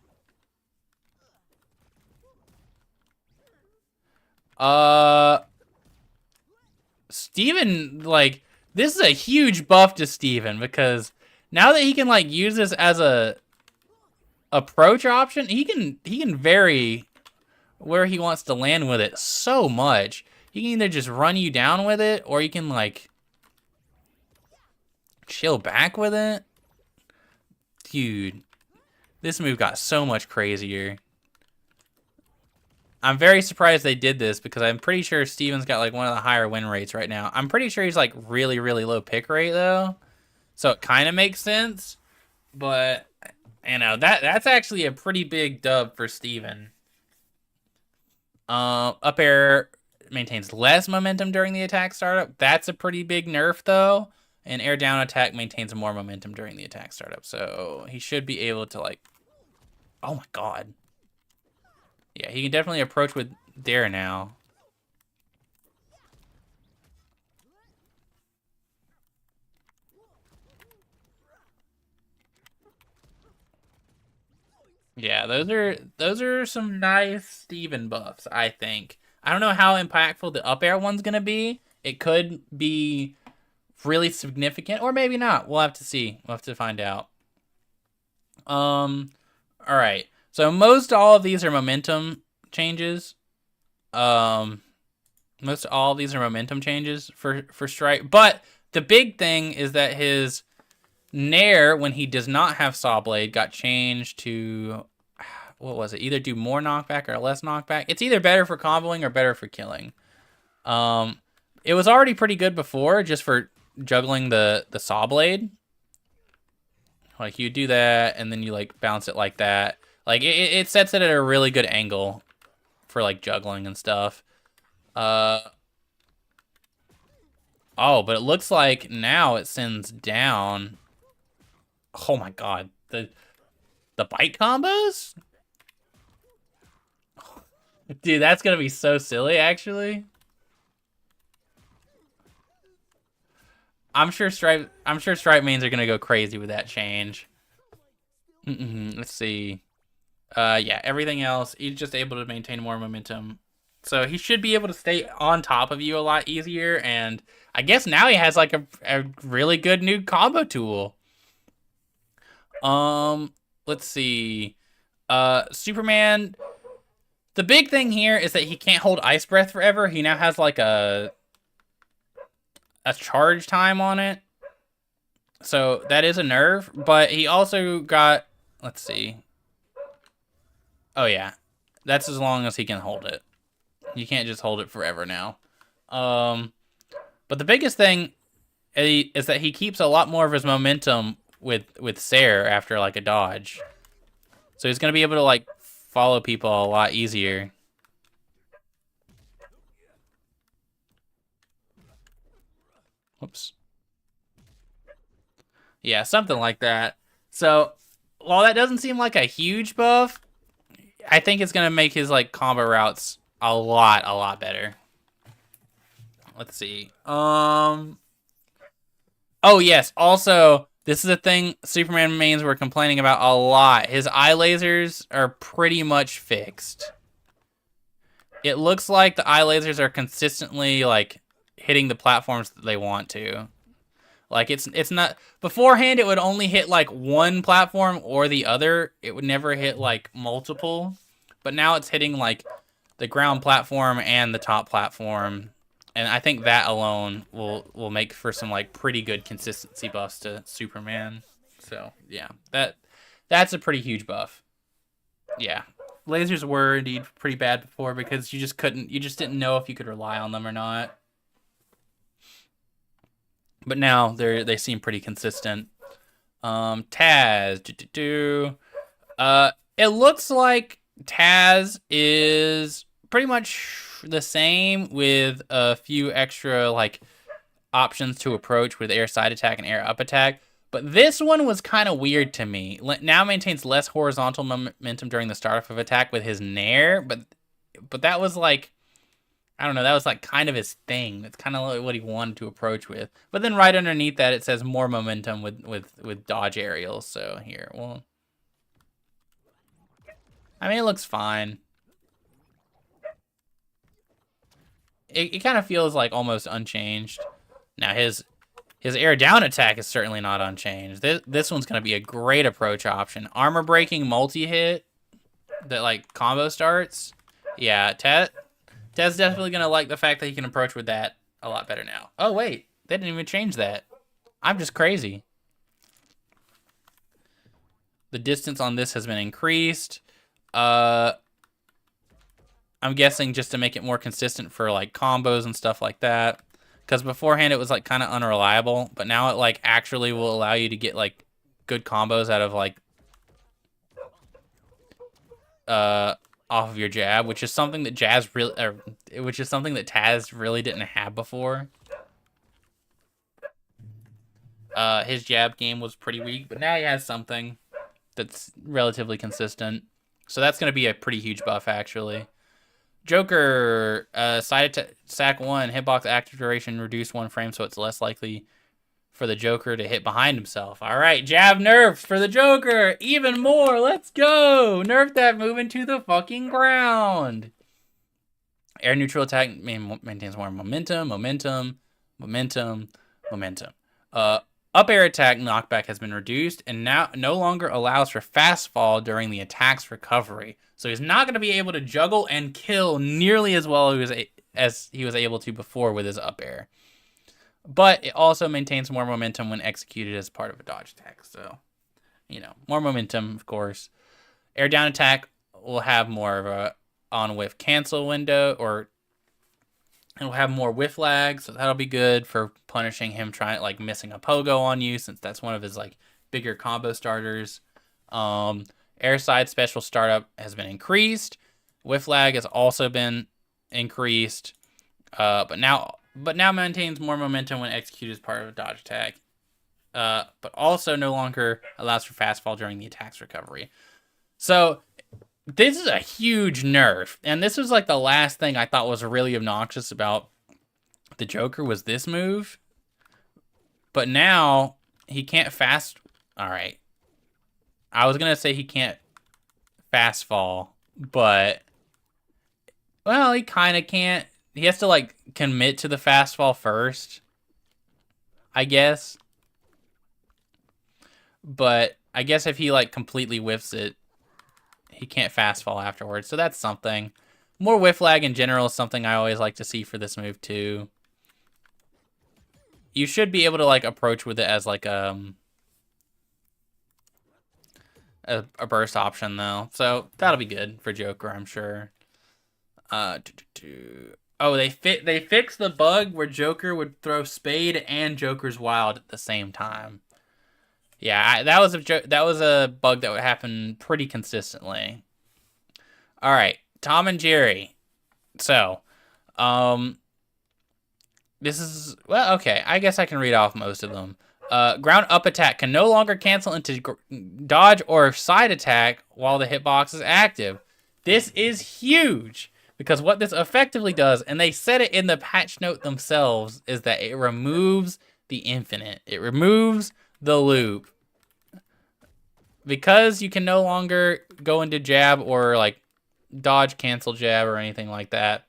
Steven, like, this is a huge buff to Steven because now that he can, like, use this as a approach option, he can vary where he wants to land with it so much. He can either just run you down with it, or he can, like, chill back with it. Dude, this move got so much crazier. I'm very surprised they did this because I'm pretty sure Steven's got like one of the higher win rates right now. I'm pretty sure he's like really, really low pick rate though. So it kind of makes sense. But, that's actually a pretty big dub for Steven. Up air maintains less momentum during the attack startup. That's a pretty big nerf though. And air down attack maintains more momentum during the attack startup. So he should be able to like... Oh my god. Yeah, he can definitely approach with Dare now. Yeah, those are some nice Steven buffs, I think. I don't know how impactful the up air one's gonna be. It could be really significant, or maybe not. We'll have to see. We'll have to find out. Alright. So most all of these are momentum changes. Most all of these are momentum changes for Strike. But the big thing is that his Nair, when he does not have Saw Blade, got changed to, what was it? Either do more knockback or less knockback. It's either better for comboing or better for killing. It was already pretty good before, just for juggling the saw blade. Like, you do that, and then you, like, bounce it like that. Like, it sets it at a really good angle for, like, juggling and stuff. Oh, but it looks like now it sends down. Oh my god. The bite combos? Dude, that's gonna be so silly, actually. I'm sure Stripe mains are gonna go crazy with that change. Let's see. Yeah, everything else, he's just able to maintain more momentum. So he should be able to stay on top of you a lot easier, and I guess now he has like a really good new combo tool. Let's see. Superman. The big thing here is that he can't hold Ice Breath forever. He now has like a charge time on it. So that is a nerf, but he also got, let's see. Oh yeah. That's as long as he can hold it. You can't just hold it forever now. But the biggest thing is that he keeps a lot more of his momentum with Sarah after like a dodge. So he's going to be able to like follow people a lot easier. Whoops. Yeah, something like that. So while that doesn't seem like a huge buff, I think it's going to make his like combo routes a lot better. Let's see. Oh yes, also this is a thing Superman mains were complaining about a lot. His eye lasers are pretty much fixed. It looks like the eye lasers are consistently like hitting the platforms that they want to. Like it's not, beforehand it would only hit like one platform or the other. It would never hit like multiple. But now it's hitting like the ground platform and the top platform. And I think that alone will make for some like pretty good consistency buffs to Superman. So yeah, that's a pretty huge buff. Yeah, lasers were indeed pretty bad before because you just didn't know if you could rely on them or not. But now they seem pretty consistent. Taz, it looks like Taz is pretty much the same with a few extra like options to approach with air side attack and air up attack. But this one was kind of weird to me. Now maintains less horizontal momentum during the start of attack with his Nair, but that was like, I don't know, that was like kind of his thing. That's kind of like what he wanted to approach with. But then right underneath that it says more momentum with dodge aerials. So here, well, I mean, it looks fine. It kind of feels like almost unchanged. Now his air down attack is certainly not unchanged. This one's going to be a great approach option. Armor breaking multi-hit that like combo starts. Yeah, Ted's definitely going to like the fact that he can approach with that a lot better now. Oh wait, they didn't even change that. I'm just crazy. The distance on this has been increased. I'm guessing just to make it more consistent for like combos and stuff like that. Because beforehand it was like kind of unreliable, but now it like actually will allow you to get like good combos out of like off of your jab, which is something that Taz really didn't have before. His jab game was pretty weak, but now he has something that's relatively consistent. So that's going to be a pretty huge buff actually. Joker, side attack 1, hitbox active duration reduced 1 frame, so it's less likely for the Joker to hit behind himself. All right, jab nerfs for the Joker. Even more. Let's go. Nerf that move into the fucking ground. Air neutral attack maintains more momentum. Up air attack knockback has been reduced and now no longer allows for fast fall during the attack's recovery. So he's not going to be able to juggle and kill nearly as well as he was able to before with his up air. But it also maintains more momentum when executed as part of a dodge attack. So, you know, more momentum, of course. Air down attack will have more of a on-whiff cancel window, or It'll have more whiff lag, so that'll be good for punishing him trying like missing a pogo on you, since that's one of his like bigger combo starters. Airside special startup has been increased. Whiff lag has also been increased, but now maintains more momentum when executed as part of a dodge attack. But also no longer allows for fast fall during the attack's recovery. So this is a huge nerf, and this was like the last thing I thought was really obnoxious about the Joker was this move. But now he can't fast. All right, I was gonna say he can't fast fall, but well, he kind of can't. He has to like commit to the fast fall first, I guess. But I guess if he like completely whiffs it, he can't fast fall afterwards. So that's something. More whiff lag in general is something I always like to see for this move too. You should be able to like approach with it as like a burst option though. So that'll be good for Joker, I'm sure. Oh, they fixed the bug where Joker would throw Spade and Joker's Wild at the same time. Yeah, that was a bug that would happen pretty consistently. All right, Tom and Jerry. So, this is well, okay. I guess I can read off most of them. Ground up attack can no longer cancel into dodge or side attack while the hitbox is active. This is huge because what this effectively does, and they said it in the patch note themselves, is that it removes the infinite. It removes the loop. Because you can no longer go into jab or like dodge cancel jab or anything like that,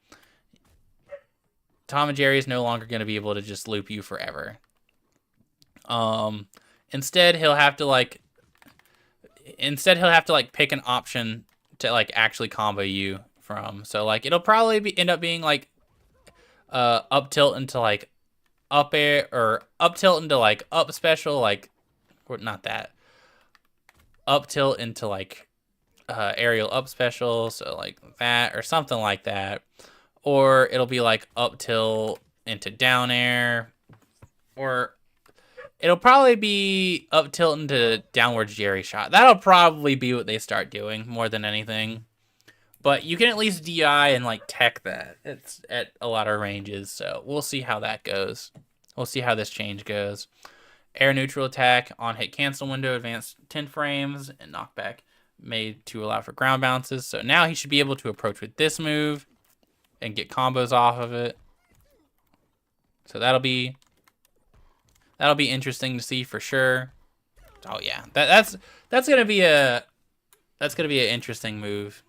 Tom and Jerry is no longer going to be able to just loop you forever. Instead he'll have to like pick an option to like actually combo you from. So like it'll probably end up being like up tilt into like up air, or up tilt into like up special, like not that. Up tilt into like aerial up special, so like that or something like that. Or it'll be like up tilt into down air, or it'll probably be up tilt into downward Jerry shot. That'll probably be what they start doing more than anything. But you can at least DI and like tech that. It's at a lot of ranges, so we'll see how that goes. We'll see how this change goes. Air neutral attack on hit cancel window advanced 10 frames, and knockback made to allow for ground bounces. So now he should be able to approach with this move and get combos off of it. So that'll be interesting to see for sure. Oh yeah, that's gonna be an interesting move.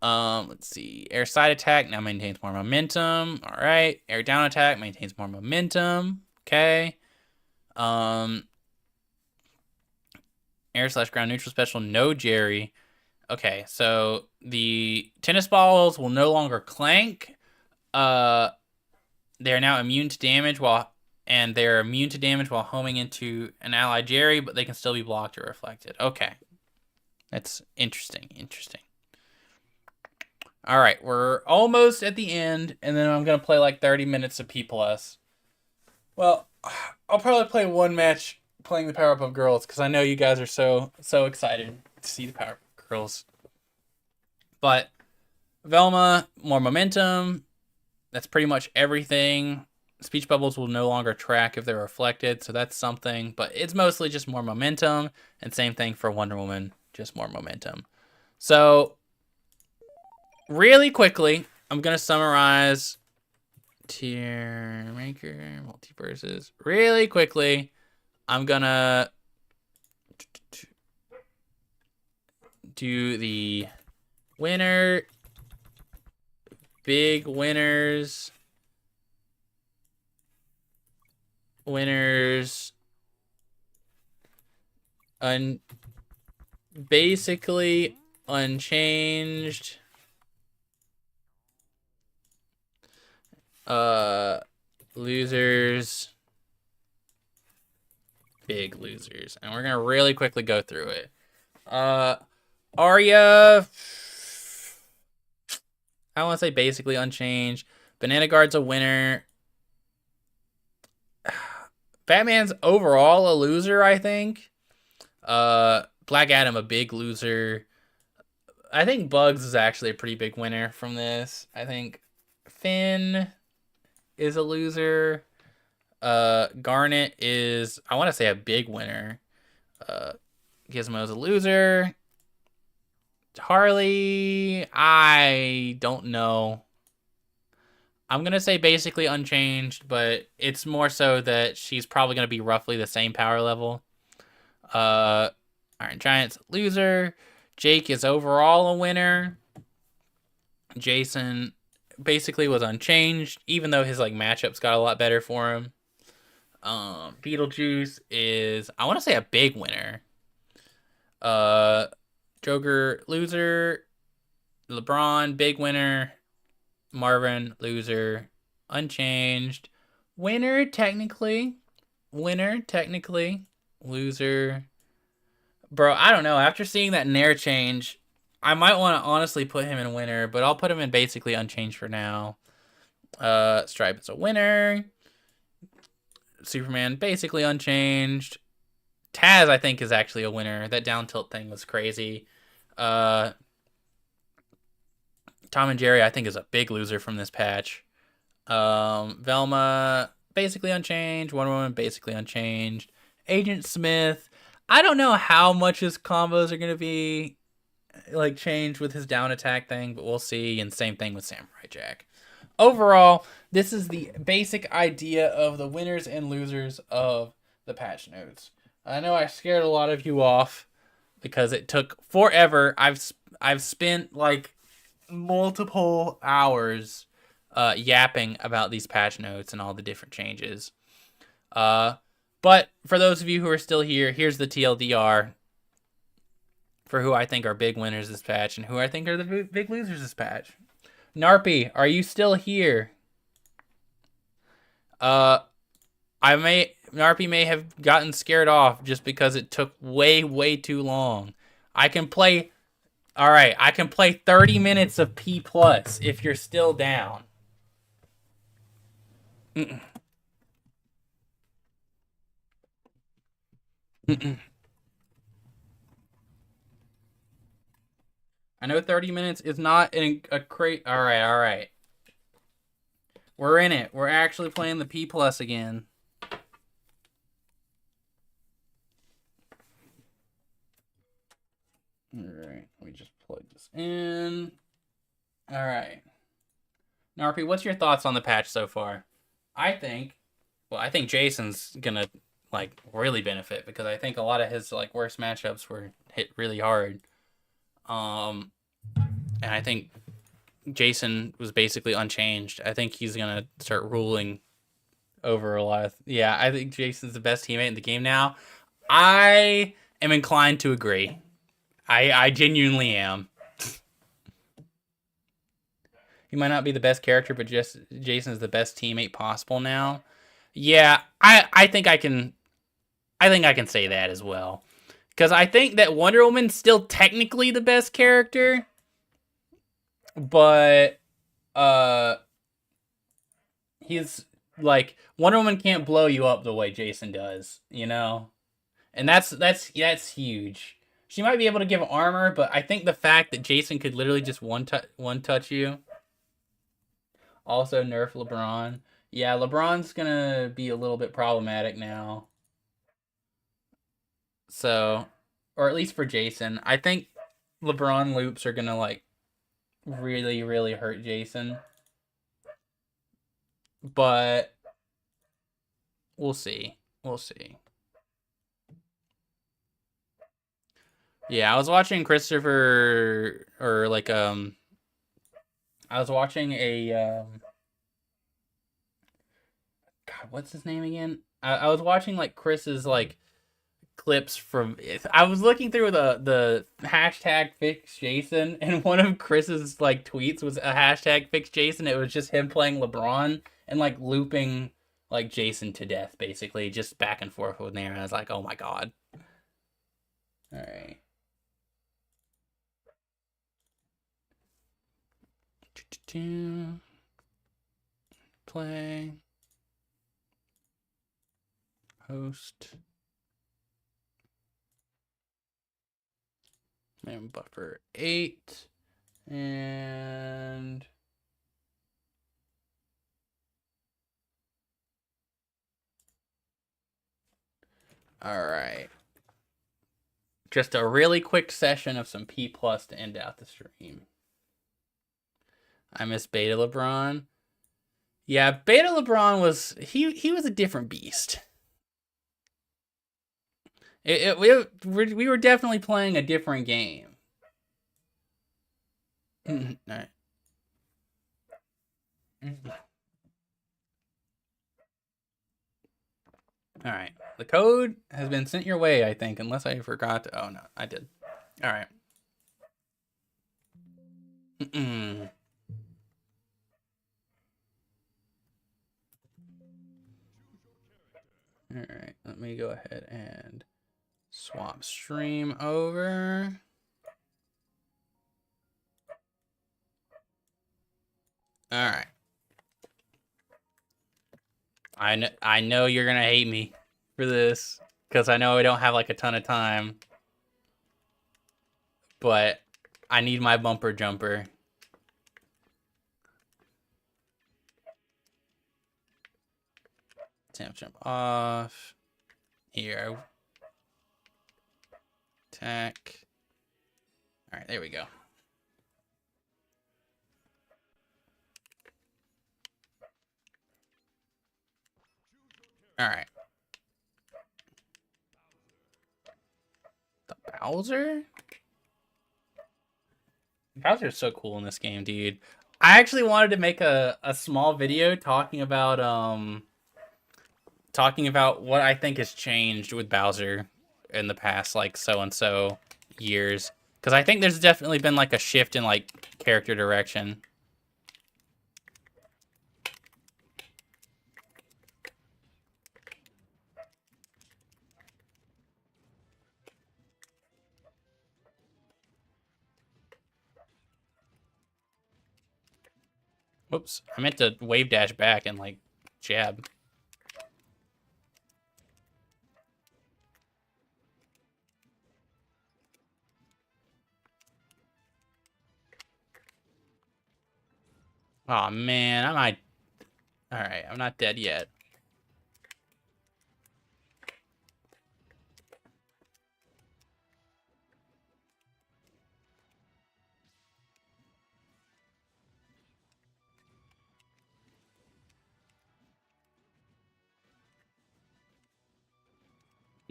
Let's see. Air side attack now maintains more momentum. All right. Air down attack maintains more momentum. Okay. Air / ground neutral special, no Jerry. Okay, so the tennis balls will no longer clank. They are now immune to damage while homing into an ally Jerry, but they can still be blocked or reflected. Okay. That's interesting. All right, we're almost at the end, and then I'm going to play like 30 minutes of P+. Well, I'll probably play one match playing the Powerpuff Girls because I know you guys are so excited to see the Powerpuff Girls. But Velma, more momentum. That's pretty much everything. Speech bubbles will no longer track if they're reflected, so that's something. But it's mostly just more momentum, and same thing for Wonder Woman, just more momentum. So, really quickly, I'm going to summarize Tier Maker, Multiversus. Really quickly, I'm going to do the big winners, basically unchanged, losers, big losers, and we're gonna really quickly go through it. Arya, I want to say basically unchanged. Banana Guard's a winner. Batman's overall a loser, I think. Black Adam a big loser. I think Bugs is actually a pretty big winner from this. I think Finn is a loser. Garnet is, I want to say, a big winner. Gizmo's a loser. Harley, I don't know. I'm going to say basically unchanged, but it's more so that she's probably going to be roughly the same power level. Iron Giant's loser. Jake is overall a winner. Jason basically was unchanged, even though his like matchups got a lot better for him. Beetlejuice is, I want to say, a big winner. Joker loser. LeBron big winner. Marvin loser. Unchanged. Winner technically. Loser. Bro, I don't know. After seeing that Nair change, I might want to honestly put him in winner, but I'll put him in basically unchanged for now. Stripe is a winner. Superman basically unchanged. Taz, I think, is actually a winner. That down tilt thing was crazy. Tom and Jerry, I think, is a big loser from this patch. Velma, basically unchanged. Wonder Woman, basically unchanged. Agent Smith, I don't know how much his combos are going to be like changed with his down attack thing, but we'll see. And same thing with Samurai Jack. Overall, this is the basic idea of the winners and losers of the patch notes. I know I scared a lot of you off because it took forever. I've spent like multiple hours yapping about these patch notes and all the different changes. But for those of you who are still here, here's the TLDR for who I think are big winners this patch and who I think are the big losers this patch. Narpy, are you still here? Narpy may have gotten scared off just because it took way too long. I can play 30 minutes of P+ if you're still down. I know 30 minutes is not a crate. All right. We're in it. We're actually playing the P+ again. All right. Let me just plug this in. All right. Narpy, what's your thoughts on the patch so far? I think Jason's gonna like really benefit because I think a lot of his like worst matchups were hit really hard. And I think Jason was basically unchanged. I think he's gonna start ruling over a lot of. Yeah, I think Jason's the best teammate in the game now. I am inclined to agree. I genuinely am. He might not be the best character, but just Jason's the best teammate possible now. Yeah, I think I can say that as well. Because I think that Wonder Woman's still technically the best character. But he's like Wonder Woman can't blow you up the way Jason does, you know? And that's huge. She might be able to give armor, but I think the fact that Jason could literally just one touch you. Also nerf LeBron. Yeah, LeBron's gonna be a little bit problematic now. So, or at least for Jason. I think LeBron loops are gonna like really hurt Jason. But we'll see. Yeah, I was watching Christopher or like I was watching a God, what's his name again? I was watching like Chris's like clips from. I was looking through the hashtag fix Jason, and one of Chris's like tweets was a hashtag fix Jason. It was just him playing LeBron and like looping like Jason to death, basically just back and forth with Nair. And I was like, oh my god. All right. 2. Play. Host. And buffer 8. And all right. Just a really quick session of some P+ to end out the stream. I miss Beta LeBron. Yeah, Beta LeBron was he was a different beast. We were definitely playing a different game. All right. All right. The code has been sent your way, I think, unless I forgot to. Oh no, I did. All right. All right. Let me go ahead and swap stream over. All right. I know you're gonna hate me for this because I know I don't have like a ton of time, but I need my bumper jumper. Temp jump off. Here. Attack. All right, there we go. All right. The Bowser? Bowser's so cool in this game, dude. I actually wanted to make a small video talking about what I think has changed with Bowser in the past like so and so years, because I think there's definitely been like a shift in like character direction. Whoops, I meant to wave dash back and like jab. Oh man, I might. All right, I'm not dead yet.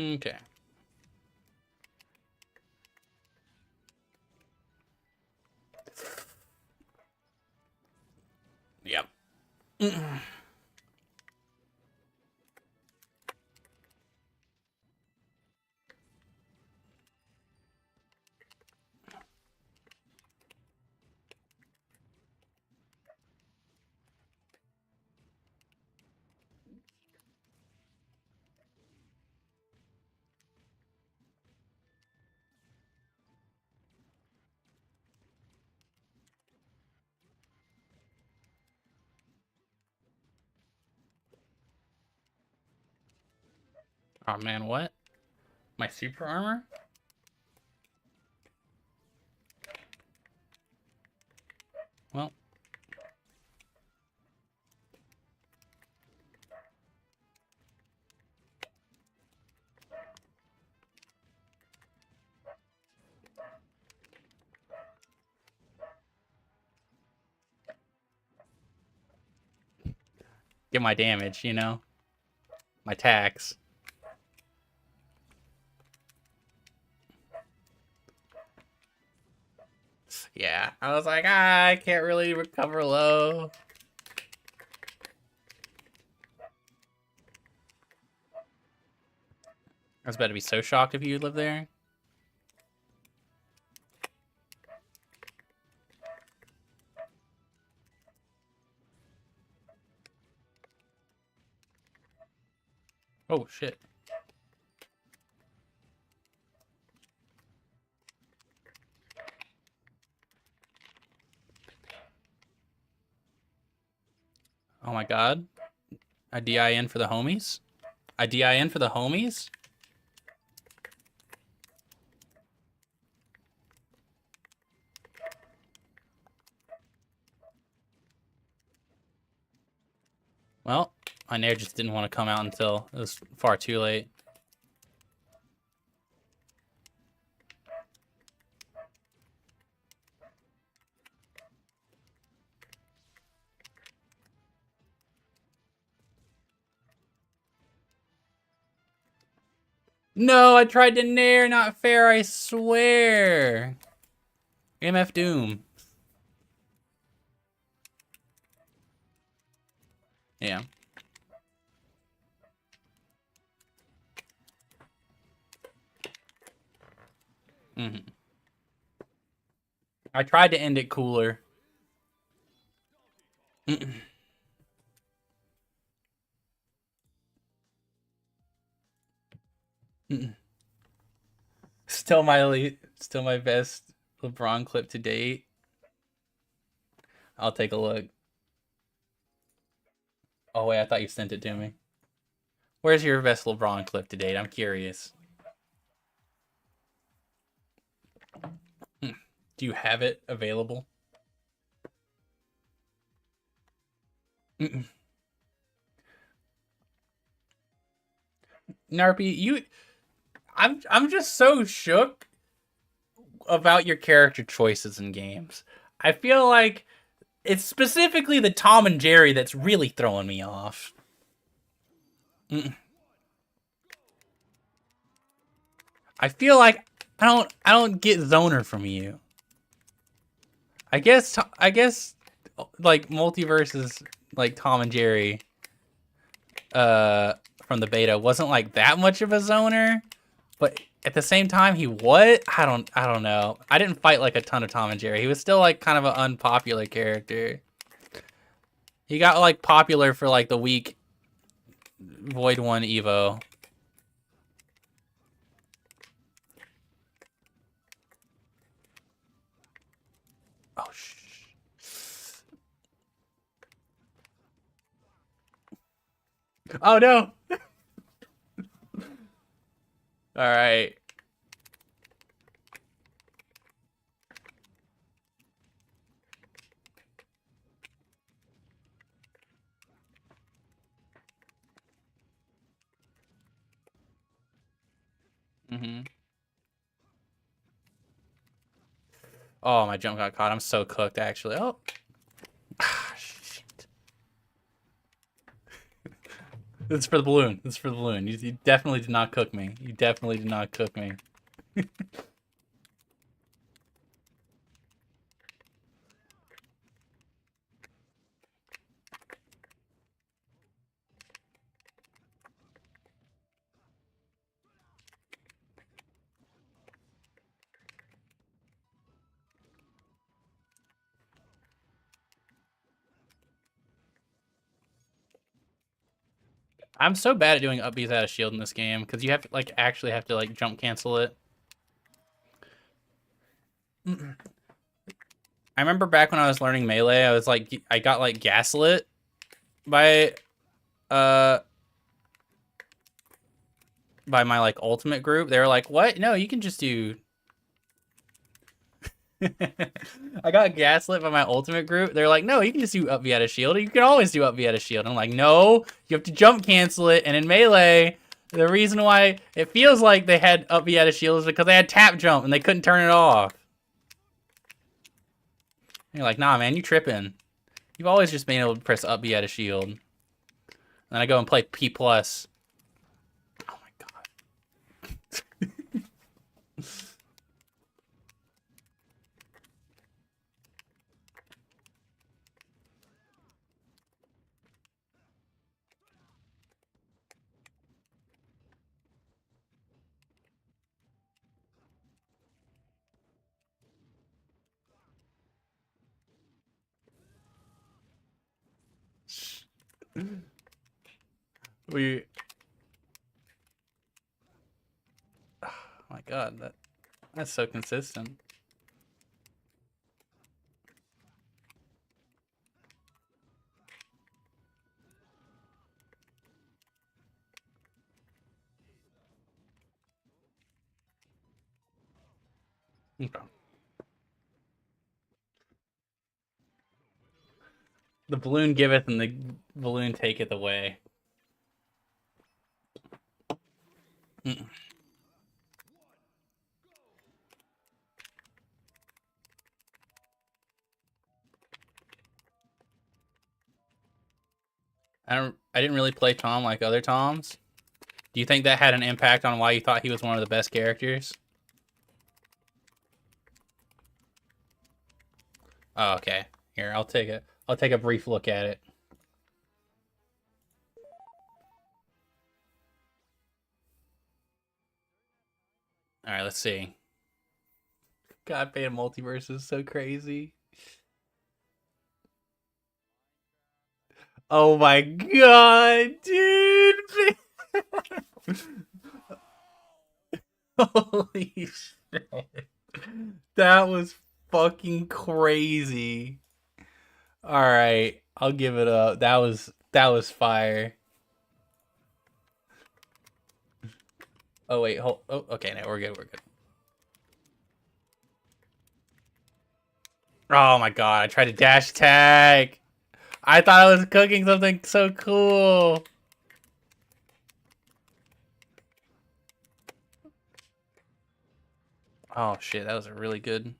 Okay. Yep. Oh man, what? My super armor? Well. Get my damage, you know? My tax. Yeah, I was like, I can't really recover low. I was about to be so shocked if you lived there. Oh, shit. Oh my god. A DIN for the homies? A DIN for the homies? Well, my nair just didn't want to come out until it was far too late. No, I tried to nair, not fair, I swear. MF Doom. Yeah. Mm-hmm. I tried to end it cooler. Still my best LeBron clip to date. I'll take a look. Oh wait, I thought you sent it to me. Where's your best LeBron clip to date? I'm curious. Do you have it available? Narpy, I'm just so shook about your character choices in games. I feel like it's specifically the Tom and Jerry that's really throwing me off. I feel like I don't get Zoner from you. I guess like Multiversus, like Tom and Jerry from the beta wasn't like that much of a Zoner, but at the same time he was. I don't know. I didn't fight like a ton of Tom and Jerry. He was still like kind of an unpopular character. He got like popular for like the week Void 1 Evo. Oh Oh no. All right. Mhm. Oh, my jump got caught. I'm so cooked actually. Oh. Ah, shit. This is for the balloon. This is for the balloon. You definitely did not cook me. You definitely did not cook me. I'm so bad at doing up Bs out of shield in this game because you have to like actually have to like jump cancel it. I remember back when I was learning melee, I was like I got like gaslit by uh by my like ultimate group. They were like, "What? No, you can just do." I got gaslit by my ultimate group. They're like, "No, you can just do up V out of shield. You can always do up V out of shield." I'm like, "No, you have to jump cancel it." And in melee, the reason why it feels like they had up V out of shield is because they had tap jump and they couldn't turn it off. And you're like, "Nah, man, you tripping. You've always just been able to press up V out of shield." And then I go and play P+. Oh my god. We... Oh my god, that's so consistent. Okay. The balloon giveth and the balloon taketh away. Mm. I didn't really play Tom like other Toms. Do you think that had an impact on why you thought he was one of the best characters? Oh, okay. Here, I'll take it. I'll take a brief look at it. All right, let's see. God, playing Multiversus is so crazy. Oh my god, dude! Holy shit. That was fucking crazy. Alright, I'll give it up. That was fire. Oh wait, hold oh okay, no, we're good. Oh my god, I tried to dash tag. I thought I was cooking something so cool. Oh shit, that was a really good.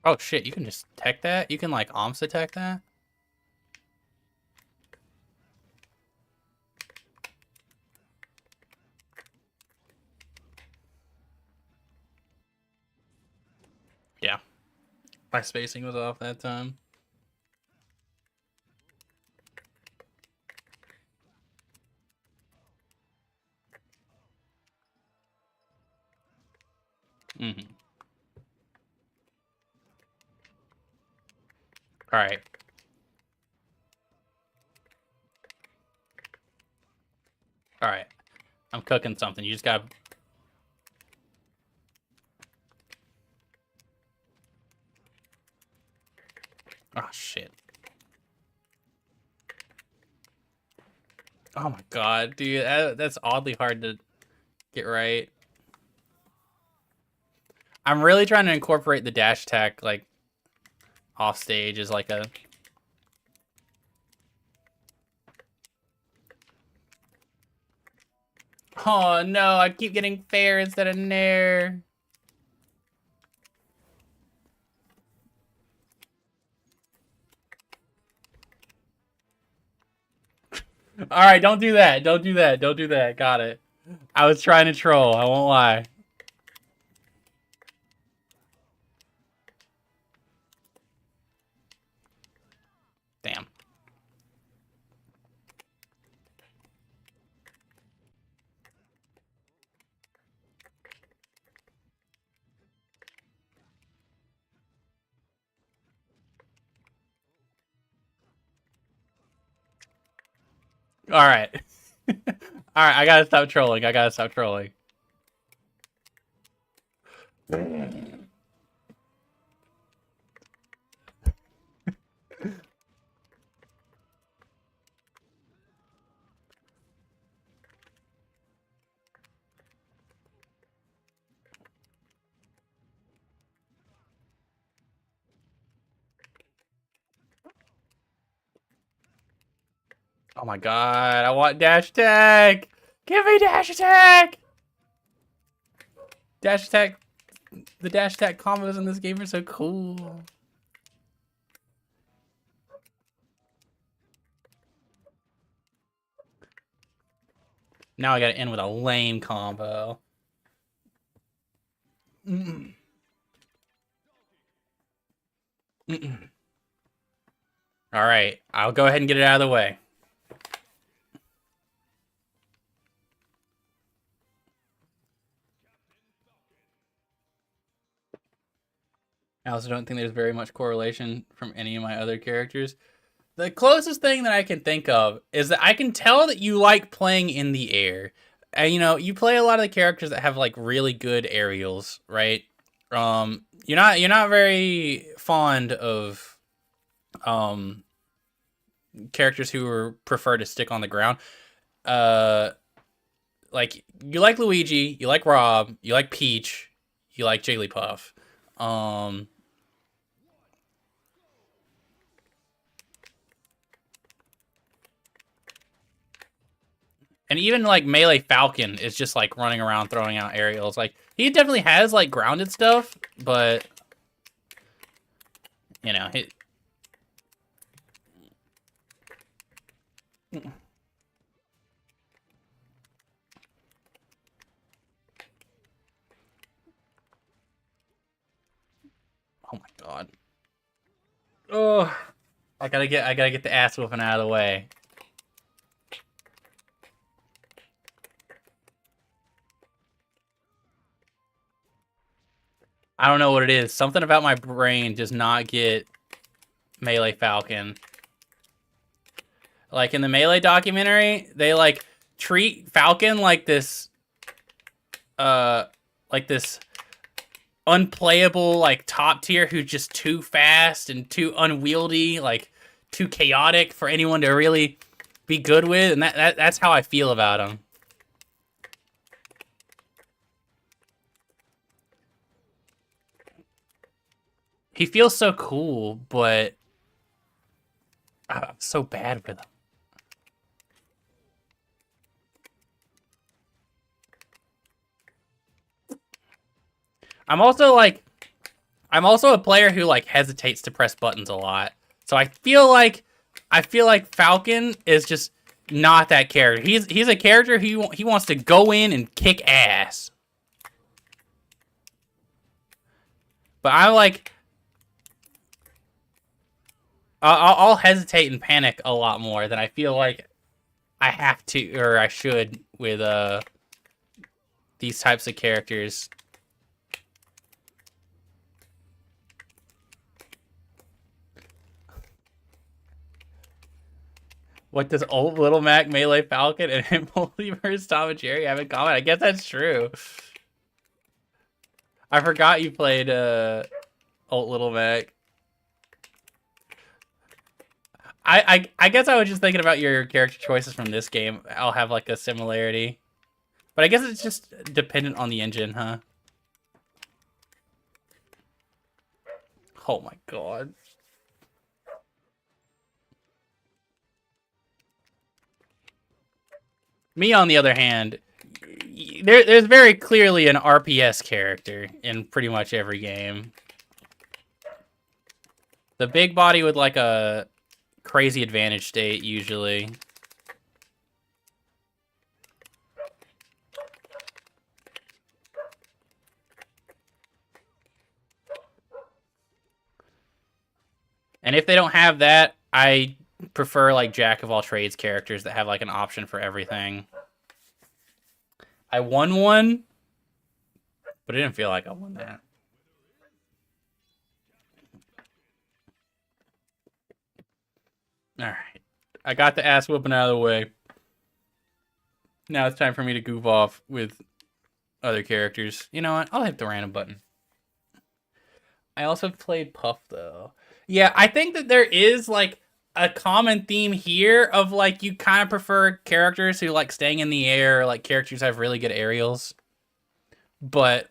Oh shit, you can just tech that? You can like OMS attack that? Yeah. My spacing was off that time. Mm-hmm. Alright. Alright. I'm cooking something. You just gotta. Oh shit. Oh my god, dude. That's oddly hard to get right. I'm really trying to incorporate the dash attack like off stage as like a. Oh no, I keep getting fair instead of nair. Alright, don't do that. Don't do that. Don't do that. Got it. I was trying to troll, I won't lie. Damn. Alright. Alright, I gotta stop trolling. I gotta stop trolling. Oh my god, I want dash attack! Give me dash attack! Dash attack. The dash attack combos in this game are so cool. Now I gotta end with a lame combo. Mm-mm. Mm-mm. All right, I'll go ahead and get it out of the way. I also don't think there's very much correlation from any of my other characters. The closest thing that I can think of is that I can tell that you like playing in the air. And you play a lot of the characters that have like really good aerials, right? You're not very fond of um characters who prefer to stick on the ground. Uh like you like Luigi, you like Rob, you like Peach, you like Jigglypuff. Um And even like Melee Falcon is just like running around throwing out aerials. Like he definitely has like grounded stuff, but you know, he... Oh my god. Oh, I gotta get the ass whooping out of the way. I don't know what it is. Something about my brain does not get Melee Falcon. Like in the Melee documentary, they like treat Falcon like this like this unplayable like top tier who's just too fast and too unwieldy, like too chaotic for anyone to really be good with, and that's how I feel about him. He feels so cool, but I'm so bad with him. I'm also a player who like hesitates to press buttons a lot. So I feel like Falcon is just not that character. He's a character who he wants to go in and kick ass. But I'm like I'll hesitate and panic a lot more than I feel like I have to or I should with these types of characters. What does old Little Mac, Melee Falcon, and Multiversus Tom and Jerry have in common? I guess that's true. I forgot you played old Little Mac. I guess I was just thinking about your character choices from this game. I'll have like a similarity. But I guess it's just dependent on the engine, huh? Oh my god. Me, on the other hand, there's very clearly an RPS character in pretty much every game. The big body with like a crazy advantage state, usually. And if they don't have that, I prefer like Jack of all trades characters that have like an option for everything. I won one, but it didn't feel like I won that. All right. I got the ass whooping out of the way. Now it's time for me to goof off with other characters. You know what? I'll hit the random button. I also played Puff, though. Yeah, I think that there is, like, a common theme here of, like, you kind of prefer characters who like staying in the air, like, characters who have really good aerials. But,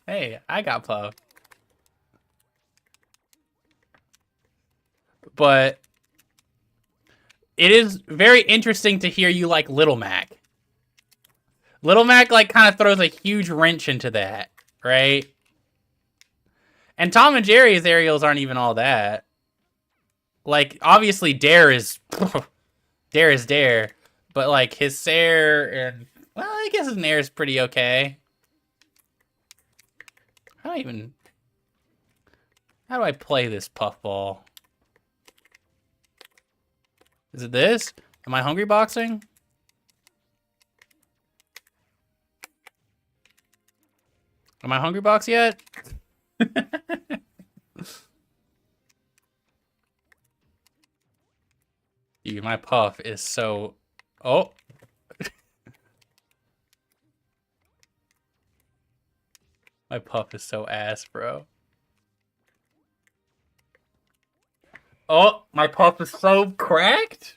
hey, I got Puff. But it is very interesting to hear you like Little Mac. Little Mac, like, kind of throws a huge wrench into that, right? And Tom and Jerry's aerials aren't even all that. Like, obviously, Dare is Dare. But, like, his Sair and... Well, I guess his Nair is pretty okay. How do I play this puffball? Is it this? Am I hungry boxing? Am I hungry box yet? Dude, my puff is so... Oh. My puff is so ass, bro. Oh, my puff is so cracked?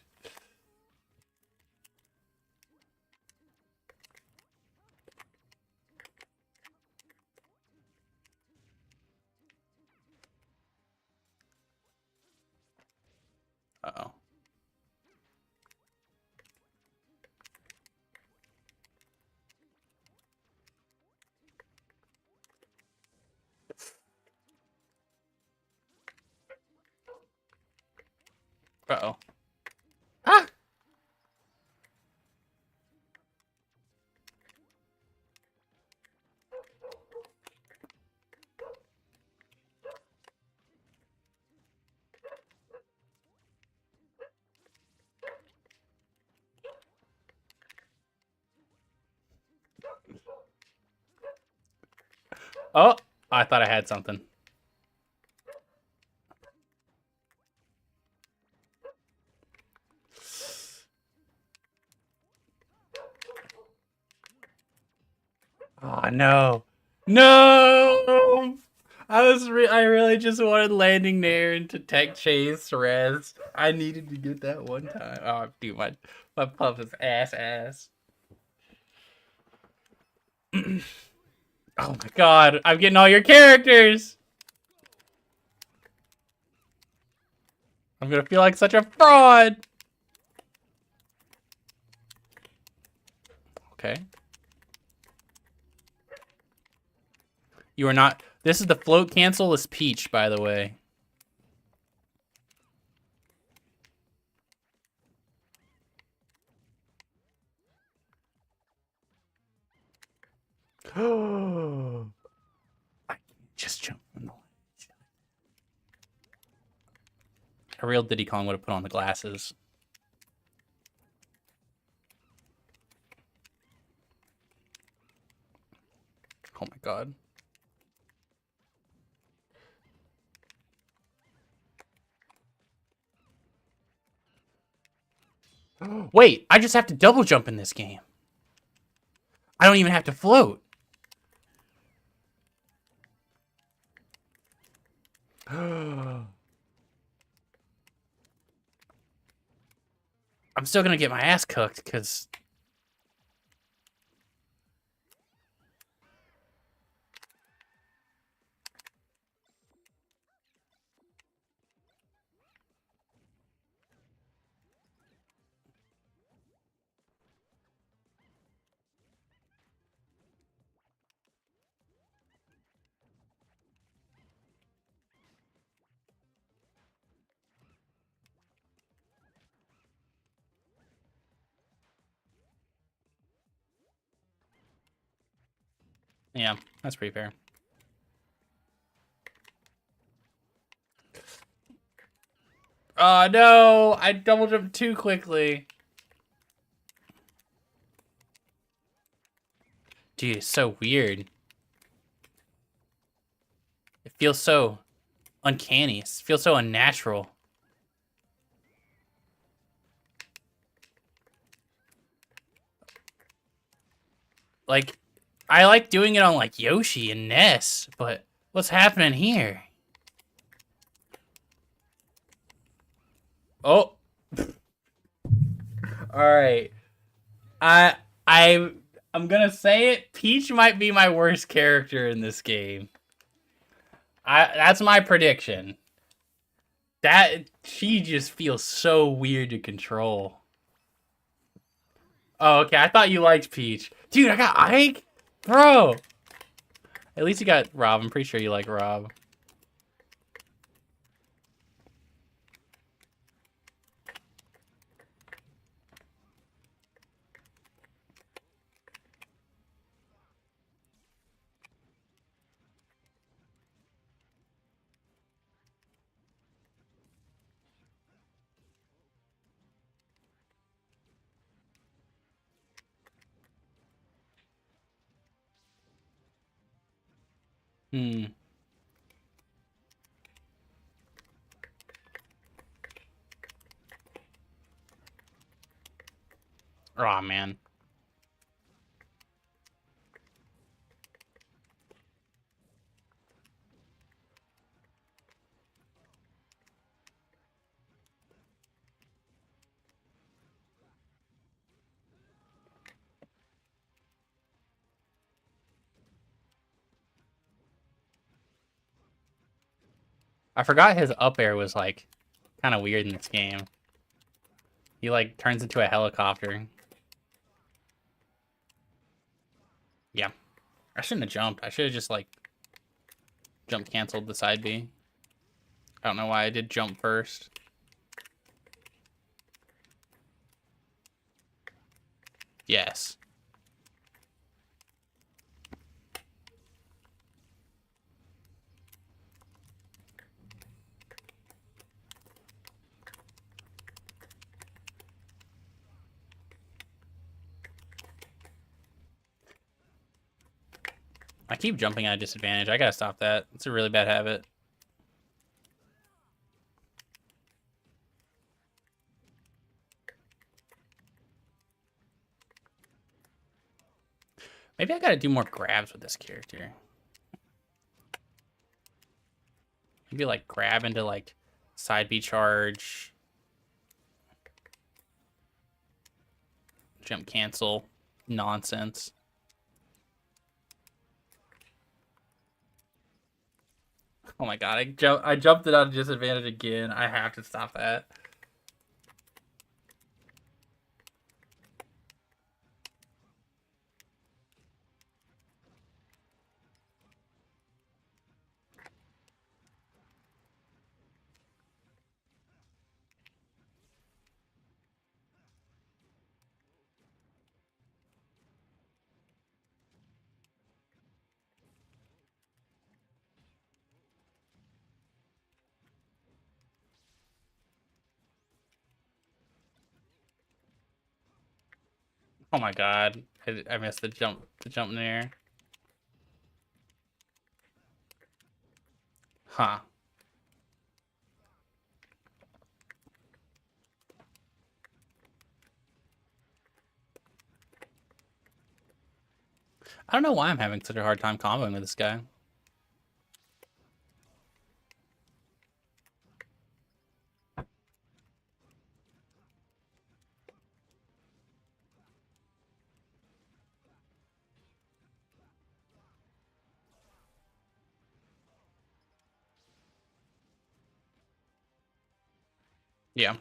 Uh-oh. Uh-oh. Ah! Oh, I thought I had something. Oh, no. No! I really just wanted landing there into tech chase res. I needed to get that one time. Oh, dude, my puff is ass. Oh my god, I'm getting all your characters! I'm gonna feel like such a fraud! Okay. You are not... This is the float cancel-less Peach, by the way. I just jumped on the ledge. A real Diddy Kong would have put on the glasses. Oh my god. Wait, I just have to double jump in this game. I don't even have to float. I'm still gonna get my ass cooked because... Yeah, that's pretty fair. Oh no, I double jumped too quickly. Dude, it's so weird. It feels so uncanny. It feels so unnatural. Like, I like doing it on like Yoshi and Ness, but what's happening here? Oh. Alright. I I'm gonna say it. Peach might be my worst character in this game. That's my prediction. That she just feels so weird to control. Oh, okay. I thought you liked Peach. Dude, I got Ike? Bro. At least you got Rob. I'm pretty sure you like Rob. Hmm. Oh man. I forgot his up air was like kind of weird in this game. He like turns into a helicopter. Yeah. I shouldn't have jumped. I should have just like jump canceled the side B. I don't know why I did jump first. Yes. I keep jumping at a disadvantage. I gotta stop that. It's a really bad habit. Maybe I gotta do more grabs with this character. Maybe like grab into like side B charge. Jump cancel. Nonsense. Oh my god, I jumped it on disadvantage again. I have to stop that. Oh my god. I missed the jump there. Huh. I don't know why I'm having such a hard time comboing with this guy. Yeah.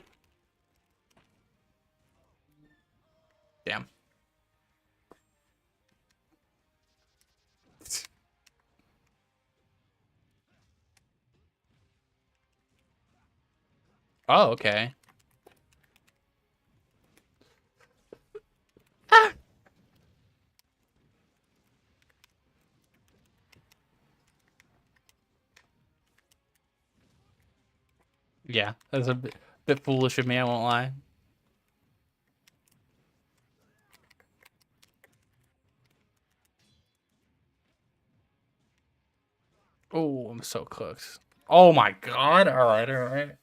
Damn. Oh, okay. Yeah, that's a bit foolish of me, I won't lie. Oh, I'm so cooked. Oh my god. Alright, alright.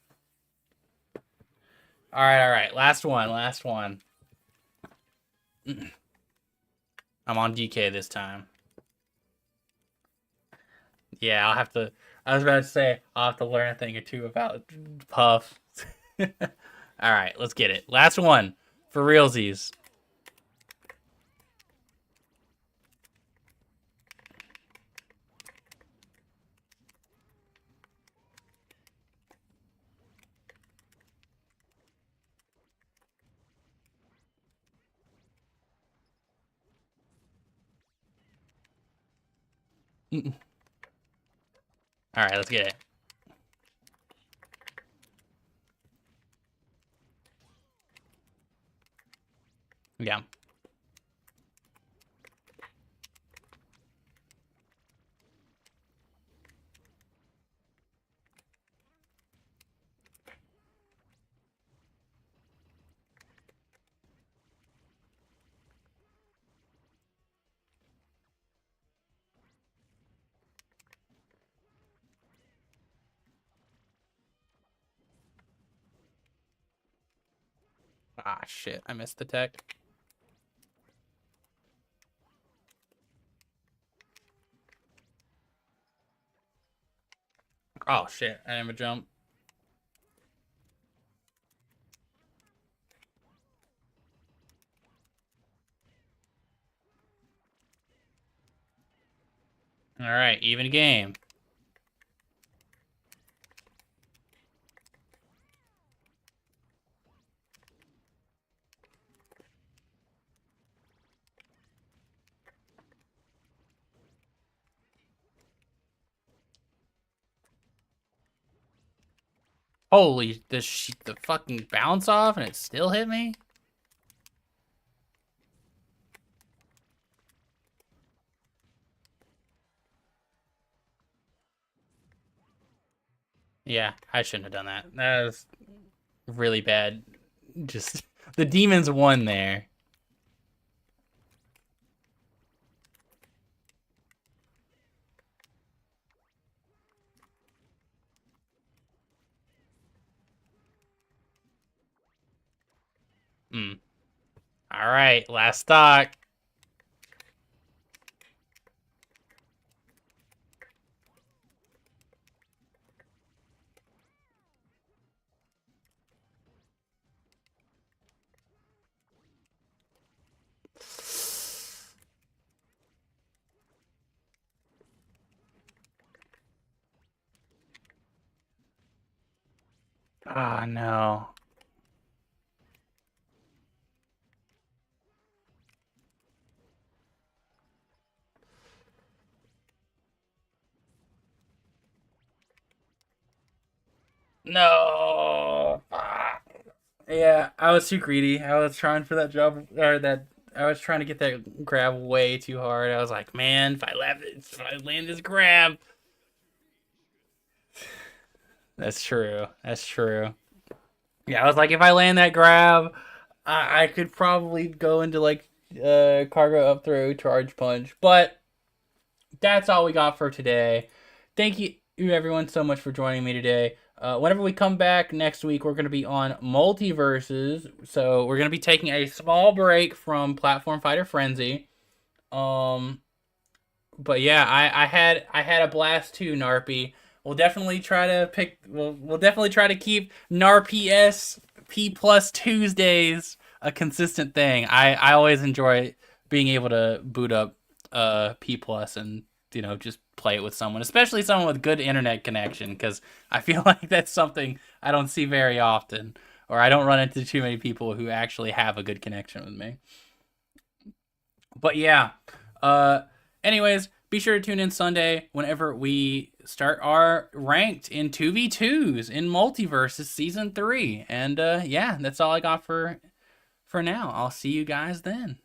Alright, alright. Last one, last one. I'm on DK this time. Yeah, I'll have to. I was about to say, I'll have to learn a thing or two about Puff. Alright, let's get it. Last one. For realsies. Alright, let's get it. Yeah. Ah, shit. I missed the tech. Oh, shit. I didn't have a jump. All right, even game. Holy, the fucking bounce off and it still hit me? Yeah, I shouldn't have done that. That was really bad. Just, the demons won there. Hmm. All right, last stock. Ah, no. No. Fuck. Yeah, I was too greedy. I was trying for that job, or that I was trying to get that grab way too hard. I was like, man, if I land this grab. That's true. That's true. Yeah, I was like, if I land that grab, I could probably go into like cargo up throw charge punch. But that's all we got for today. Thank you everyone so much for joining me today. Whenever we come back next week, we're going to be on Multiversus. So we're going to be taking a small break from Platform Fighter Frenzy. Um, but yeah, I had a blast too, Narpy. We'll definitely try to pick. We'll definitely try to keep Narps P plus Tuesdays a consistent thing. I always enjoy being able to boot up P plus and just play it with someone, especially someone with good internet connection, because I feel like that's something I don't see very often, or I don't run into too many people who actually have a good connection with me. But yeah. Uh anyways, be sure to tune in Sunday whenever we start our ranked in 2v2s in Multiversus season 3. And yeah, that's all I got for now. I'll see you guys then.